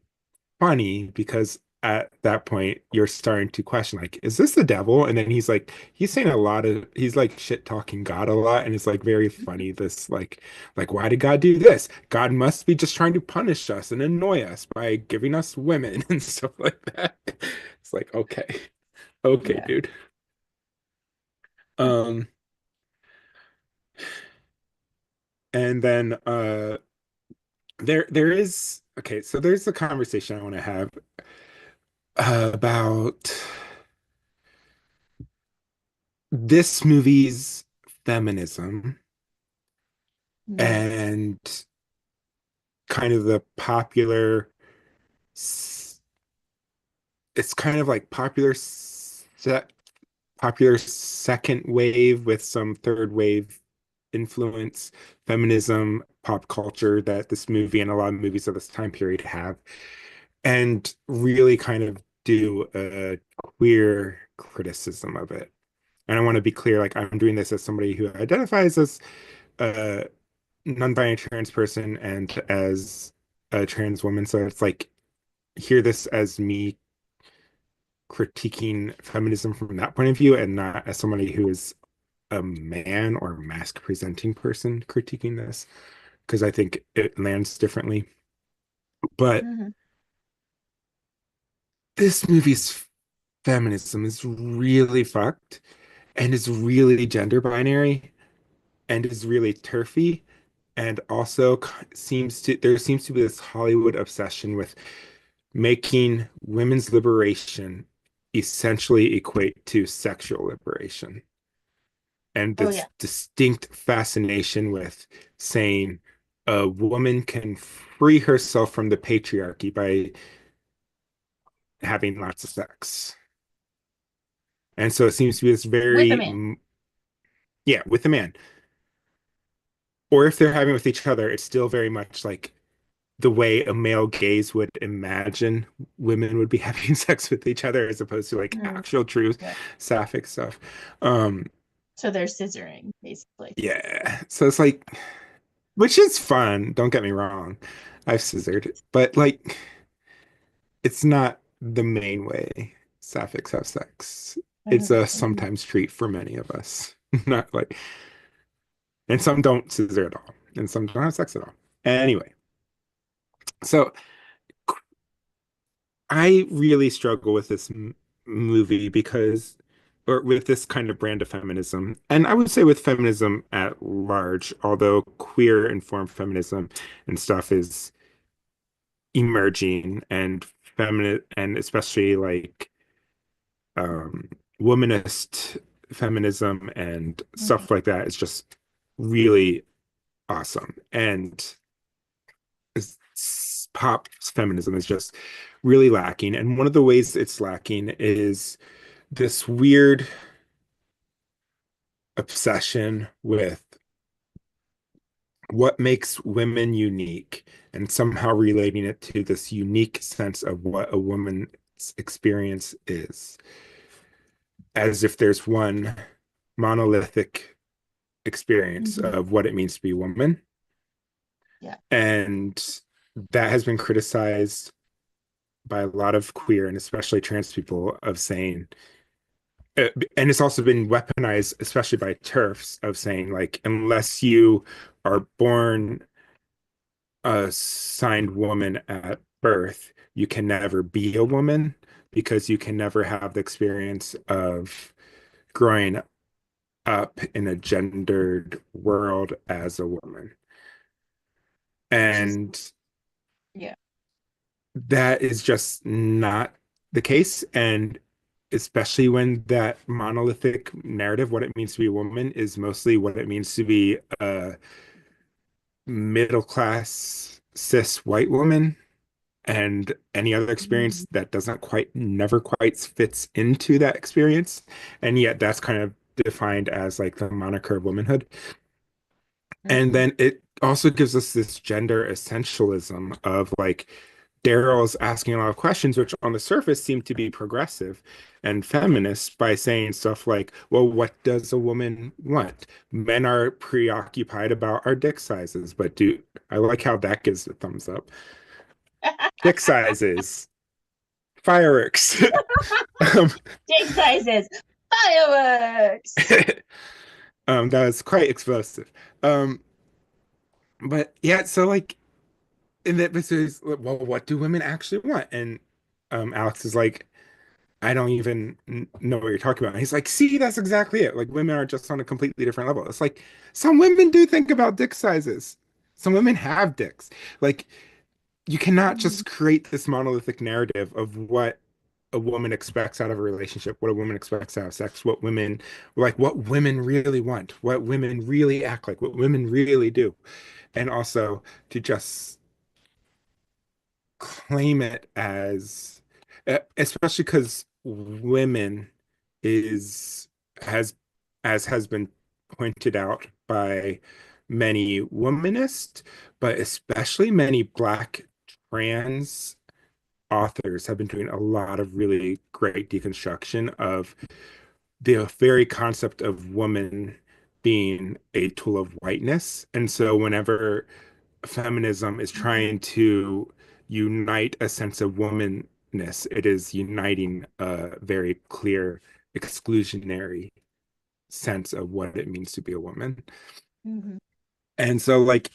funny because at that point you're starting to question like, is this the devil? And then he's saying a lot of, he's like shit talking God a lot, and it's like very funny. This like why did God do this? God must be just trying to punish us and annoy us by giving us women and stuff like that. It's like, okay, Yeah. dude. Um, and then there is, okay, so there's a conversation I want to have about this movie's feminism Mm. and kind of the popular it's kind of like popular second wave with some third wave influence feminism pop culture that this movie and a lot of movies of this time period have, and really kind of do a queer criticism of it. And I want to be clear, like, I'm doing this as somebody who identifies as a non-binary trans person and as a trans woman. So it's like, hear this as me critiquing feminism from that point of view and not as somebody who is a man or masc presenting person critiquing this, because I think it lands differently. But Mhm. this movie's feminism is really fucked and is really gender binary and is really turfy, and also seems to be this Hollywood obsession with making women's liberation essentially equate to sexual liberation, and Oh yeah. this distinct fascination with saying a woman can free herself from the patriarchy by having lots of sex. And so it seems to be this With a very, man. yeah, with a man. Or if they're having with each other, it's still very much like the way a male gaze would imagine women would be having sex with each other, as opposed to like Mm. actual true Yeah. sapphic stuff. Um, So they're scissoring, basically. yeah. So it's like, which is fun, don't get me wrong. I've scissored, but like it's not the main way sapphics have sex. It's a Mhm. sometimes treat for many of us. Not like, and some don't scissor at all, and some don't have sex at all. Anyway, so I really struggle with this movie because or with this kind of brand of feminism, and I would say with feminism at large, although queer informed feminism and stuff is emerging, and feminine, and especially like um womanist feminism and Mhm. stuff like that is just really awesome. And pop feminism is just really lacking. And one of the ways it's lacking is this weird obsession with what makes women unique and somehow relating it to this unique sense of what a woman's experience is, as if there's one monolithic experience Mhm. of what it means to be a woman. Yeah. And that has been criticized by a lot of queer and especially trans people of saying, and it's also been weaponized, especially by TERFs, of saying like, unless you are born a signed woman at birth, you can never be a woman because you can never have the experience of growing up in a gendered world as a woman. Which is, And yeah. that is just not the case. And especially when that monolithic narrative, what it means to be a woman, is mostly what it means to be a middle class cis white woman, and any other Mhm. experience that doesn't quite, never quite fits into that experience. And yet that's kind of defined as like the moniker of womanhood. And Mhm. then it also gives us this gender essentialism of like Daryl's asking a lot of questions, which on the surface seem to be progressive and feminist, by saying stuff like, well, what does a woman want? Men are preoccupied about our dick sizes, but do I like how that gives a thumbs up? Dick sizes, fireworks. um, Dick sizes, fireworks. that was quite explosive. Um, but yeah, so like in that this is, well, what do women actually want? And Alex is like, I don't even know what you're talking about. And he's like, see, that's exactly it. Like women are just on a completely different level. It's like some women do think about dick sizes. Some women have dicks. Like you cannot Mhm. just create this monolithic narrative of what a woman expects out of a relationship, what a woman expects out of sex, what women like, what women really want, what women really act like, what women really do. And also to just claim it as, especially because women is, has, as has been pointed out by many womanists, but especially many Black trans authors have been doing a lot of really great deconstruction of the very concept of woman being a tool of whiteness. And so whenever feminism is Mhm. trying to unite a sense of womanness, it is uniting a very clear exclusionary sense of what it means to be a woman. Mhm. And so like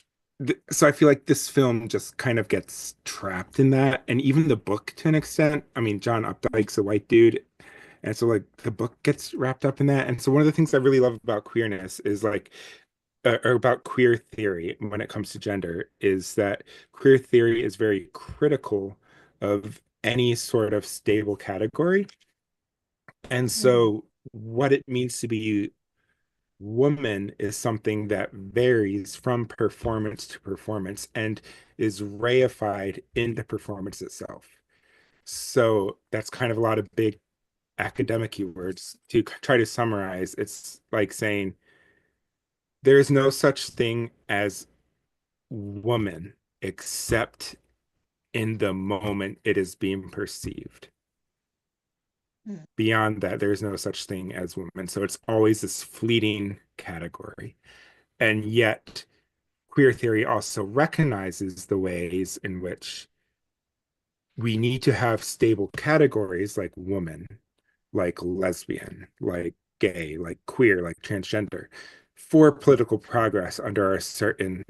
so I feel like this film just kind of gets trapped in that, and even the book to an extent. I mean, John Updike's a white dude, and so like the book gets wrapped up in that. And so one of the things I really love about queerness is like, or about queer theory when it comes to gender, is that queer theory is very critical of any sort of stable category. And Mhm. so what it means to be woman is something that varies from performance to performance and is reified in the performance itself. So that's kind of a lot of big academic keywords to try to summarize. It's like saying there is no such thing as woman except in the moment it is being perceived. Mhm. Beyond that, there is no such thing as woman. So it's always this fleeting category. And yet, queer theory also recognizes the ways in which we need to have stable categories like woman, like lesbian, like gay, like queer, like transgender, for political progress under our certain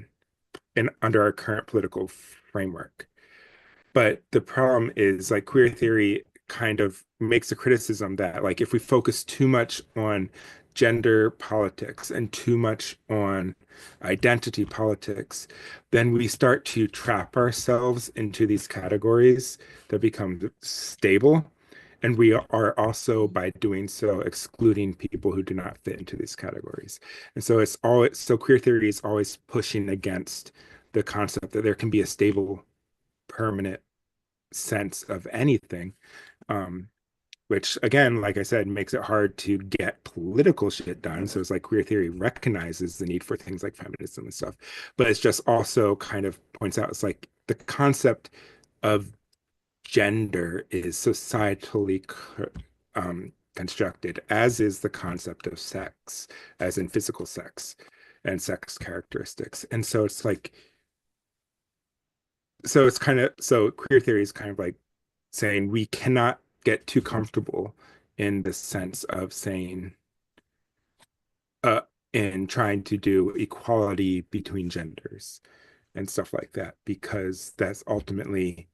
and under our current political framework. But the problem is like queer theory kind of makes a criticism that like if we focus too much on gender politics and too much on identity politics, then we start to trap ourselves into these categories that become stable. And we are also, by doing so, excluding people who do not fit into these categories. And so so queer theory is always pushing against the concept that there can be a stable, permanent sense of anything. Which again, like I said, makes it hard to get political shit done. So it's like queer theory recognizes the need for things like feminism and stuff, but it's just also kind of points out it's like the concept of gender is societally constructed, as is the concept of sex, as in physical sex and sex characteristics. And so it's like, so queer theory is kind of like saying we cannot get too comfortable in the sense of saying in trying to do equality between genders and stuff like that, because that's ultimately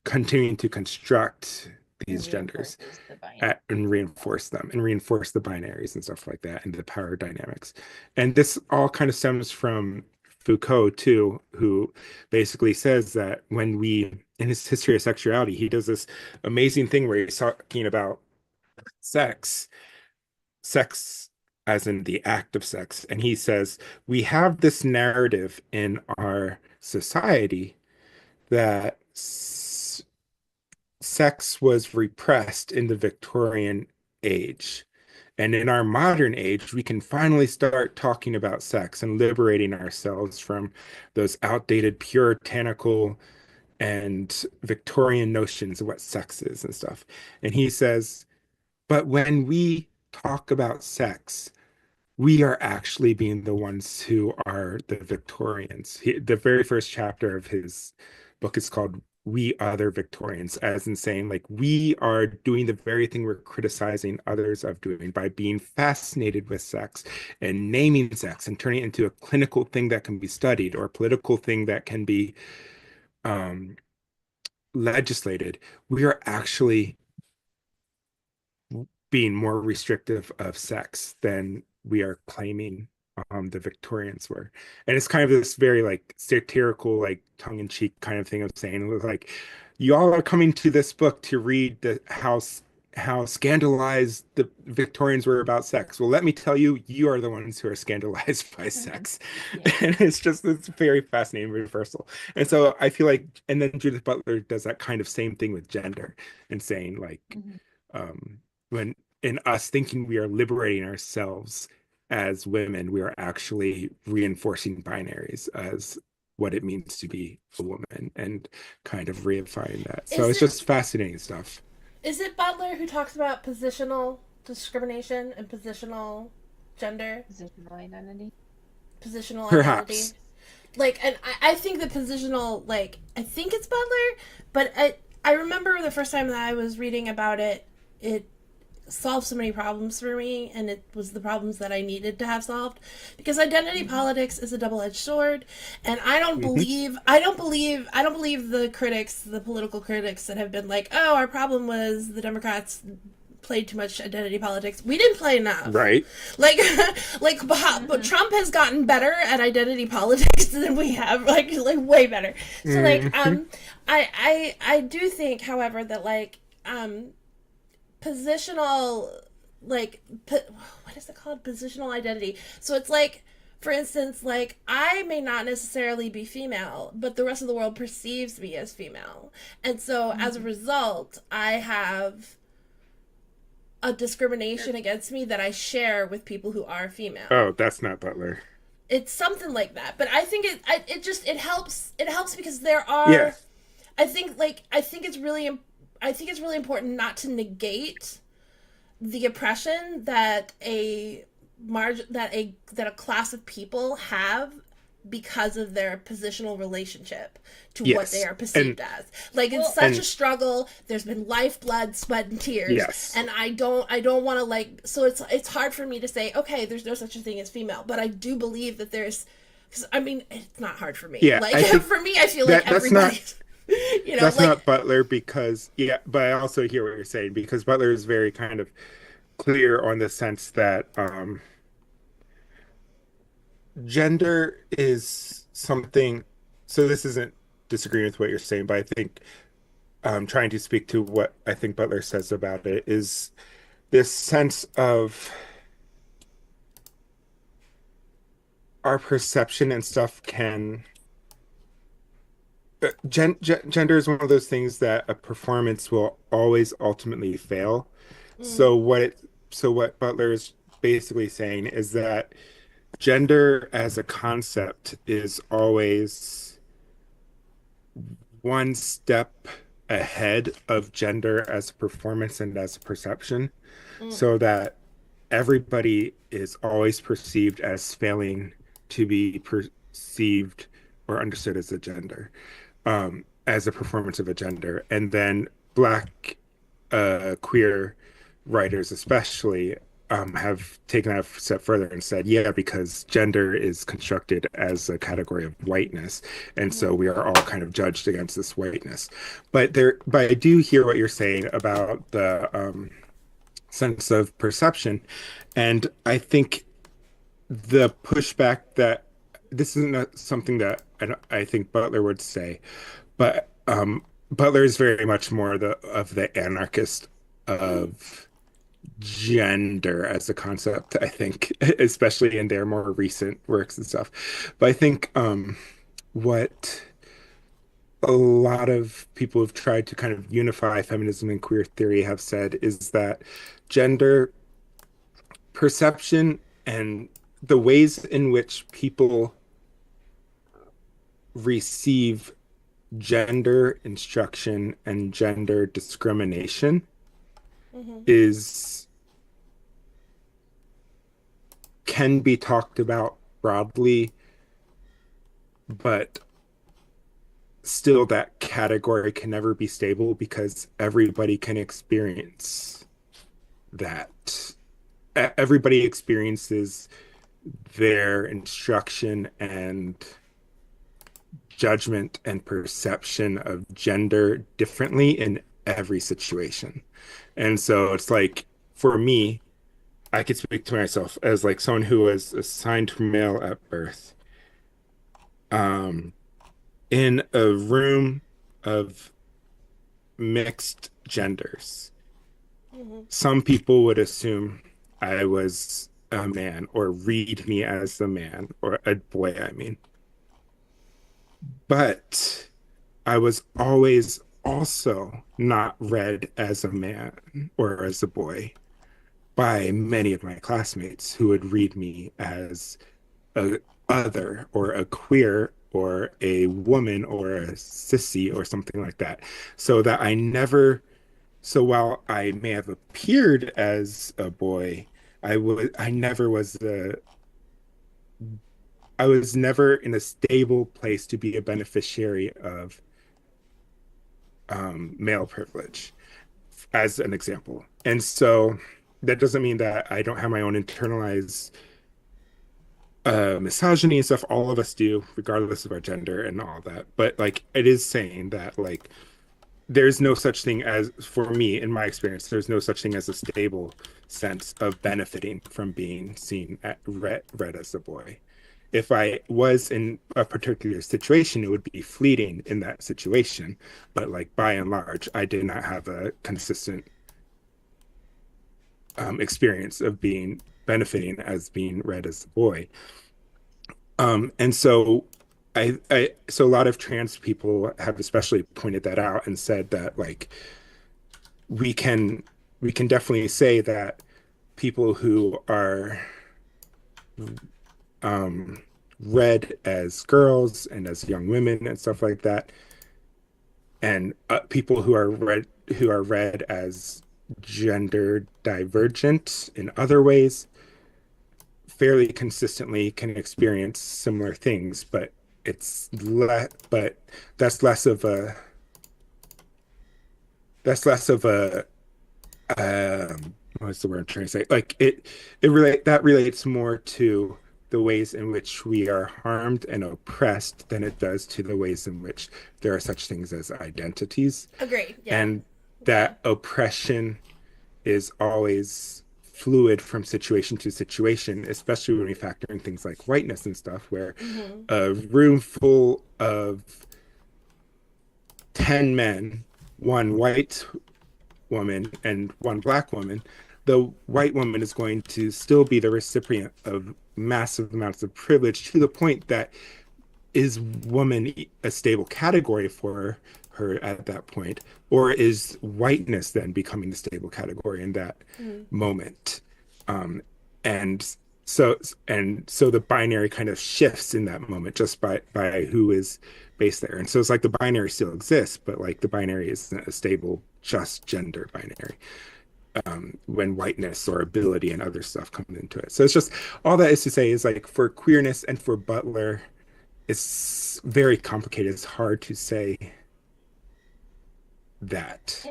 continuing to construct these genders and reinforce them and reinforce the binaries and stuff like that and the power dynamics. And this all kind of stems from Foucault too, who basically says that when we, in his History of Sexuality, he does this amazing thing where he's talking about sex as in the act of sex. And he says, we have this narrative in our society that sex was repressed in the Victorian age. And in our modern age, we can finally start talking about sex and liberating ourselves from those outdated puritanical and Victorian notions of what sex is and stuff. And he says, but when we talk about sex, we are actually being the ones who are the Victorians. The very first chapter of his book is called We Other Victorians, as in saying, like, we are doing the very thing we're criticizing others of doing by being fascinated with sex and naming sex and turning it into a clinical thing that can be studied or a political thing that can be legislated. We are actually being more restrictive of sex than we are claiming the Victorians were. And it's kind of this very like satirical, like tongue-in-cheek kind of thing of saying, like, you all are coming to this book to read how scandalized the Victorians were about sex. Well, let me tell you, you are the ones who are scandalized by sex. Yeah. And it's very fascinating reversal. And so I feel like, and then Judith Butler does that kind of same thing with gender and saying like, when in us thinking we are liberating ourselves as women, we are actually reinforcing binaries as what it means to be a woman and kind of reifying that. So it's just fascinating stuff. Is it Butler who talks about positional discrimination and positional gender? Positional identity. Positional Perhaps. identity. Like, and I think the positional, like, I think it's Butler, but I remember the first time that I was reading about it, it solved so many problems for me, and it was the problems that I needed to have solved, because identity politics is a double-edged sword, and I don't believe the critics, the political critics that have been like, oh, our problem was the Democrats played too much identity politics. We didn't play enough, right? But Trump has gotten better at identity politics than we have, like way better. So I do think, however, that positional, what is it called? Positional identity. So it's like, for instance, like, I may not necessarily be female, but the rest of the world perceives me as female. And so as a result, I have a discrimination against me that I share with people who are female. Oh, that's not Butler. It's something like that. But I think it helps because there are, yeah. I think it's really important not to negate the oppression that a class of people have because of their positional relationship to what they are perceived as. Like, it's such a struggle. There's been lifeblood, sweat, and tears. Yes. And I don't want to, so it's hard for me to say, okay, there's no such a thing as female, but I do believe that there's, because I mean, it's not hard for me. Yeah, for me, I feel like everybody. You know, That's like, not Butler because, yeah, but I also hear what you're saying because Butler is very kind of clear on the sense that gender is something. So this isn't disagreeing with what you're saying, but I think trying to speak to what I think Butler says about it is this sense of our perception and stuff can gender is one of those things that a performance will always ultimately fail. mm, So what Butler is basically saying is that gender as a concept is always one step ahead of gender as a performance and as a perception, mm, so that everybody is always perceived as failing to be perceived or understood as a gender, as a performance of a gender. And then Black queer writers, especially, have taken that a step further and said, yeah, because gender is constructed as a category of whiteness, and mm, so we are all kind of judged against this whiteness. But I do hear what you're saying about the sense of perception, and I think the pushback that this isn't something that I think Butler would say, but Butler is very much more the anarchist of gender as a concept, I think, especially in their more recent works and stuff. But I think what a lot of people who've tried to kind of unify feminism and queer theory have said is that gender perception and the ways in which people receive gender instruction and gender discrimination mm, is can be talked about broadly, but still that category can never be stable because everybody can experience that. Everybody experiences their instruction and judgment and perception of gender differently in every situation. And so it's like, for me, I could speak to myself as like someone who was assigned male at birth. Um, in a room of mixed genders, mm, some people would assume I was a man or read me as a man or a boy, I mean. But I was always also not read as a man or as a boy by many of my classmates who would read me as a other or a queer or a woman or a sissy or something like that. So that I never, so while I may have appeared as a boy, I never was the, I was never in a stable place to be a beneficiary of male privilege, as an example. And so that doesn't mean that I don't have my own internalized misogyny and stuff. All of us do, regardless of our gender and all that. But like, it is saying that like there's no such thing as, for me, in my experience, there's no such thing as a stable sense of benefiting from being seen read as a boy. If I was in a particular situation, it would be fleeting in that situation. But like by and large, I did not have a consistent experience of being benefiting as being read as a boy. And so so a lot of trans people have especially pointed that out and said that like we can we can definitely say that people who are um, read as girls and as young women and stuff like that, and people who are read as gender divergent in other ways, fairly consistently can experience similar things, but but that's less of a that's less of a what's the word I'm trying to say? Like it relates more to the ways in which we are harmed and oppressed than it does to the ways in which there are such things as identities. Agreed. Yeah. And Yeah. that oppression is always fluid from situation to situation, especially when we factor in things like whiteness and stuff, where Mm-hmm. a room full of 10 men, one white woman and one black woman, the white woman is going to still be the recipient of massive amounts of privilege to the point that is woman a stable category for her at that point, or is whiteness then becoming the stable category in that Mm-hmm. moment? um, and so so the binary kind of shifts in that moment just by who is based there. And so it's like the binary still exists, but like the binary isn't a stable just gender binary, when whiteness or ability and other stuff come into it. So it's just, all that is to say is, like, for queerness and for Butler, it's very complicated. It's hard to say that.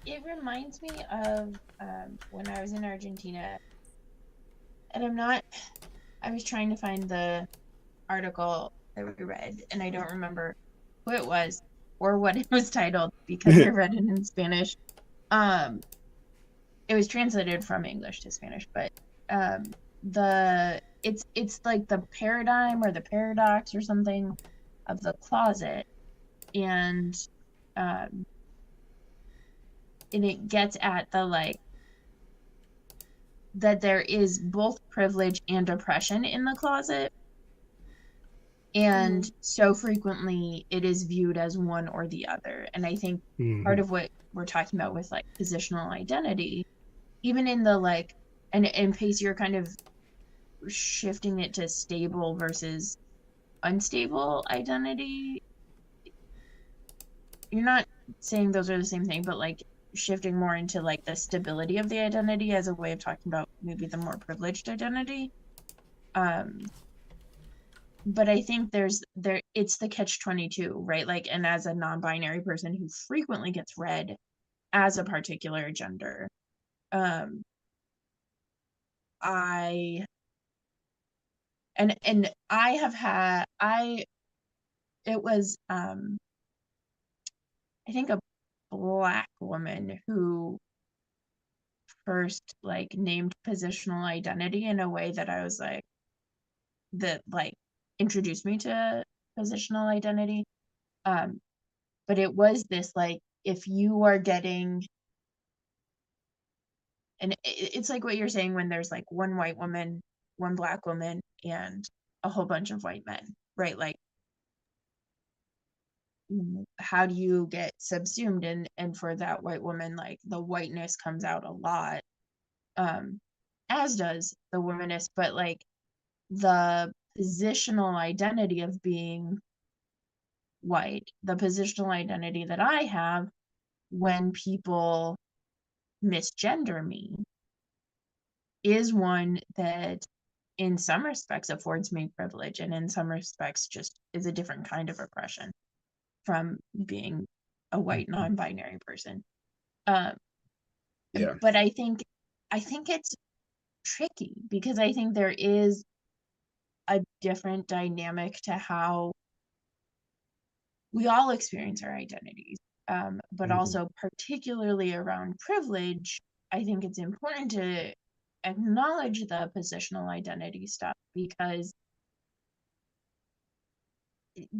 It reminds me of when I was in Argentina, and I was trying to find the article that we read, and I don't remember who it was or what it was titled because I read it in Spanish. It was translated from English to Spanish, but it's like the paradigm or the paradox or something of the closet, and it gets at the, like, that there is both privilege and oppression in the closet, and so frequently it is viewed as one or the other. And I think part of what we're talking about with, like, positional identity, even in the, like, and in Pace, you're kind of shifting it to stable versus unstable identity. You're not saying those are the same thing, but, like, shifting more into, like, the stability of the identity as a way of talking about maybe the more privileged identity. But I think it's the catch-22, right? Like, and as a non-binary person who frequently gets read as a particular gender, I have had, it was I think a Black woman who first, like, named positional identity in a way that I was like, that, like, introduced me to positional identity. But it was this, like, if you are getting, and it's like what you're saying when there's, like, one white woman, one Black woman, and a whole bunch of white men, right? Like, how do you get subsumed? And for that white woman, like, the whiteness comes out a lot, as does the womanness, but, like, the positional identity of being white, the positional identity that I have when people misgender me, is one that in some respects affords me privilege, and in some respects just is a different kind of oppression from being a white non-binary person. Yeah. But I think it's tricky because I think there is a different dynamic to how we all experience our identities. But also, particularly around privilege, I think it's important to acknowledge the positional identity stuff, because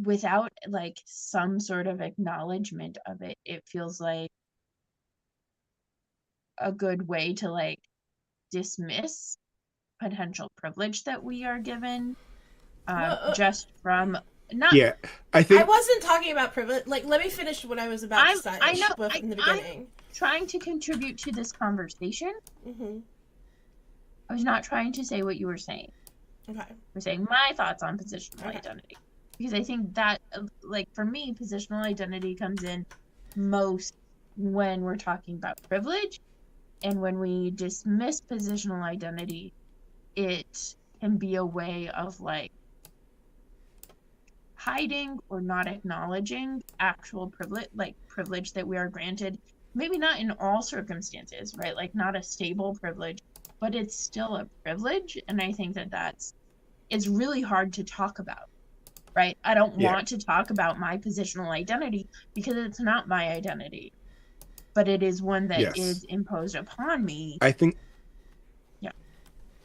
without, like, some sort of acknowledgement of it, it feels like a good way to, like, dismiss potential privilege that we are given, just from not. Yeah, I I think wasn't talking about privilege. Like, let me finish what I was about to say. I know. In the beginning. I'm trying to contribute to this conversation. Mm-hmm. I was not trying to say what you were saying. Okay. We're saying my thoughts on positional identity, because I think that, like, for me, positional identity comes in most when we're talking about privilege, and when we dismiss positional identity, it can be a way of, like, hiding or not acknowledging actual privilege that we are granted. Maybe not in all circumstances, right? Like, not a stable privilege, but it's still a privilege. And I think that that's it's really hard to talk about, right? I don't Yeah. want to talk about my positional identity because it's not my identity, but it is one that Yes. is imposed upon me. I think Yeah.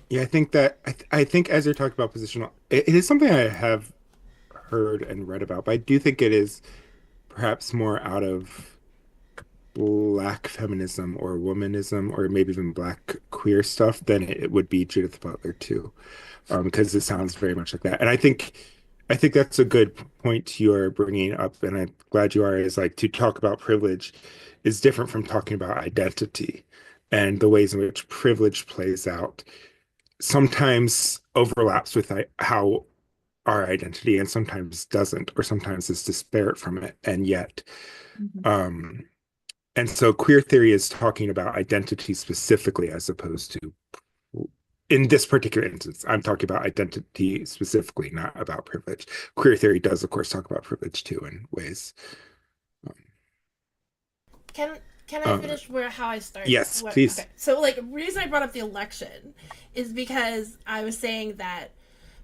Yeah, I think that I think as you're talking about positional, it is something I have heard and read about, but I do think it is perhaps more out of black feminism or womanism or maybe even black queer stuff than it would be Judith Butler too, because it sounds very much like that. And I think that's a good point you're bringing up, and I'm glad you are. Is like to talk about privilege is different from talking about identity and the ways in which privilege plays out sometimes overlaps with how our identity and sometimes doesn't, or sometimes is disparate from it. And yet, Mhm. um, and so queer theory is talking about identity specifically, as opposed to, in this particular instance, I'm talking about identity specifically, not about privilege. Queer theory does, of course, talk about privilege too in ways. Um, Can can I um, finish where how I started? yes, What? Okay. please. So like, reason I brought up the election is because I was saying that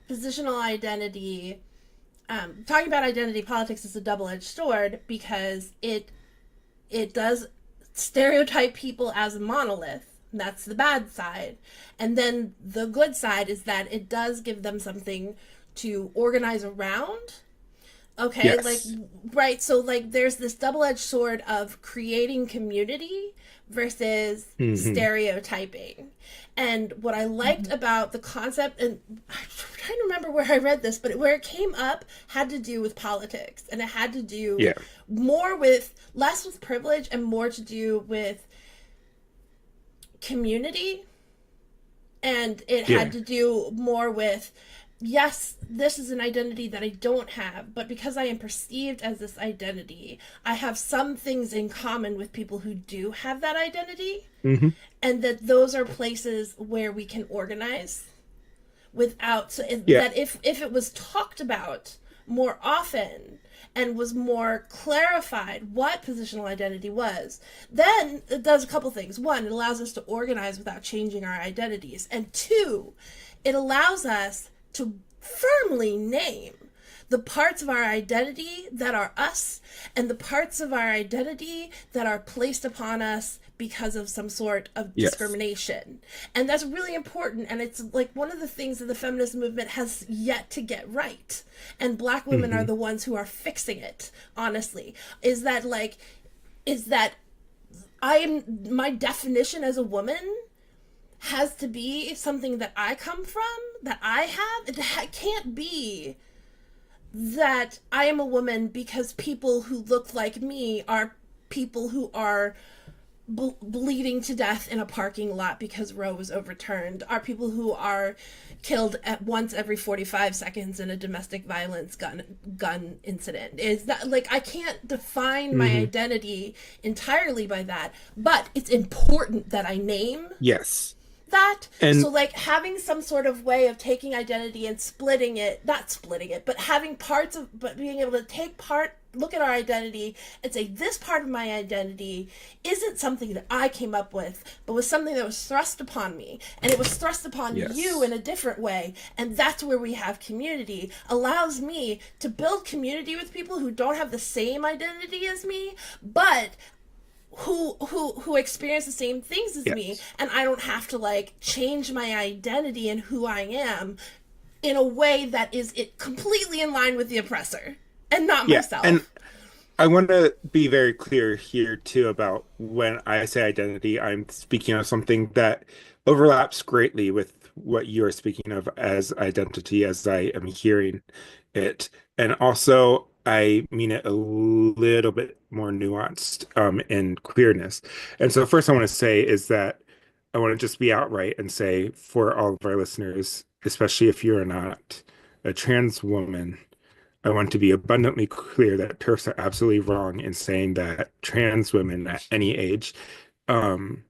positional identity, talking about identity politics is a double-edged sword because it does stereotype people as a monolith. That's the bad side. And then the good side is that it does give them something to organize around. Okay, like, Yes. right, so like there's this double-edged sword of creating community versus Hmm. stereotyping. And what I liked about the concept, and I'm trying to remember where I read this, but where it came up had to do with politics, and it had to do Yeah. more with less with privilege and more to do with community, and it had Yeah. to do more with, yes, this is an identity that I don't have, but because I am perceived as this identity, I have some things in common with people who do have that identity, Hmm. and that those are places where we can organize without, so Yeah. that if it was talked about more often and was more clarified what positional identity was, then it does a couple things. One, it allows us to organize without changing our identities, and two, it allows us to firmly name the parts of our identity that are us and the parts of our identity that are placed upon us because of some sort of Yes. discrimination. And that's really important. And it's like one of the things that the feminist movement has yet to get right. And black women are Hmm. the ones who are fixing it, honestly. Is that my definition as a woman has to be something that I come from, that I have. It can't be that I am a woman because people who look like me are people who are bleeding to death in a parking lot because Roe was overturned, are people who are killed at once every 45 seconds in a domestic violence gun incident. Is that, like, I can't define my Hmm. identity entirely by that, but it's important that I name Yes. that. So And like having some sort of way of taking identity and splitting it, not splitting it, but having parts of, but being able to take part, look at our identity and say, this part of my identity isn't something that I came up with, but was something that was thrust upon me, and it was thrust upon you yes. in a different way. And that's where we have community, allows me to build community with people who don't have the same identity as me, but who experience the same things as me, Yes. and I don't have to like change my identity and who I am in a way that is it completely in line with the oppressor and not Yeah. And myself. I want to be very clear here too about when I say identity, I'm speaking of something that overlaps greatly with what you are speaking of as identity, as I am hearing it. And also, I mean it a little bit more nuanced in queerness. And so, first, I want to say is that I want to just be outright and say for all of our listeners, especially if you're not a trans woman, I want to be abundantly clear that Turks are absolutely wrong in saying that trans women at any age um,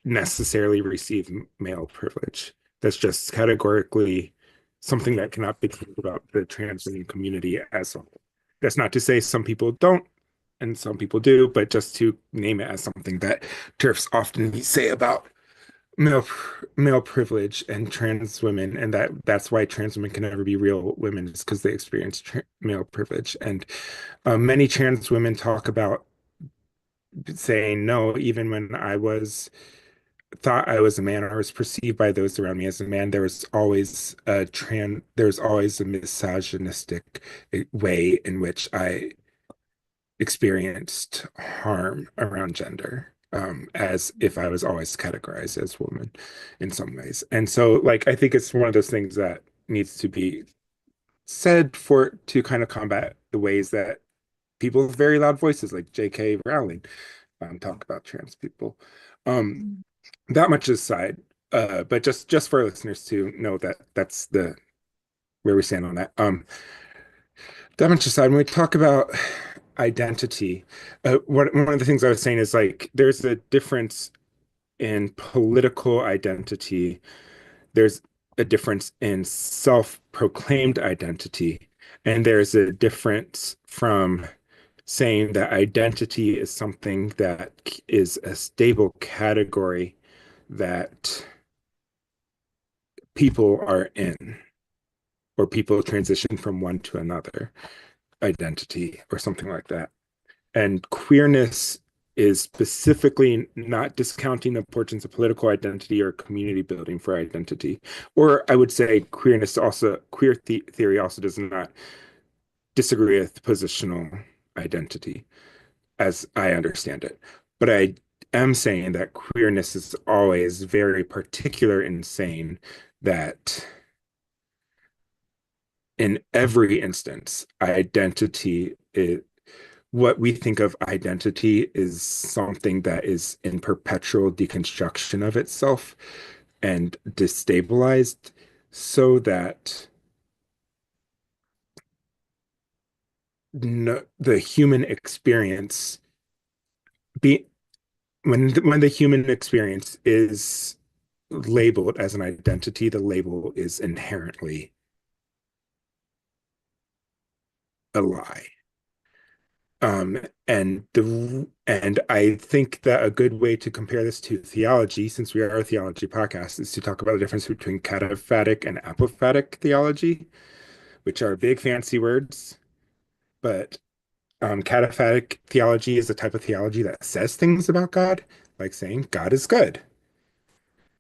necessarily receive male privilege. That's just categorically something that cannot be true about the trans women community as a whole. That's not to say some people don't and some people do, but just to name it as something that TERFs often say about male privilege and trans women, and that's why trans women can never be real women, is because they experience male privilege. And many trans women talk about saying no, even when I was thought I was a man or was perceived by those around me as a man, there was always a misogynistic way in which I experienced harm around gender, as if I was always categorized as woman in some ways. And so, like, I think it's one of those things that needs to be said for to kind of combat the ways that people with very loud voices, like J.K. Rowling, talk about trans people. Um, that much aside, but just for our listeners to know that that's the where we stand on that. That much aside, when we talk about identity, one of the things I was saying is like there's a difference in political identity. There's a difference in self-proclaimed identity, and there's a difference from saying that identity is something that is a stable category that people are in, or people transition from one to another identity, or something like that. And queerness is specifically not discounting the importance of political identity or community building for identity. Or I would say queer theory also does not disagree with positional identity, as I understand it. But I am saying that queerness is always very particular in saying that in every instance, identity is what we think of identity is something that is in perpetual deconstruction of itself and destabilized, so that no, the human experience be when the human experience is labeled as an identity, the label is inherently a lie. And I think that a good way to compare this to theology, since we are a theology podcast, is to talk about the difference between cataphatic and apophatic theology, which are big fancy words. But cataphatic theology is the type of theology that says things about God, like saying God is good.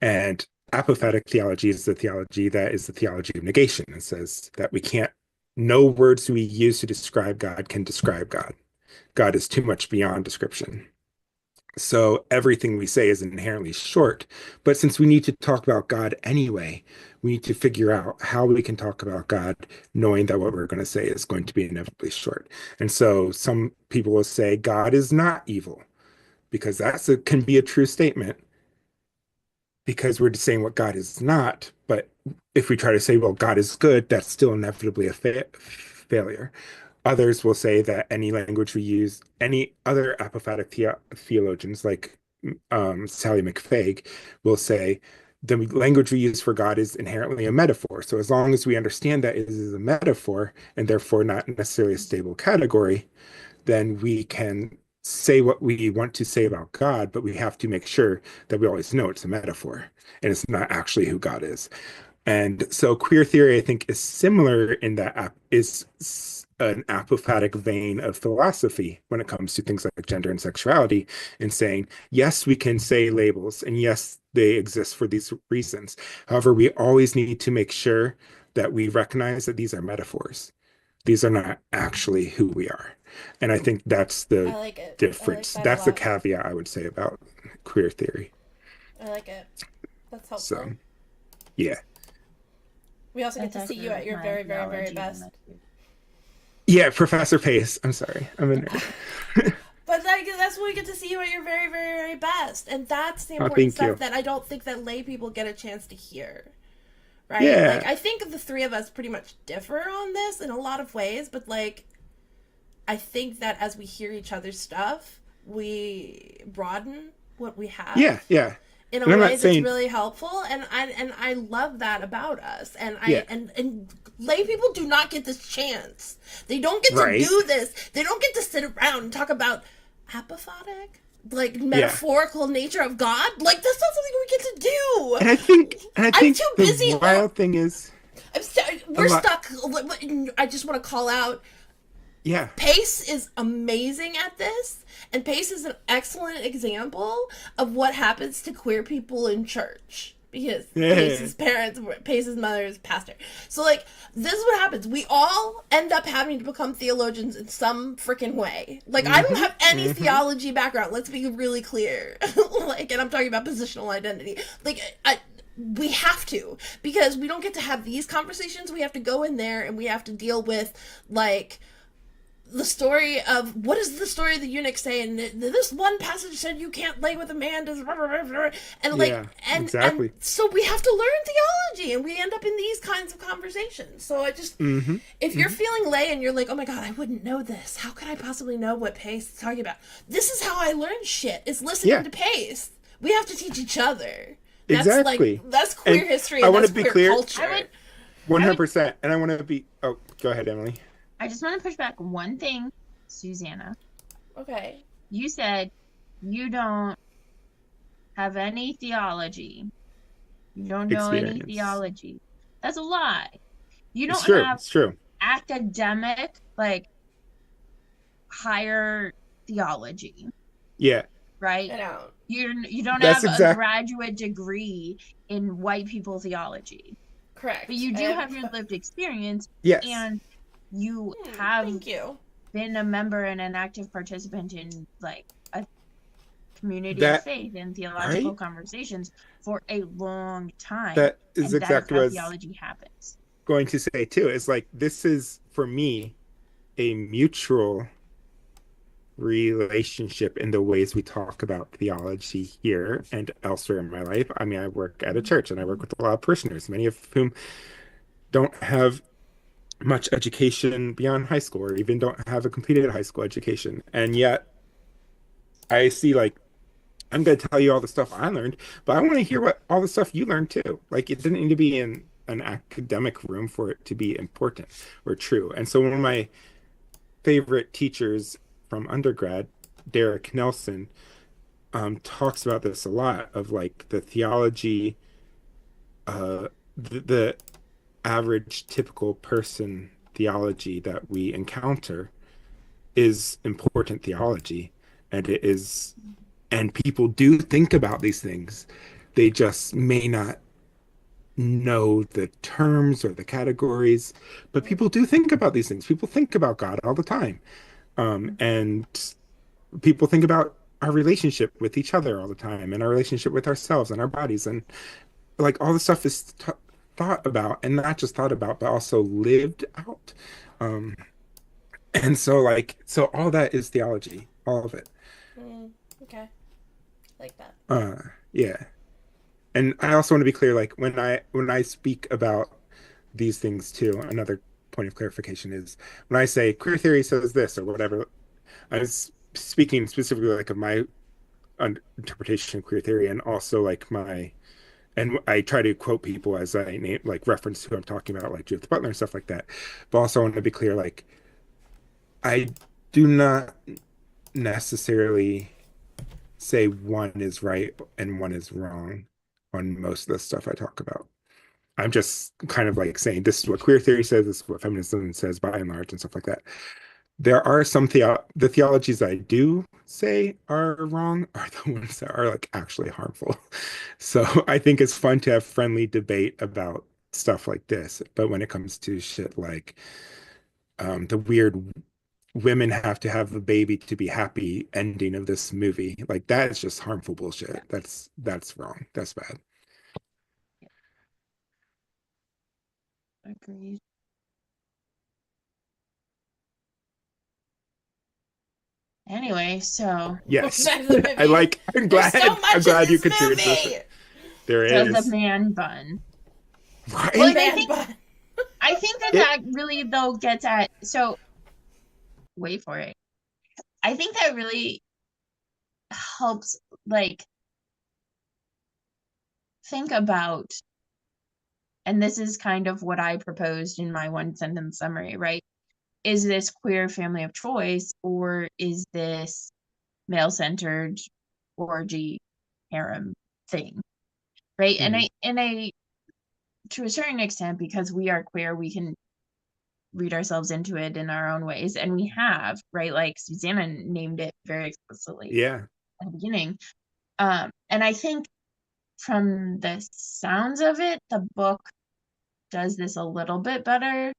And apophatic theology is the theology that is the theology of negation. It says that we can't, no words we use to describe God can describe God. God is too much beyond description. So everything we say is inherently short. But since we need to talk about God anyway, we need to figure out how we can talk about God knowing that what we're going to say is going to be inevitably short. And so some people will say God is not evil, because can be a true statement, because we're just saying what God is not. But if we try to say, well, God is good, that's still inevitably a failure. Others will say that any language we use, any other apophatic theologians like Sally McFaig will say the language we use for God is inherently a metaphor. So as long as we understand that it is a metaphor and therefore not necessarily a stable category, then we can say what we want to say about God, but we have to make sure that we always know it's a metaphor and it's not actually who God is. And so queer theory, I think, is similar in that is an apophatic vein of philosophy when it comes to things like gender and sexuality, and saying, yes, we can say labels, and yes, they exist for these reasons. However, we always need to make sure that we recognize that these are metaphors. These are not actually who we are. And I think that's the I like it. difference. I like that That's a the lot. caveat I would say about queer theory. I like it. That's helpful. So, yeah. We also get to see you at your very, very, very best. Yeah, Professor Pace. I'm sorry. I'm a nerd. But like, that's when we get to see you at your very, very, very best. And that's the Oh, important thank stuff you. that I don't think that lay people get a chance to hear. Right? Yeah. Like, I think the three of us pretty much differ on this in a lot of ways, but like, I think that as we hear each other's stuff, we broaden what we have. Yeah, yeah. In a And I'm way not that's saying really helpful, and I love that about us. And Yeah. and lay people do not get this chance. They don't get Right. to do this. They don't get to sit around and talk about apophatic. like Yeah. metaphorical nature of God. Like that's not something we get to do. And I I'm think too the busy. wild thing is a We're lot. stuck. I just want to call out. Yeah. Pace is amazing at this, and Pace is an excellent example of what happens to queer people in church. Because Yeah. Pace's mother is pastor. So, like, this is what happens. We all end up having to become theologians in some freaking way. Like, I don't have any theology background. Let's be really clear. Like, and I'm talking about positional identity. Like, we have to. Because we don't get to have these conversations. We have to go in there and we have to deal with, like, the story of what does the story of the eunuch say, and this one passage said you can't lay with a man, and like, Yeah, and exactly. so we have to learn theology, and we end up in these kinds of conversations. So I just, if you're feeling lay and you're like, oh my god, I wouldn't know this. How could I possibly know what Pace is talking about? This is how I learn shit. Is listening to Pace. We have to teach each other. That's Exactly. Like that's queer And history. I And wanna that's be queer clear. culture. 100%. And I want to be. Oh, go ahead, Emily. I just want to push back one thing, Susanna. Okay. You said you don't have any theology. You don't know any Experience. theology. That's a lie. You don't It's true. have It's true. academic, like, higher theology, Yeah. right? I don't. You don't That's have a exact- graduate degree in white people theology. Correct. But you do have your lived experience, Yes. and you have Thank you. been a member and an active participant in, like, a community That- of faith and theological right? conversations for a long time. That is and exactly that what I is was how theology happens. going to say too. It's like this is for me a mutual relationship in the ways we talk about theology here and elsewhere in my life. I mean, I work at a church and I work with a lot of parishioners, many of whom don't have much education beyond high school or even don't have a completed high school education. And yet I see like I'm going to tell you all the stuff I learned, but I want to hear what all the stuff you learned too. Like it didn't need to be in an academic room for it to be important or true. And so one of my favorite teachers from undergrad, Derek Nelson, talks about this a lot of like the theology, the average typical person theology that we encounter is important theology, and it is, and people do think about these things. They just may not know the terms or the categories, but people do think about these things. People think about God all the time. And people think about our relationship with each other all the time and our relationship with ourselves and our bodies. And like all this stuff is thought about, and not just thought about, but also lived out. And so like, so all that is theology, all of it. Okay. Like that. Yeah. And I also want to be clear, like when I speak about these things too, another point of clarification is when I say queer theory says this or whatever, I was speaking specifically like of my interpretation of queer theory, and also like and I try to quote people as I name, like reference who I'm talking about, like Judith Butler and stuff like that. But also I want to be clear, like I do not necessarily say one is right and one is wrong on most of the stuff I talk about. I'm just kind of like saying this is what queer theory says, this is what feminism says by and large, and stuff like that. There are some the theologies I do say are wrong are the ones that are like actually harmful. So I think it's fun to have friendly debate about stuff like this. But when it comes to shit like the weird women have to have a baby to be happy ending of this movie, like that is just harmful bullshit. That's wrong. That's bad. Agreed. Anyway, so Yes. Back to the movie. I'm glad There's so much I'm glad in you this contributed to movie. this. There so is. the man bun. Right? Well, Man, I think that really though gets at, so wait for it. I think that really helps like think about, and this is kind of what I proposed in my one sentence summary, right? Is this queer family of choice, or is this male-centered orgy harem thing, right? Mhm. And I to a certain extent, because we are queer, we can read ourselves into it in our own ways, and we have, right? Like Susanna named it very explicitly Yeah. at the beginning. And I think from the sounds of it, the book does this a little bit better.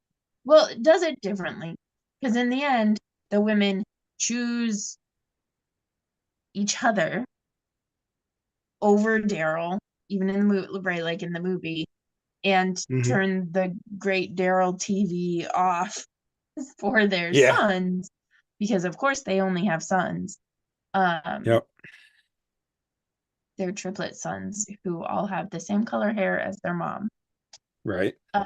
Well, it does it differently, because in the end, the women choose each other over Daryl, even in the movie, right? Like in the movie, and Hmm. turn the great Daryl TV off for their Yeah. sons, because of course they only have sons. Um, Yep. they're triplet sons who all have the same color hair as their mom. Right. Um,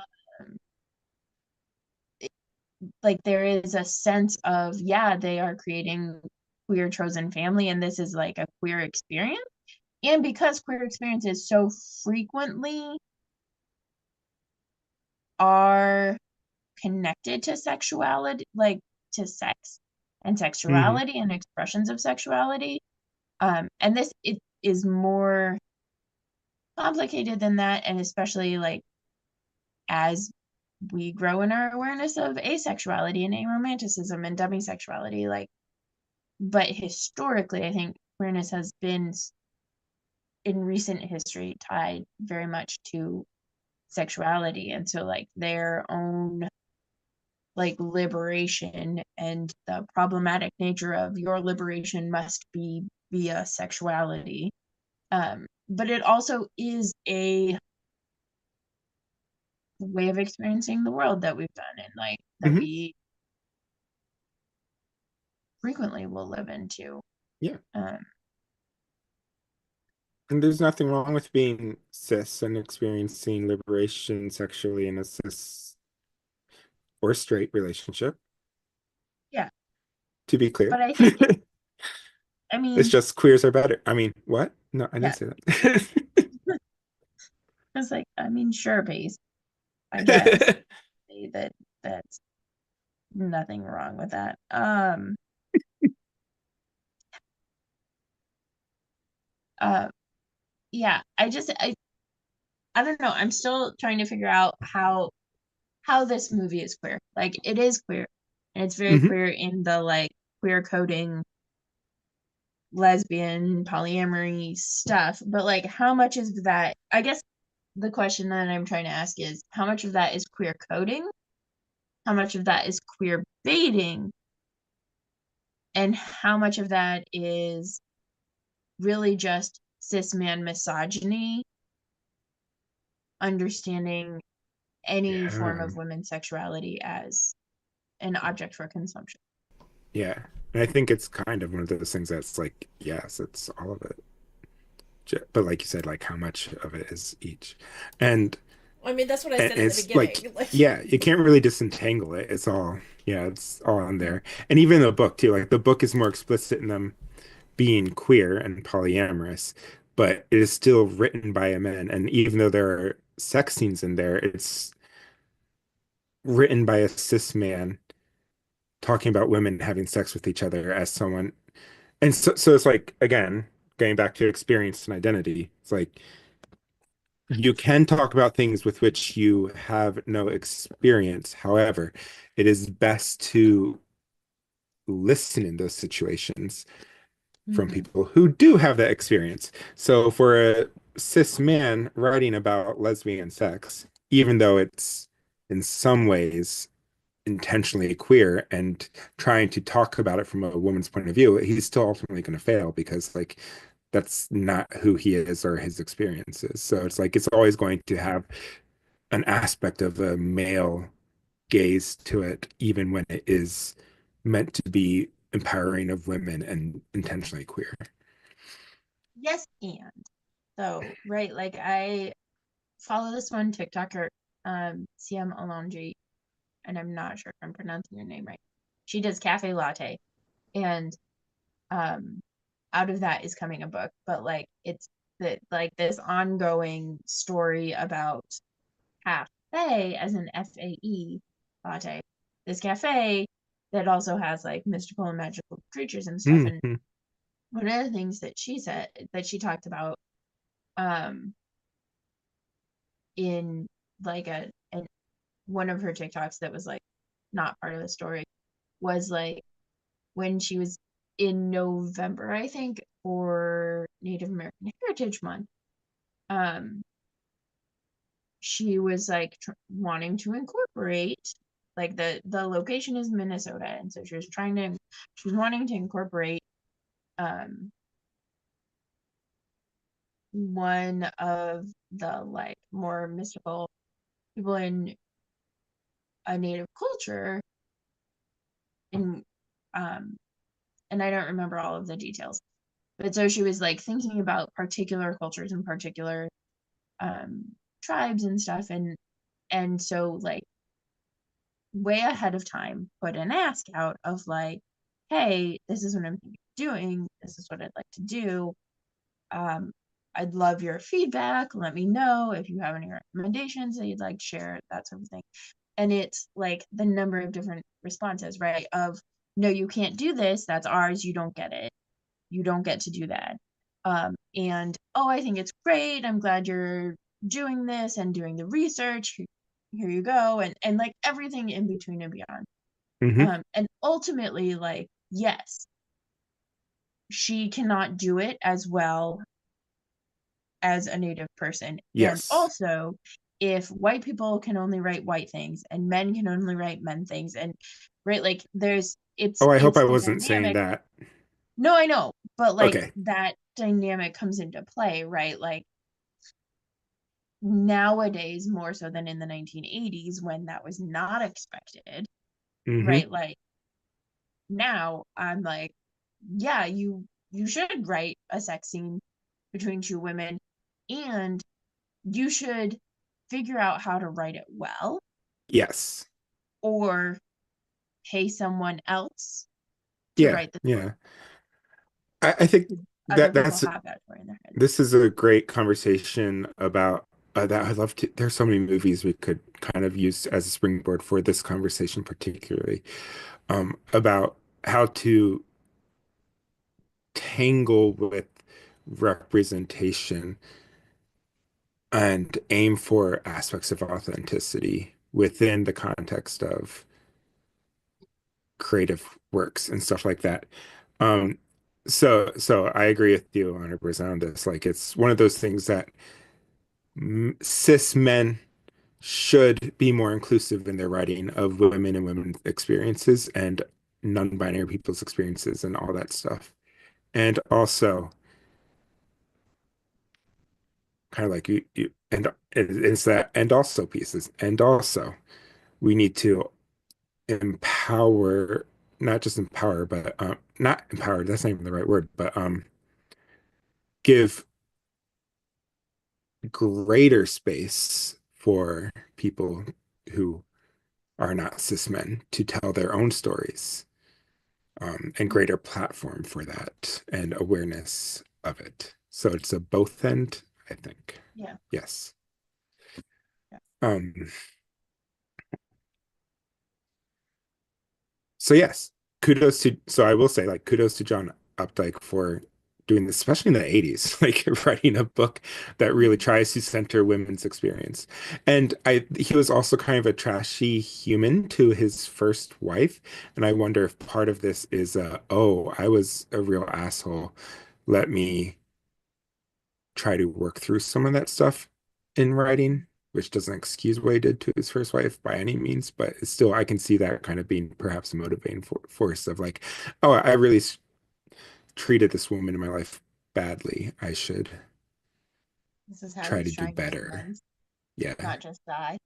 like there is a sense of, yeah, they are creating queer chosen family, and this is like a queer experience. And because queer experiences so frequently are connected to sexuality, like to sex and Hmm. sexuality and expressions of sexuality, and this it is more complicated than that, and especially like as we grow in our awareness of asexuality and aromanticism and demisexuality, like, but historically I think queerness has been in recent history tied very much to sexuality, and so like their own like liberation and the problematic nature of your liberation must be via sexuality. But it also is a way of experiencing the world that we've done and like that Hmm. we frequently will live into. Yeah. Um, And there's nothing wrong with being cis and experiencing liberation sexually in a cis or straight relationship, yeah, to be but clear. I think I It's mean, just queers are better. I mean, what? No, I yeah, didn't say that. it's like I mean, sure, base, I guess that that's nothing wrong with that. Uh, yeah, I don't know. I'm still trying to figure out how this movie is queer. Like it is queer, and it's very Hmm. queer in the like queer coding lesbian polyamory stuff, but like how much is that? I guess the question that I'm trying to ask is how much of that is queer coding, how much of that is queer baiting, and how much of that is really just cis man misogyny understanding any form Yeah. of women's sexuality as an object for consumption. Yeah. And I think it's kind of one of those things that's like, yes, it's all of it. But like you said, like how much of it is each. And I mean, that's what I and said in the it's like, beginning. Like, yeah, you can't really disentangle it. It's all, yeah, it's all in Yeah. there. And even the book too, like the book is more explicit in them being queer and polyamorous, but it is still written by a man. And even though there are sex scenes in there, it's written by a cis man talking about women having sex with each other as someone. And so it's like, again, going back to experience and identity, it's like you can talk about things with which you have no experience. However, it is best to listen in those situations from Mm-hmm. people who do have that experience. So for a cis man writing about lesbian sex, even though it's in some ways intentionally queer and trying to talk about it from a woman's point of view, he's still ultimately going to fail because like that's not who he is or his experiences. So it's like it's always going to have an aspect of a male gaze to it, even when it is meant to be empowering of women and intentionally queer. Yes, and so right, like I follow this one TikToker, CM Alonji, and I'm not sure if I'm pronouncing her name right. She does cafe latte, and um, out of that is coming a book, but like it's like this ongoing story about cafe as an FAE latte. This cafe that also has like mystical and magical creatures and stuff, and Mm-hmm. one of the things that she said that she talked about in like a one of her TikToks that was like not part of the story was like when she was in November, I think, for Native American Heritage Month. She was like wanting to incorporate, like the location is Minnesota, and so she was wanting to incorporate one of the like more mystical people in a native culture in and I don't remember all of the details. But so she was like thinking about particular cultures and particular tribes and stuff, and so like way ahead of time put an ask out of like, hey, this is what I'm doing, this is what I'd like to do. I'd love your feedback. Let me know if you have any recommendations that you'd like to share, that sort of thing. And it's like the number of different responses, right? Of no, you can't do this, that's ours, you don't get it, you don't get to do that. And oh, I think it's great, I'm glad you're doing this and doing the research, here you go, and like everything in between and beyond. Mm-hmm. And ultimately, like, yes, she cannot do it as well as a native person. And Yes. also, if white people can only write white things and men can only write men things, and right, like there's Oh, I hope it's I the wasn't saying dynamic. that. No, I know, but like Okay. that dynamic comes into play, right? Like nowadays, more so than in the 1980s when that was not expected, Mm-hmm. right? Like now I'm like, yeah, you should write a sex scene between two women, and you should figure out how to write it well, Yes. or pay someone else to Yeah. write the story. Yeah. I think Other that people that's have that story in their head. this is a great conversation about that. I'd love to. There's so many movies we could kind of use as a springboard for this conversation, particularly about how to tangle with representation and aim for aspects of authenticity within the context of creative works and stuff like that. Um, so I agree with you 100% on this. Like it's one of those things that cis men should be more inclusive in their writing of women and women's experiences and non-binary people's experiences and all that stuff. And also kind of like you and it's that and also pieces. And also we need to empower, not just empower, but not empower, that's not even the right word, but give greater space for people who are not cis men to tell their own stories, and greater platform for that and awareness of it. So it's a both end, I think. Yeah. Yes. Yeah. Um, So yes, kudos to so I will say like kudos to John Updike for doing this, especially in the 80s, like writing a book that really tries to center women's experience. And he was also kind of a trashy human to his first wife. And I wonder if part of this is oh, I was a real asshole. Let me try to work through some of that stuff in writing, which doesn't excuse what he did to his first wife by any means, but it's still, I can see that kind of being perhaps a motivating force of like, oh, I really treated this woman in my life badly. I should This is how try to he's do trying to make better. amends, Yeah. not just die.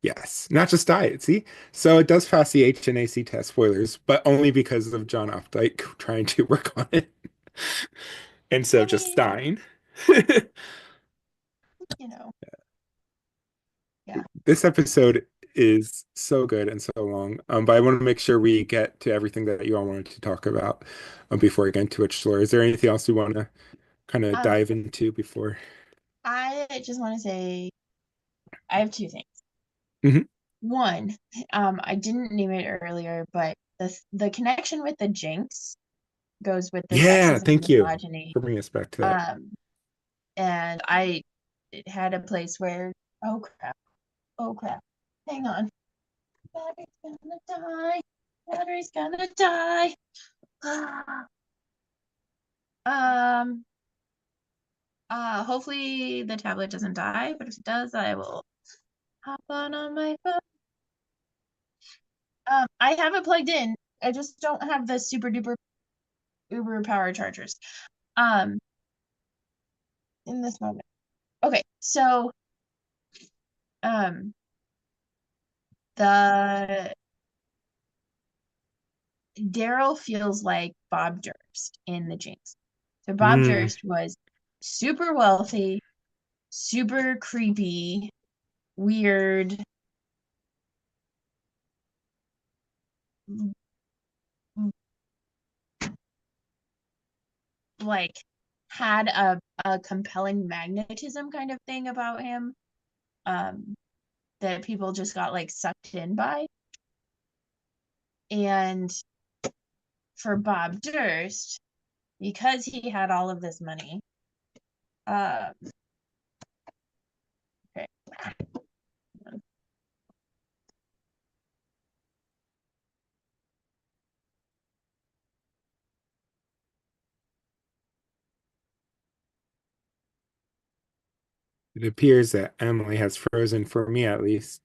Yes. Not just diet. See? So it does pass the HNAC test, spoilers, but only because of John Updike trying to work on it instead I of just mean, dying. you know, yeah. This episode is so good and so long, but I want to make sure we get to everything that you all wanted to talk about before we get into it. Slower. Is there anything else you want to kind of Um, dive into before? I just want to say I have two things. Hmm. One, I didn't name it earlier, but the connection with the Jinx goes with the Yeah, sexism and thank you misogyny. for bringing us back to that. And I had a place where, oh crap, hang on, battery's gonna die. Hopefully the tablet doesn't die, but if it does, I will hop on my phone. I have it plugged in. I just don't have the super duper uber power chargers. In this moment. Okay, so the Daryl feels like Bob Durst in The Jinx. So Bob Durst was super wealthy, super creepy, weird, like had a compelling magnetism kind of thing about him, that people just got like sucked in by. And for Bob Durst, because he had all of this money, okay. It appears that Emily has frozen, for me at least,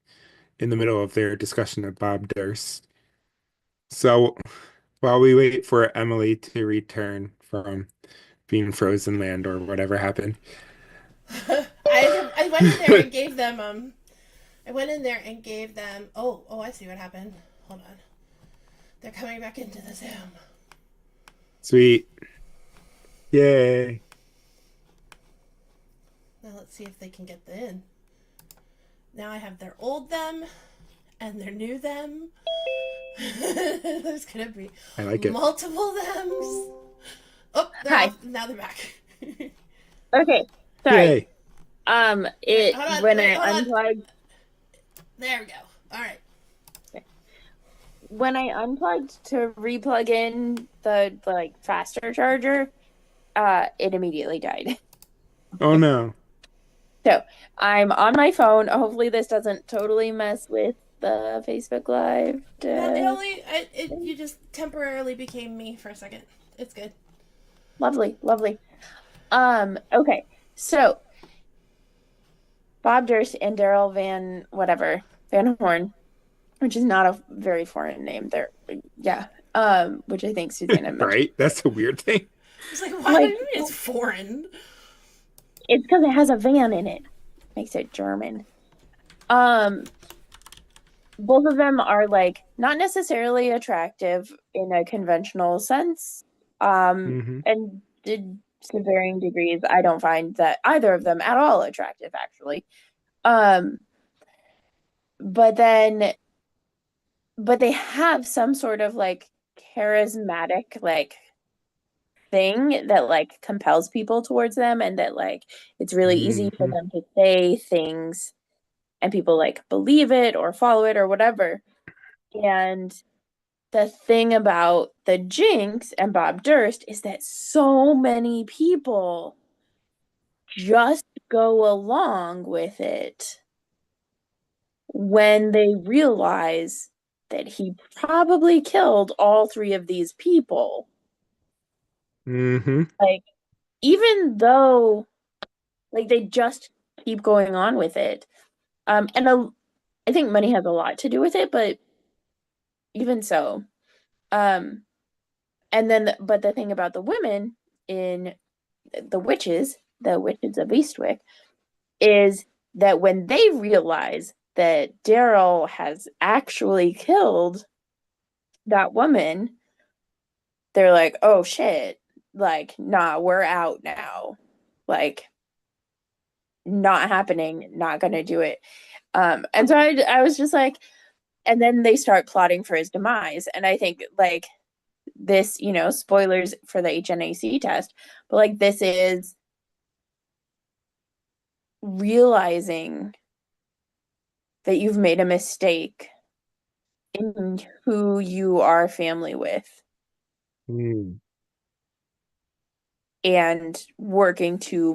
in the middle of their discussion of Bob Durst. So while we wait for Emily to return from being frozen land or whatever happened. I went in there and gave them oh, I see what happened. Hold on. They're coming back into the Zoom. Sweet. Yay. Now let's see if they can get in. Now I have their old them and their new them. There's gonna be I like it. multiple thems. Oh, Hi. Now they're back. Okay, sorry. Yay. When I unplugged. There we go. All right. When I unplugged to replug in the like faster charger, it immediately died. Oh no. So I'm on my phone. Hopefully this doesn't totally mess with the Facebook Live. No, you just temporarily became me for a second. It's good. Lovely. Okay, so Bob Durst and Daryl Van Horn, which is not a very foreign name there. Yeah. Which I think Susanna mentioned. Right? That's a weird thing. It's like, why do you mean it's foreign? It's because it has a van in it. Makes it German. Both of them are like not necessarily attractive in a conventional sense. And to varying degrees, I don't find that either of them at all attractive, actually. But they have some sort of like charismatic like thing that like compels people towards them, and that like it's really easy for them to say things and people like believe it or follow it or whatever. And the thing about the Jinx and Bob Durst is that so many people just go along with it when they realize that he probably killed all three of these people. Like, even though like they just keep going on with it. I think money has a lot to do with it, but even so. But the thing about the women in the witches of Eastwick, is that when they realize that Daryl has actually killed that woman, they're like, oh shit, like, nah, we're out now. Like, not happening, not gonna do it. And so I was just like, and then they start plotting for his demise. And I think like this, spoilers for the HNAC test, but like this is realizing that you've made a mistake in who you are family with. and working to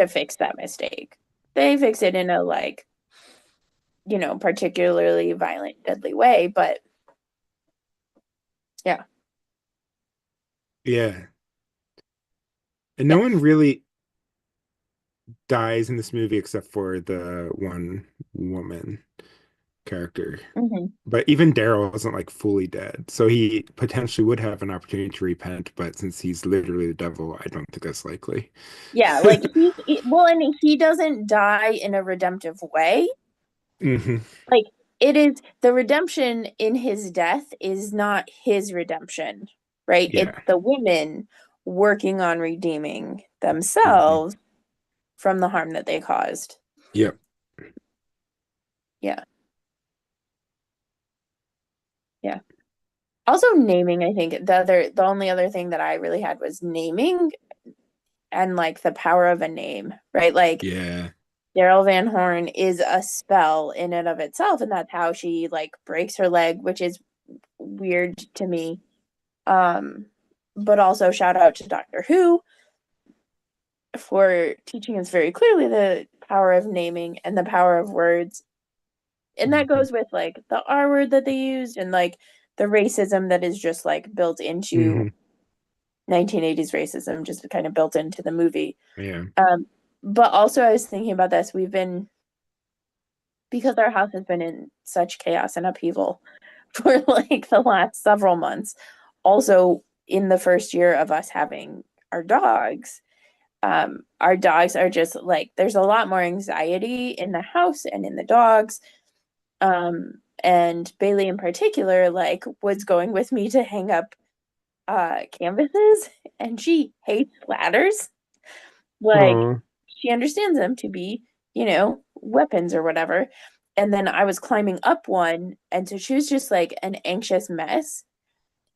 fix that mistake. They fix it in a like, particularly violent, deadly way, but yeah. Yeah. And no Yeah. one really dies in this movie except for the one woman character. Hmm. But even Daryl isn't like fully dead. So he potentially would have an opportunity to repent, but since he's literally the devil, I don't think that's likely. Yeah, like well, and he doesn't die in a redemptive way. Hmm. Like it is the redemption in his death is not his redemption, right? It's Yeah. the women working on redeeming Hmm. themselves from the harm that they caused. Yep. Yeah. Yeah. Also naming, I think the only other thing that I really had was naming and like the power of a name, right? Like Yeah. Daryl Van Horn is a spell in and of itself, and that's how she like breaks her leg, which is weird to me. Um, but also shout out to Doctor Who for teaching us very clearly the power of naming and the power of words. And that Hmm. goes with like the R word that they used and like the racism that is just like built into Hmm. 1980s racism, just kind of built into the movie. Yeah. But also I was thinking about this. Because our house has been in such chaos and upheaval for like the last several months. Also, in the first year of us having our dogs are just like there's a lot more anxiety in the house and in the dogs. And Bailey in particular, like, was going with me to hang up canvases, and she hates ladders. Like, Oh. she understands them to be, weapons or whatever. And then I was climbing up one, and so she was just like an anxious mess.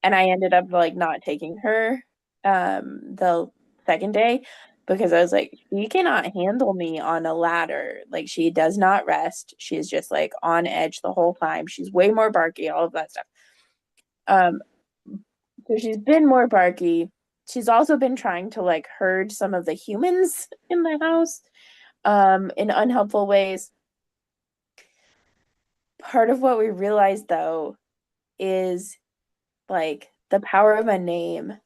And I ended up like not taking her the second day because I was like, she cannot handle me on a ladder. Like she does not rest. She's just like on edge the whole time. She's way more barky, all of that stuff. Um, so she's been more barky. She's also been trying to like herd some of the humans in the house in unhelpful ways. Part of what we realized though is like the power of a name.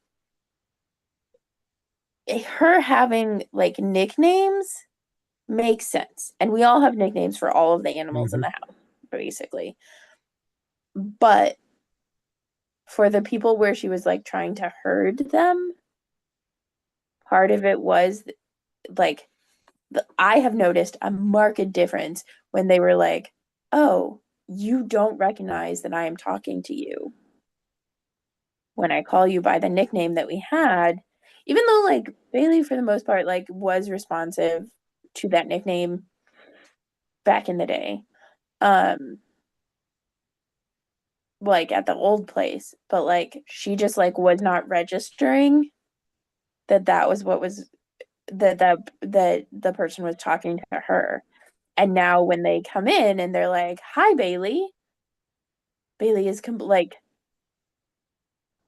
Her having like nicknames makes sense. And we all have nicknames for all of the animals in Hmm. the house, basically. But for the people where she was like trying to herd them, part of it was like I have noticed a marked difference when they were like, "Oh, you don't recognize that I am talking to you when I call you by the nickname that we had." Even though like Bailey for the most part like was responsive to that nickname back in the day. Um like at the old place, but like she just like was not registering that was what was that the person was talking to her. And now when they come in and they're like, "Hi Bailey." Bailey is like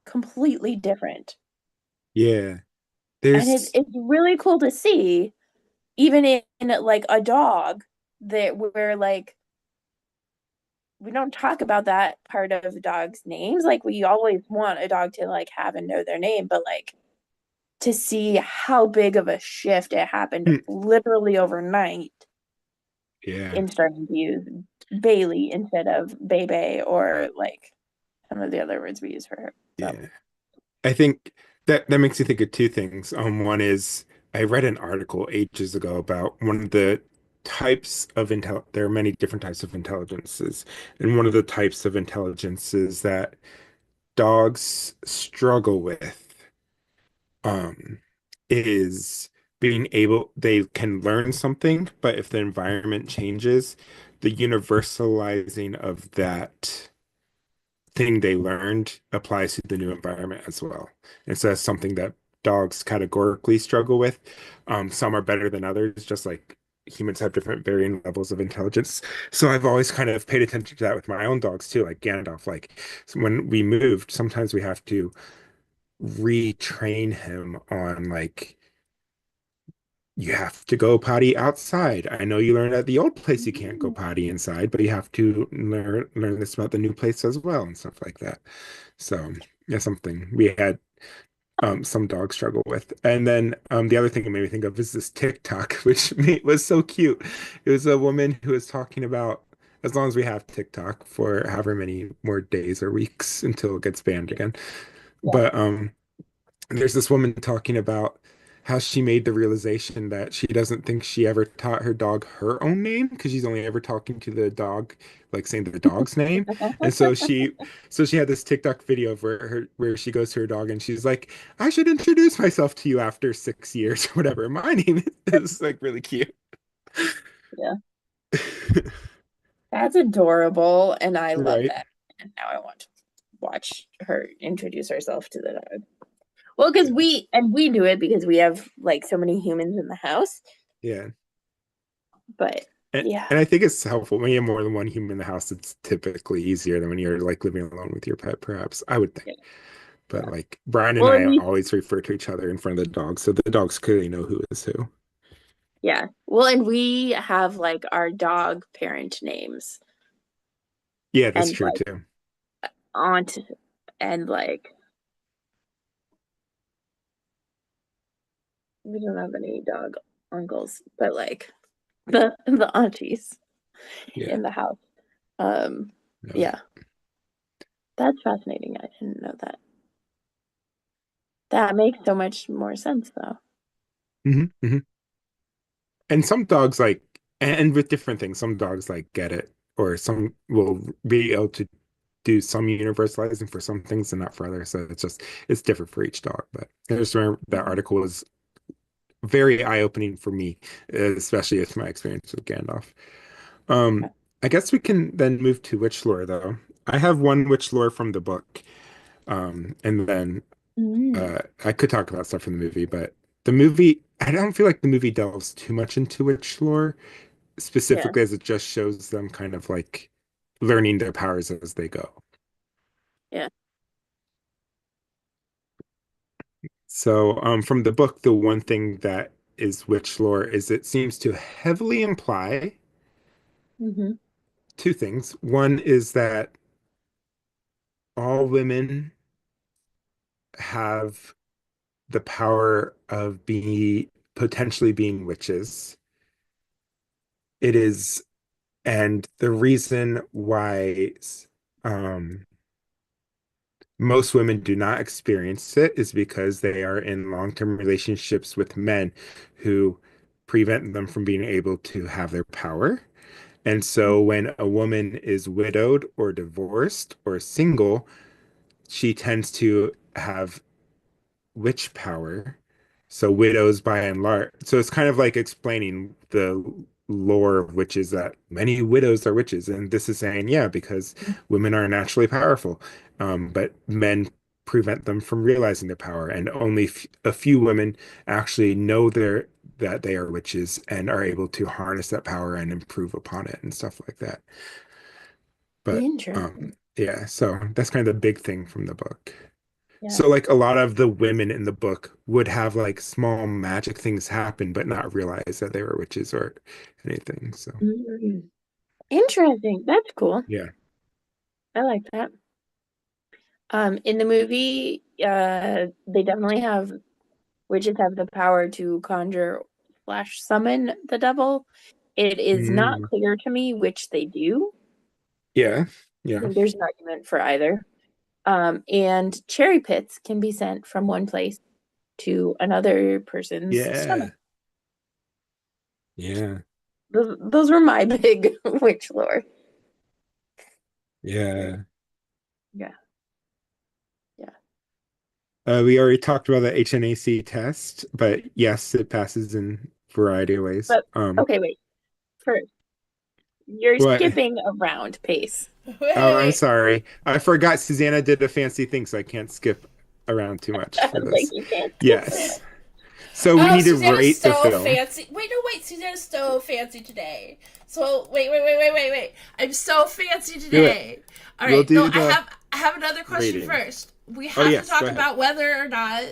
completely different. Yeah. And There's it's really cool to see even in like a dog that where like we don't talk about that part of dogs' names. Like we always want a dog to like have and know their name, but like to see how big of a shift it happened hmm, literally overnight yeah. in starting to use Bailey instead of Bebe or like some of the other words we use for her. So Yeah. I think that makes you think of two things. One is I read an article ages ago about one of the types of intel. There are many different types of intelligences, and one of the types of intelligences that dogs struggle with, um, is being able. They can learn something, but if the environment changes, the universalizing of that thing they learned applies to the new environment as well. And so that's something that dogs categorically struggle with. Some are better than others, just like humans have different varying levels of intelligence. So I've always kind of paid attention to that with my own dogs too, like Gandalf. Like when we moved, sometimes we have to retrain him on like you have to go potty outside. I know you learned at the old place you can't go potty inside, but you have to learn this about the new place as well and stuff like that. So yeah, something we had some dogs struggle with. And then the other thing it made me think of is this TikTok, which was so cute. It was a woman who was talking about as long as we have TikTok for however many more days or weeks until it gets banned again. Yeah. But there's this woman talking about how she made the realization that she doesn't think she ever taught her dog her own name because she's only ever talking to the dog, like saying the dog's name. And so she had this TikTok video of where she goes to her dog and she's like, I should introduce myself to you after 6 years or whatever. My name is like really cute. Yeah. That's adorable, and I love Right. that. And now I want to watch her introduce herself to the dog. Well, because we do it because we have like so many humans in the house. Yeah. But yeah. And I think it's helpful when you have more than one human in the house. It's typically easier than when you're like living alone with your pet, perhaps. I would think. Yeah. But like Brian and Well, I always refer to each other in front of the dogs, so the dogs clearly know who is who. Yeah. Well, and we have like our dog parent names. Yeah, that's and, true like, too. Aunt and like we don't have any dog uncles, but like the aunties in the house. Yeah. That's fascinating. I didn't know that. That makes so much more sense though. And some dogs like, and with different things, some dogs like get it, or some will be able to do some universalizing for some things and not for others. So it's different for each dog. But I just remember that article was very eye-opening for me, especially with my experience with Gandalf. I guess we can then move to witch lore though. I have one witch lore from the book. And then I could talk about stuff from the movie, but the movie, I don't feel like the movie delves too much into witch lore, specifically as it just shows them kind of like learning their powers as they go. Yeah. So, from the book, the one thing that is witch lore is it seems to heavily imply two things. One is that all women have the power of potentially being witches. It is, and the reason why most women do not experience it is because they are in long-term relationships with men who prevent them from being able to have their power. And so when a woman is widowed or divorced or single, she tends to have witch power. So widows by and large. So it's kind of like explaining the lore of witches that many widows are witches. And this is saying, yeah, because women are naturally powerful, but men prevent them from realizing their power. And only a few women actually know that they are witches and are able to harness that power and improve upon it and stuff like that. But Interesting. yeah, so that's kind of the big thing from the book. Yeah. So like a lot of the women in the book would have like small magic things happen, but not realize that they were witches or anything. So Interesting. That's cool. yeah. I like that. In the movie, they definitely have witches have the power to conjure / summon the devil. It is not clear to me which they do. Yeah. I Yeah. think there's an argument for either. And cherry pits can be sent from one place to another person's stomach. Yeah. Those were my big witch lore. Yeah. Yeah. We already talked about the HNAC test, but yes, it passes in a variety of ways. But okay, wait. First, you're What? skipping around pace. Oh, I'm sorry. I forgot Susanna did a fancy thing, so I can't skip around too much for this. Like you can't. Yes. So we need to rate the film. Fancy. Wait, Susanna's so fancy today. So wait. I'm so fancy today. All right, I have another question first. we Oh have to yes, talk go ahead. about whether or not,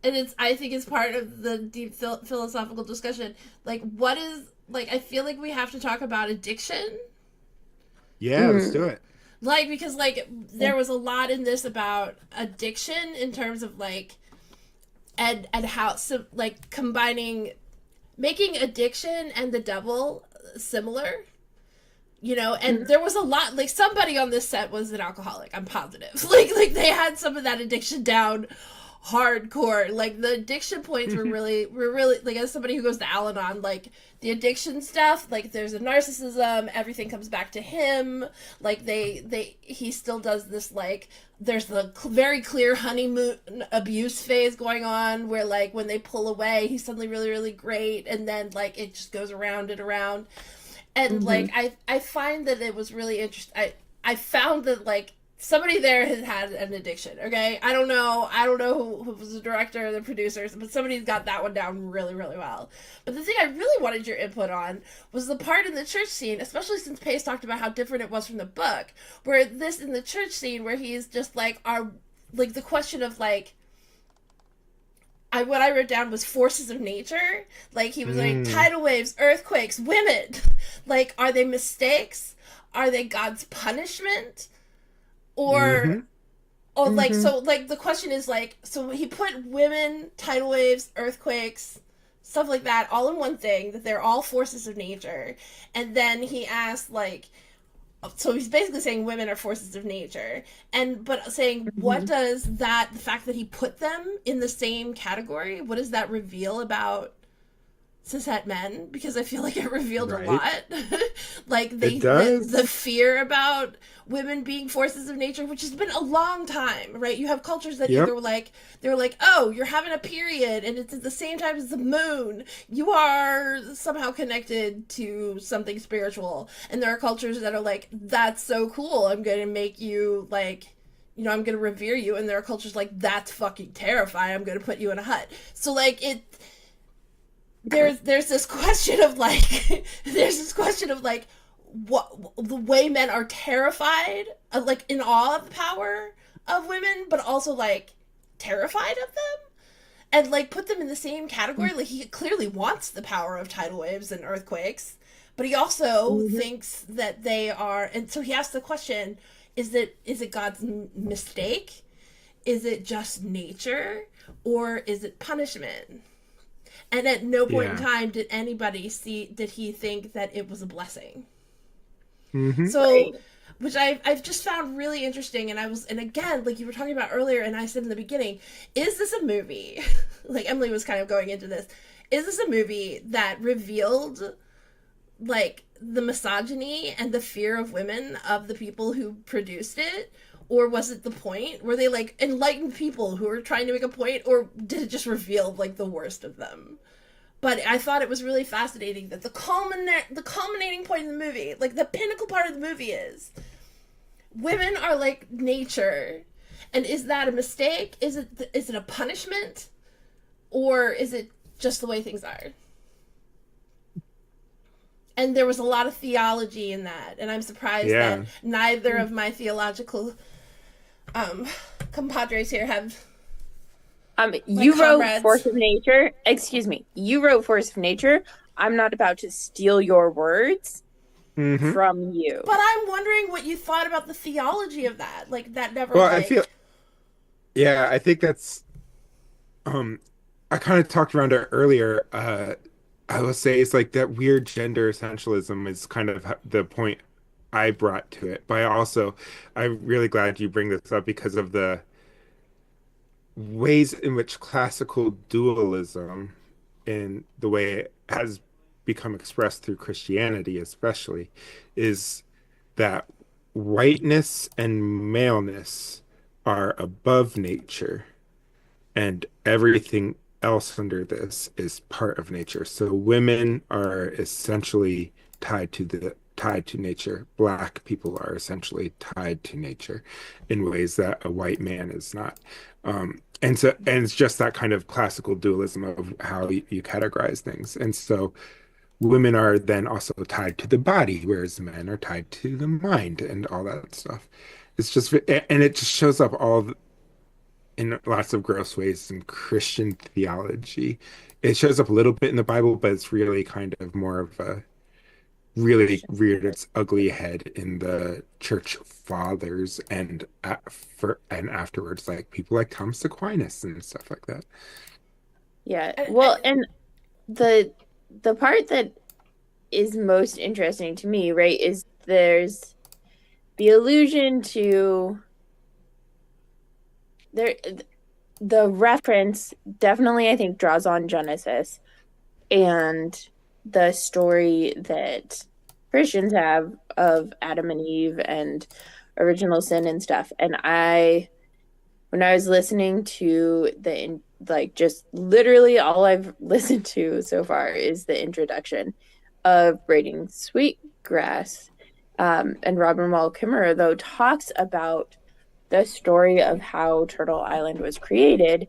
and it's I think it's part of the deep philosophical discussion. Like, what is like? I feel like we have to talk about addiction. Yeah, let's do Mm. it. Like, because like there was a lot in this about addiction in terms of like and how so like combining making addiction and the devil similar, you know. And Mm. there was a lot like somebody on this set was an alcoholic, I'm positive. Like they had some of that addiction down hardcore. Like the addiction points were really like, as somebody who goes to Al-Anon, like the addiction stuff, like there's a narcissism, everything comes back to him. Like they he still does this, like there's the very clear honeymoon abuse phase going on where like when they pull away he's suddenly really really great, and then like it just goes around and around. And like I find that it was really interesting. I found that like somebody there has had an addiction. Okay, I don't know who was the director or the producers, but somebody's got that one down really really well. But the thing I really wanted your input on was the part in the church scene, especially since Pace talked about how different it was from the book, where this in the church scene where he's just like our like the question of like what I wrote down was forces of nature. Like he was like Mm. tidal waves, earthquakes, women. Like, are they mistakes? Are they God's punishment? Or Mm-hmm. like Mm-hmm. so like the question is like, so he put women, tidal waves, earthquakes, stuff like that all in one thing, that they're all forces of nature. And then he asked like, so he's basically saying women are forces of nature, and but saying what Mm-hmm. does that, the fact that he put them in the same category, what does that reveal about cishet men? Because I feel like it revealed a Right. lot. Like It the does. fear about women being forces of nature, which has been a long time, right? You have cultures that Yep. either like they're like, oh, you're having a period and it's at the same time as the moon, you are somehow connected to something spiritual. And there are cultures that are like, that's so cool, I'm gonna make you like, you know, I'm gonna revere you. And there are cultures like, that's fucking terrifying, I'm gonna put you in a hut. So like it, there's this question of like there's this question of like what the way men are terrified of, like in awe of the power of women, but also like terrified of them, and like put them in the same category. Like he clearly wants the power of tidal waves and earthquakes, but he also Mm-hmm. thinks that they are, and so he asks the question, is it God's mistake, is it just nature, or is it punishment? And at no point in Yeah. time did he think that it was a blessing. Mm-hmm. So, Right. which I've just found really interesting. And and again, like you were talking about earlier, and I said in the beginning, is this a movie? Like Emily was kind of going into this. Is this a movie that revealed like the misogyny and the fear of women of the people who produced it? Or was it the point? Were they like enlightened people who were trying to make a point? Or did it just reveal like the worst of them? But I thought it was really fascinating that the culminating point in the movie, like the pinnacle part of the movie, is women are like nature, and is that a mistake? Is it a punishment, or is it just the way things are? And there was a lot of theology in that, and I'm surprised that Yeah. neither of my theological um compadres here have my You wrote comrades. Force of Nature. Excuse me. You wrote Force of Nature. I'm not about to steal your words Mm-hmm. from you. But I'm wondering what you thought about the theology of that. Like that never Well, I feel, like. yeah, I think that's um I kind of talked around it earlier. I will say it's like that weird gender essentialism is kind of the point I brought to it. But I'm really glad you bring this up because of the ways in which classical dualism, in the way it has become expressed through Christianity, especially, is that whiteness and maleness are above nature, and everything else under this is part of nature. So women are essentially tied to nature. Black people are essentially tied to nature in ways that a white man is not. And it's just that kind of classical dualism of how you categorize things. And so women are then also tied to the body, whereas men are tied to the mind and all that stuff. It's just, and it just shows up in lots of gross ways in Christian theology. It shows up a little bit in the Bible, but it's really kind of more of a really reared its ugly head in the church fathers and afterwards, like people like Thomas Aquinas and stuff like that. Yeah. And, Well, and the part that is most interesting to me, right, is there's the allusion to there the reference definitely I think draws on Genesis and the story that Christians have of Adam and Eve and original sin and stuff. And when I was listening to like just literally all I've listened to so far is the introduction of Braiding Sweetgrass. And Robin Wall Kimmerer, though, talks about the story of how Turtle Island was created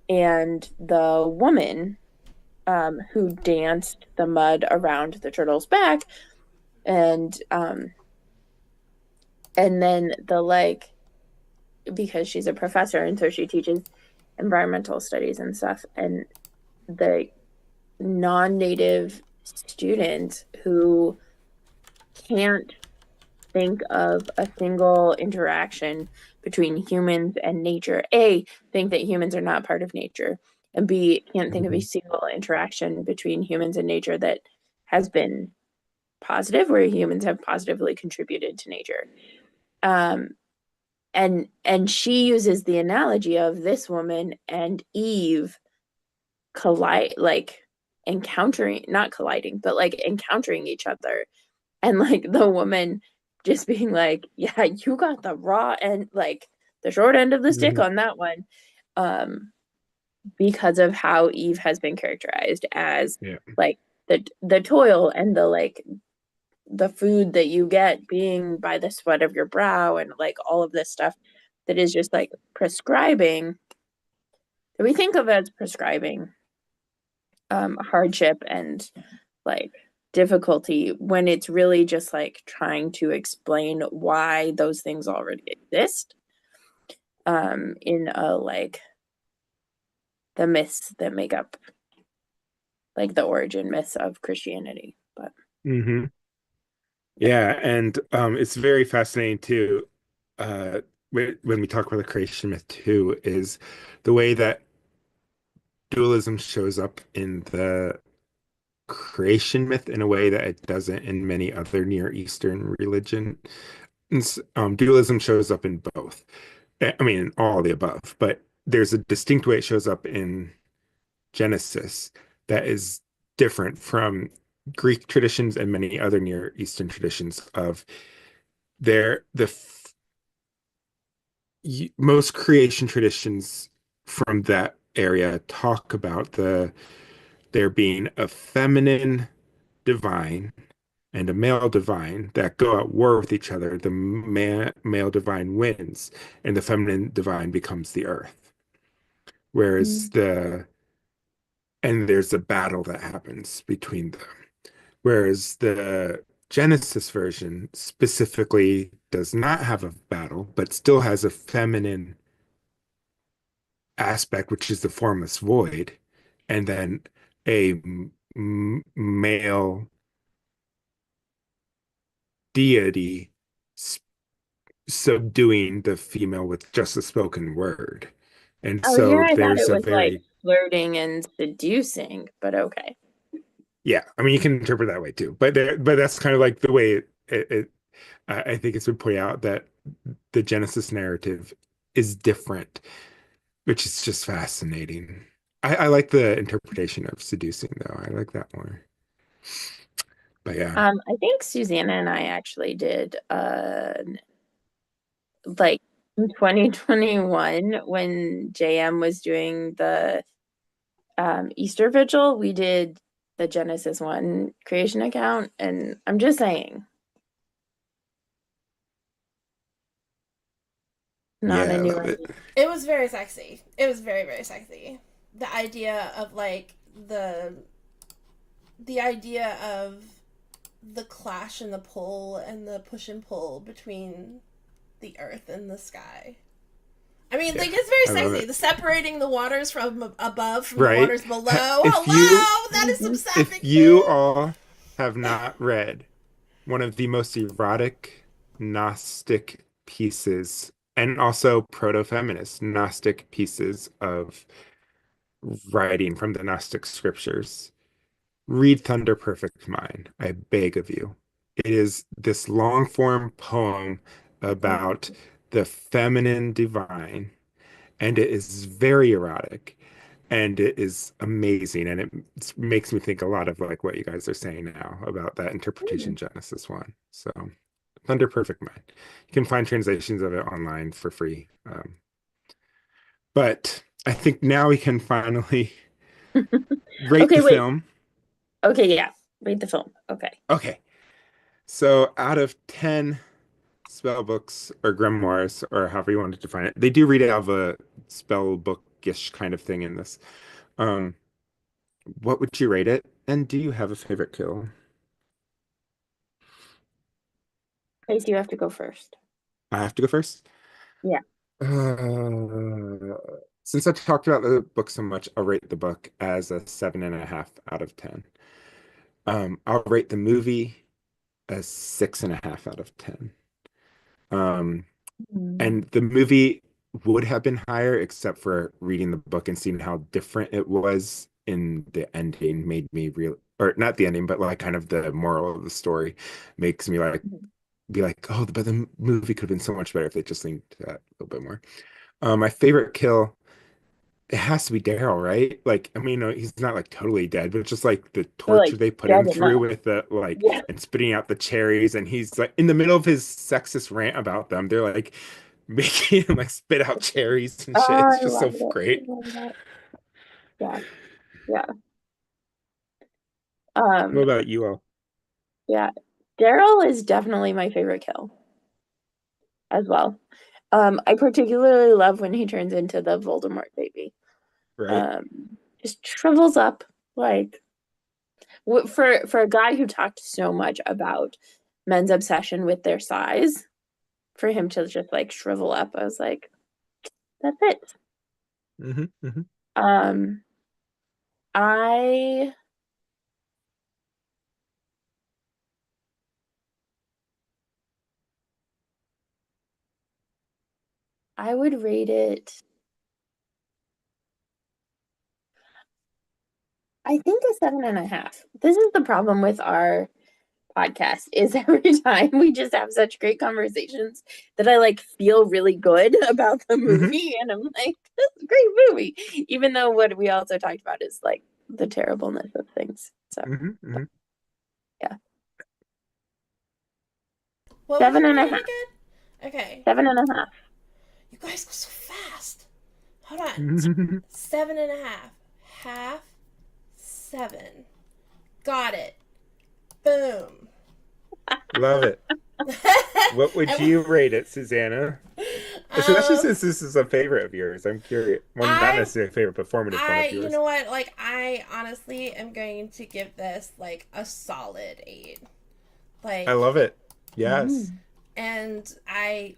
and the woman who danced the mud around the turtle's back, and then because she's a professor and so she teaches environmental studies and stuff, and the non-native students who can't think of a single interaction between humans and nature, A, think that humans are not part of nature, and B, can't think of a single interaction between humans and nature that has been positive, where humans have positively contributed to nature. And she uses the analogy of this woman and Eve not colliding, but like encountering each other, and like the woman just being like, yeah, you got the raw and like the short end of the stick on that one, because of how Eve has been characterized as like the toil and the food that you get being by the sweat of your brow, and like all of this stuff that is just like prescribing, that we think of as prescribing hardship and like difficulty, when it's really just like trying to explain why those things already exist in the myths that make up like the origin myths of Christianity. But Yeah, and it's very fascinating too. When we talk about the creation myth too, is the way that dualism shows up in the creation myth in a way that it doesn't in many other Near Eastern religion. Dualism shows up in both. I mean, in all the above, but there's a distinct way it shows up in Genesis that is different from Greek traditions and many other Near Eastern traditions of most creation traditions from that area talk about there being a feminine divine and a male divine that go at war with each other. The male divine wins, and the feminine divine becomes the earth. Whereas there's a battle that happens between them. Whereas the Genesis version specifically does not have a battle, but still has a feminine aspect, which is the formless void, and then a male deity subduing the female with just a spoken word. And oh, here so I thought there's it a was like very, flirting and seducing, but okay. yeah, I mean, you can interpret that way too, but that's kind of like the way I think it's been pointed out that the Genesis narrative is different, which is just fascinating. I like the interpretation of seducing though. I like that more. But yeah. I think Susanna and I actually did like in 2021 when JM was doing the Easter Vigil, we did the Genesis 1 creation account, and I'm just saying, not Yeah, a I new love it. idea. it was very sexy. It was very, very sexy. The idea of like the idea of the clash and the pull and the push and pull between the earth and the sky. I mean, Yeah, like, it's very I love sexy. it. The separating the waters from above from the Right? waters below. If you Hello! That is some if sapphic you shit! all have not read one of the most erotic Gnostic pieces and also proto-feminist Gnostic pieces of writing from the Gnostic scriptures, read Thunder Perfect Mind. I beg of you. It is this long form poem about the feminine divine, and it is very erotic, and it is amazing, and it makes me think a lot of like what you guys are saying now about that interpretation Genesis 1. So Thunder Perfect Mind. You can find translations of it online for free. But I think now we can finally rate Okay, the wait. film. Okay, yeah. Read the film. Okay. Okay. So out of 10 spell books or grimoires, or however you want to define it, they do read out of a spell bookish kind of thing in this. Um, what would you rate it? And do you have a favorite kill? Trace, you have to go first. I have to go first. Yeah. Uh, since I talked about the book so much, I'll rate the book as a 7.5 out of 10. I'll rate the movie a 6.5 out of 10. Um, and the movie would have been higher, except for reading the book and seeing how different it was in the ending made me real, or not the ending, but like kind of the moral of the story makes me like be like, oh, but the movie could have been so much better if they just leaned to that a little bit more. My favorite kill, it has to be Daryl, right? Like, I mean, he's not like totally dead, but just like the But, like, torture they put him dead through enough. with the like Yeah. and spitting out the cherries, and he's like in the middle of his sexist rant about them. They're like making him like spit out cherries and shit. Oh, It's I just so love it. great. I love that. Yeah. Yeah. What about you all? Yeah. Daryl is definitely my favorite kill as well. I particularly love when he turns into the Voldemort baby. Right? Just shrivels up like for a guy who talked so much about men's obsession with their size, for him to just like shrivel up, I was like, that's it. Mm-hmm, mm-hmm. I I would rate it, I think, a 7.5. This is the problem with our podcast is every time we just have such great conversations that I like feel really good about the Mm-hmm. movie, and I'm like, this is a great movie, even though what we also talked about is like the terribleness of things. So Mm-hmm, mm-hmm. yeah, What was seven your and a rating half. again? Okay. 7.5. You guys go so fast. Hold on. Mm-hmm. 7.5. Half. 7. Got it. Boom. Love it. What would you rate it, Susanna? Especially since this is a favorite of yours. I'm curious. Well, not necessarily a favorite, but formative one of yours. You know what? Like, I honestly am going to give this like a solid 8. Like, I love it. Yes. and I,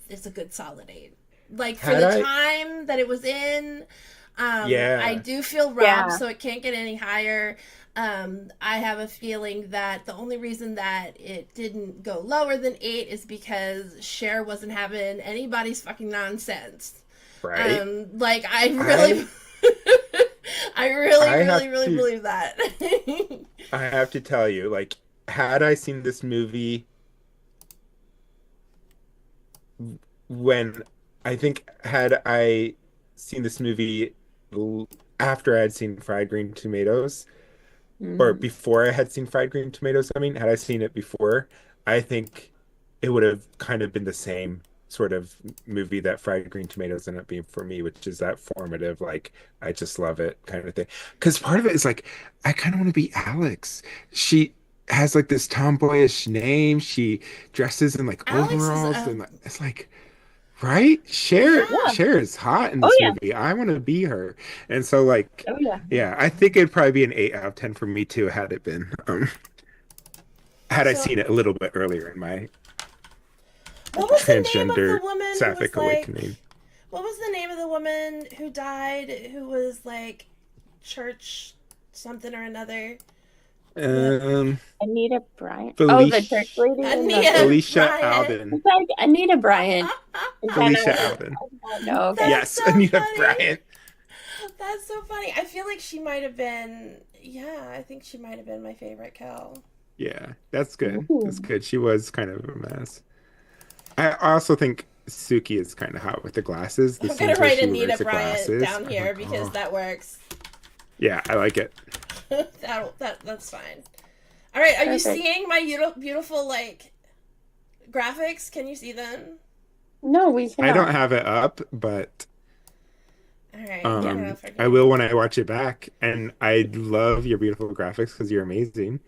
it's a good solid 8. Like, for Had the I- time that it was in, Yeah. I do feel robbed, Yeah. so it can't get any higher. I have a feeling that the only reason that it didn't go lower than 8 is because Cher wasn't having anybody's fucking nonsense. Right. Like, I really, I really to- believe that. I have to tell you, like, had I seen this movie when I think had I seen this movie after I had seen Fried Green Tomatoes, or before I had seen Fried Green Tomatoes, I mean, had I seen it before, I think it would have kind of been the same sort of movie that Fried Green Tomatoes ended up being for me, which is that formative, like, I just love it kind of thing. Because part of it is like, I kind of want to be Alex. She has like this tomboyish name. She dresses in like Alex is, overalls, and like, it's like, right? Cher, Yeah. Cher is hot in Oh, this yeah. movie. I want to be her. And so like, Oh yeah. yeah, I think it'd probably be an 8 out of 10 for me too, had it been had I So- seen it a little bit earlier in my What was the name of transgender the woman who sapphic was like? awakening. What was the name of the woman who died? Who was like church something or another? Anita Bryant. Felicia, Oh, the church lady. Anita Felicia Bryant. Alden. It's like Anita Bryant. Felicia Alden. No, okay. That's Yes, so Anita funny. Bryant. That's so funny. I feel like she might have been. Yeah, I think she might have been my favorite kill. Yeah, that's good. Ooh. That's good. She was kind of a mess. I also think Suki is kind of hot with the glasses. The I'm scenes gonna where write she Anita wears the Bryant glasses, down I'm here like, because oh. that works. Yeah, I like it. That's fine. All right, are you Perfect. seeing my beautiful like graphics? Can you see them? No, we cannot. I don't have it up, but All right. I don't know if I will when I watch it back. And I love your beautiful graphics because you're amazing.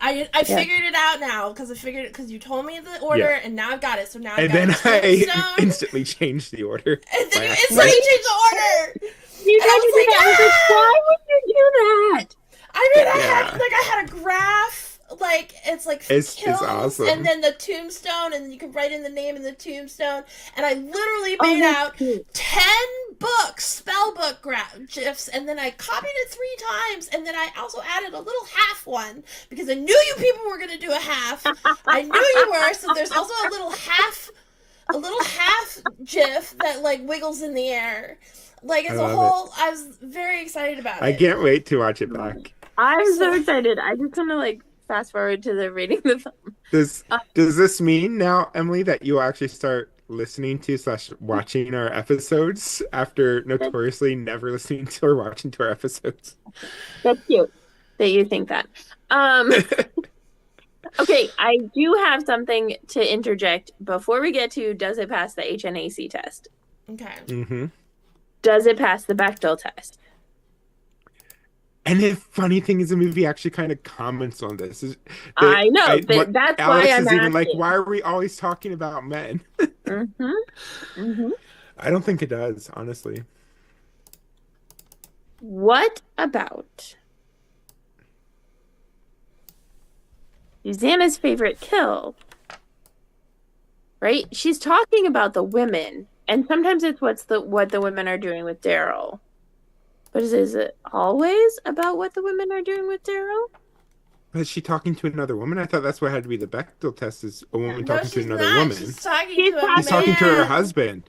I figured it out now because you told me the order Yeah. and now I've got it. So now I've And got then I Tombstone, instantly changed the order. and then by you accident. instantly changed the order. You And I tried to was do like, that. I was like, why would you do that? I mean, Yeah. I had a graph. Like it's like It's kills, awesome. and then the tombstone, and you can write in the name in the tombstone. And I literally Oh, made that's out cute. 10 books, spell book gifs, and then I copied it 3 times, and then I also added a little half one because I knew you people were gonna do a half. I knew you were, so there's also a little half gif that like wiggles in the air. Like it's I a love whole. I was very excited about I it. can't wait to watch it back. I'm so excited. I just want to like fast forward to the reading the film. Does this mean now, Emily, that you'll actually start listening to / watching our episodes after notoriously never listening to or watching to our episodes? That's cute that you think that. Okay, I do have something to interject before we get to does it pass the HNAC test? Okay. Mm-hmm. Does it pass the Bechdel test? And the funny thing is, the movie actually kind of comments on this. I know, but that's Alex why I'm is even like, asking. why are we always talking about men? I don't think it does, honestly. What about Susanna's favorite kill? Right? She's talking about the women, and sometimes it's what the women are doing with Daryl. But is it always about what the women are doing with Daryl? But is she talking to another woman? I thought that's what had to be the Bechdel test, is a woman talking to she's another not. woman. She's talking She's to a She's talking to her man. husband.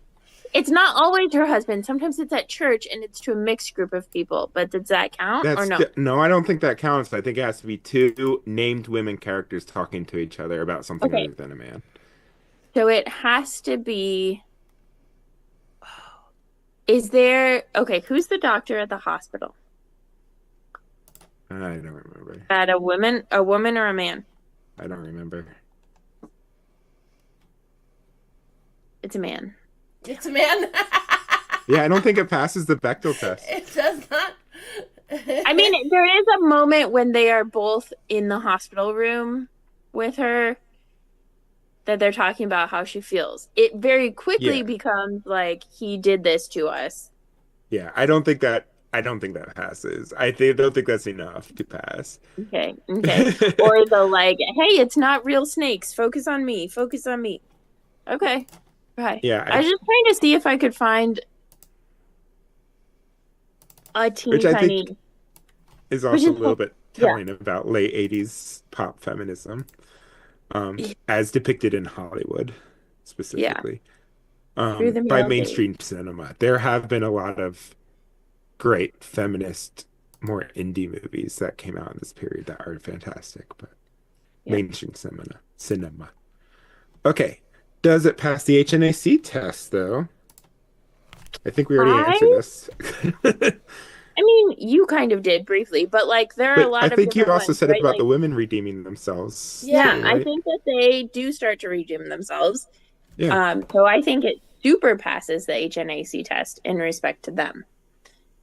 It's not always her husband. Sometimes it's at church and it's to a mixed group of people. But does that count or no? No, I don't think that counts. I think it has to be 2 named women characters talking to each other about something Okay. other than a man. So it has to be. Is there okay? Who's the doctor at the hospital? I don't remember. At a woman or a man? I don't remember. It's a man. It's a man. Yeah, I don't think it passes the Bechdel test. It does not. I mean, there is a moment when they are both in the hospital room with her that they're talking about how she feels. It very quickly becomes like he did this to us. Yeah, I don't think that passes. Don't think that's enough to pass. Okay. Or the like, hey, it's not real snakes. Focus on me. Okay. Right. Yeah, I was just trying to see if I could find a teeny which I tiny. think is also a little bit telling about late 80s pop feminism, as depicted in Hollywood, specifically, Through the by male mainstream cinema. There have been a lot of great feminist, more indie movies that came out in this period that are fantastic, but mainstream cinema. Okay. Does it pass the HNAC test, though? I think we already answered this. I mean, you kind of did briefly, but like there are a lot of. I think you different also ones, said right? it about Like, the women redeeming themselves. Yeah, too, I right? think that they do start to redeem themselves. Yeah. So I think it super passes the HNAC test in respect to them.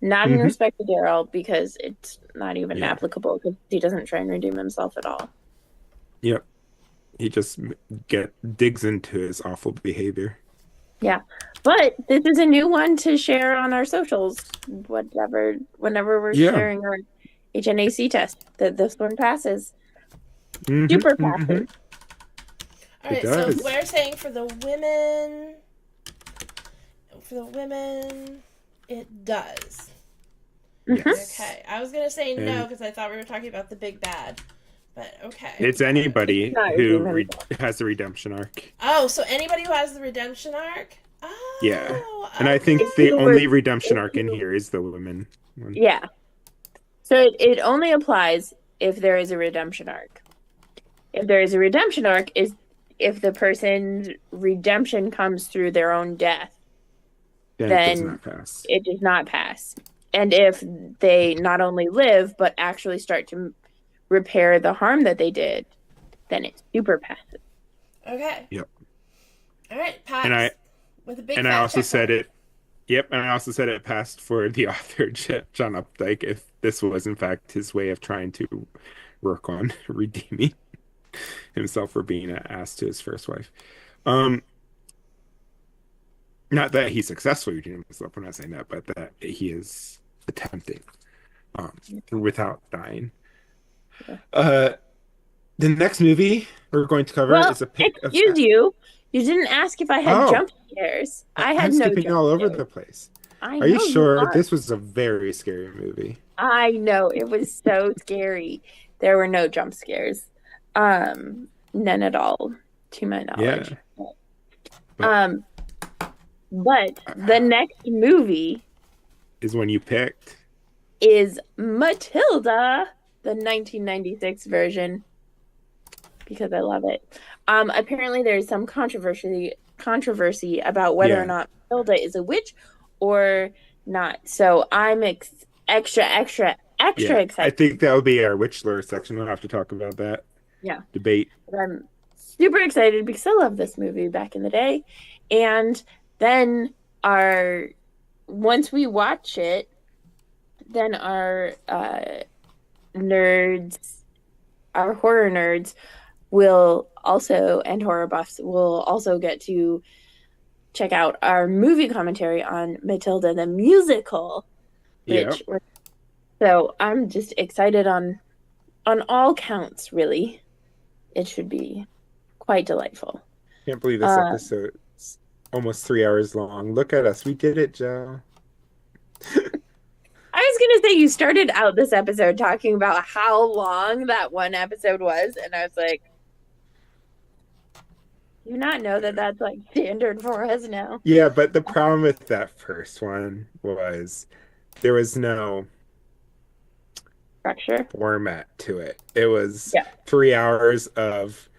Not in respect to Daryl, because it's not even applicable because he doesn't try and redeem himself at all. Yep. He just digs into his awful behavior. Yeah. But this is a new one to share on our socials, whenever we're sharing our HNAC test, that this one passes. Super passes. All It right, so does. we're saying for the women, it does. Yes. Okay, I was gonna say no And- because I thought we were talking about the big bad, but okay. It's anybody Not who redeeming. has the redemption arc. Oh, so anybody who has the redemption arc? Oh, Yeah. And I think okay. the you only were- redemption if arc in you- here is the women one. Yeah. So it only applies if there is a redemption arc. If there is a redemption arc, is if the person's redemption comes through their own death, Then it does then not pass. it does not pass. And if they not only live but actually start to repair the harm that they did, then it super passes. Okay. Yep. All right, Pat. And I with a big and fat I also check said mark. it. Yep, and I also said it passed for the author John Updike if this was in fact his way of trying to work on redeeming himself for being an ass to his first wife. Not that he successfully redeemed himself. I'm not saying that, but that he is attempting, without dying. The next movie we're going to cover Well, is a pick of. excuse you. You didn't ask if I had Oh. jump scares. I had I'm no skipping jump all over scares. the place. I Are you know sure? are. This was a very scary movie. I know it was so scary. There were no jump scares. None at all, to my knowledge. But the next movie Is one you picked. is Matilda, the 1996 version, because I love it. Apparently there's some controversy about whether Yeah. or not Matilda is a witch or not. So I'm extra Yeah, excited. I think that'll be our witch lore section. We'll have to talk about that. Yeah. Debate. But I'm super excited because I love this movie back in the day. And then once we watch it, then our nerds, our horror nerds will also, and horror buffs will also get to check out our movie commentary on Matilda the musical. Yep. So I'm just excited on all counts, really. It should be quite delightful. Can't believe this episode's almost 3 hours long. Look at us. We did it, Joe. I was going to say, you started out this episode talking about how long that one episode was, and I was like, do you not know that that's like standard for us now? Yeah, but the problem with that first one was there was no Structure. format to it. It was Yeah. 3 hours of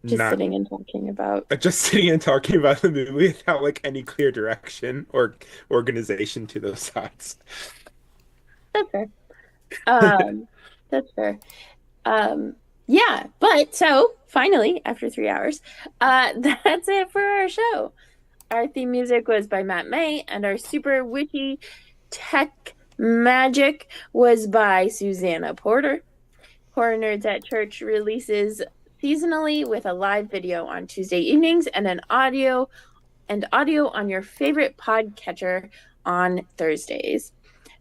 Just not sitting and talking about. just sitting and talking about the movie without like any clear direction or organization to those thoughts. That's fair. That's fair. Yeah, but so finally, after 3 hours, that's it for our show. Our theme music was by Matt May, and our super witchy tech magic was by Susanna Porter. Horror Nerds at Church releases seasonally with a live video on Tuesday evenings and an audio on your favorite podcatcher on Thursdays.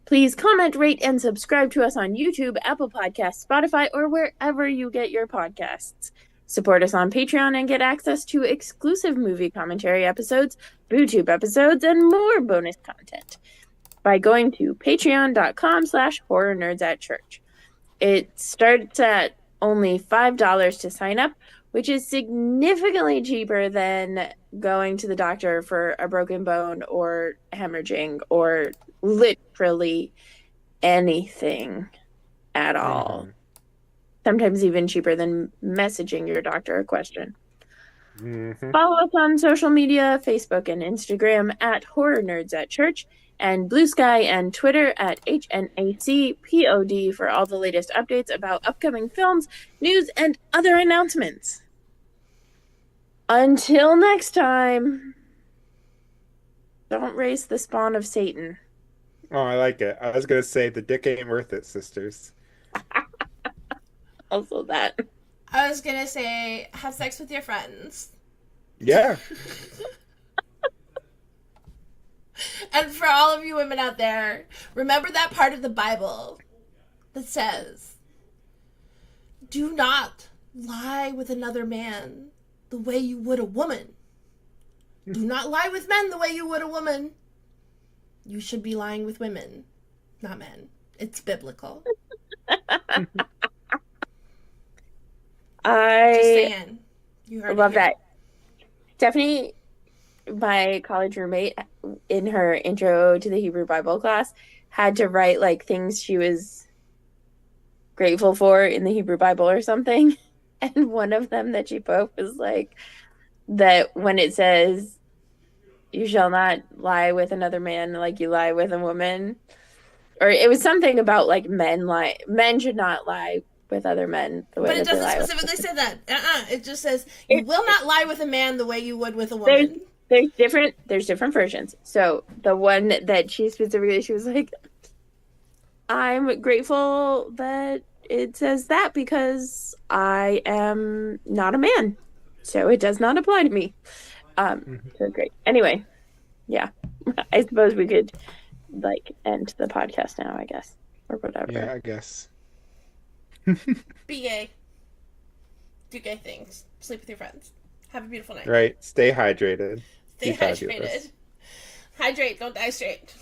Please comment, rate, and subscribe to us on YouTube, Apple Podcasts, Spotify, or wherever you get your podcasts. Support us on Patreon and get access to exclusive movie commentary episodes, BooTube episodes, and more bonus content by going to patreon.com/horrornerdsatchurch. It starts at only $5 to sign up, which is significantly cheaper than going to the doctor for a broken bone or hemorrhaging or literally anything at all. Mhm. Sometimes even cheaper than messaging your doctor a question. Mhm. Follow us on social media, Facebook and Instagram at Horror Nerds at Church, and Blue Sky and Twitter at HNACPOD for all the latest updates about upcoming films, news, and other announcements. Until next time, don't raise the spawn of Satan. Oh, I like it. I was gonna say the dick ain't worth it, sisters. Also that. I was gonna say, have sex with your friends. Yeah. And for all of you women out there, remember that part of the Bible that says, do not lie with another man the way you would a woman. Do not lie with men the way you would a woman. You should be lying with women, not men. It's biblical. Just saying. You heard love it here. that. Stephanie, my college roommate, in her intro to the Hebrew Bible class, had to write like things she was grateful for in the Hebrew Bible or something. And one of them that she put was like that when it says, "You shall not lie with another man like you lie with a woman," or it was something about like men should not lie with other men the way But it that they doesn't lie specifically say that. It just says you will not lie with a man the way you would with a woman. There's different versions. So the one that she was like, I'm grateful that it says that because I am not a man, so it does not apply to me. So great. Anyway, yeah, I suppose we could like end the podcast now, I guess, or whatever. Yeah, I guess. Be gay. Do gay things. Sleep with your friends. Have a beautiful night. Right. Stay hydrated. Stay Be fabulous. hydrated. Hydrate, don't die straight.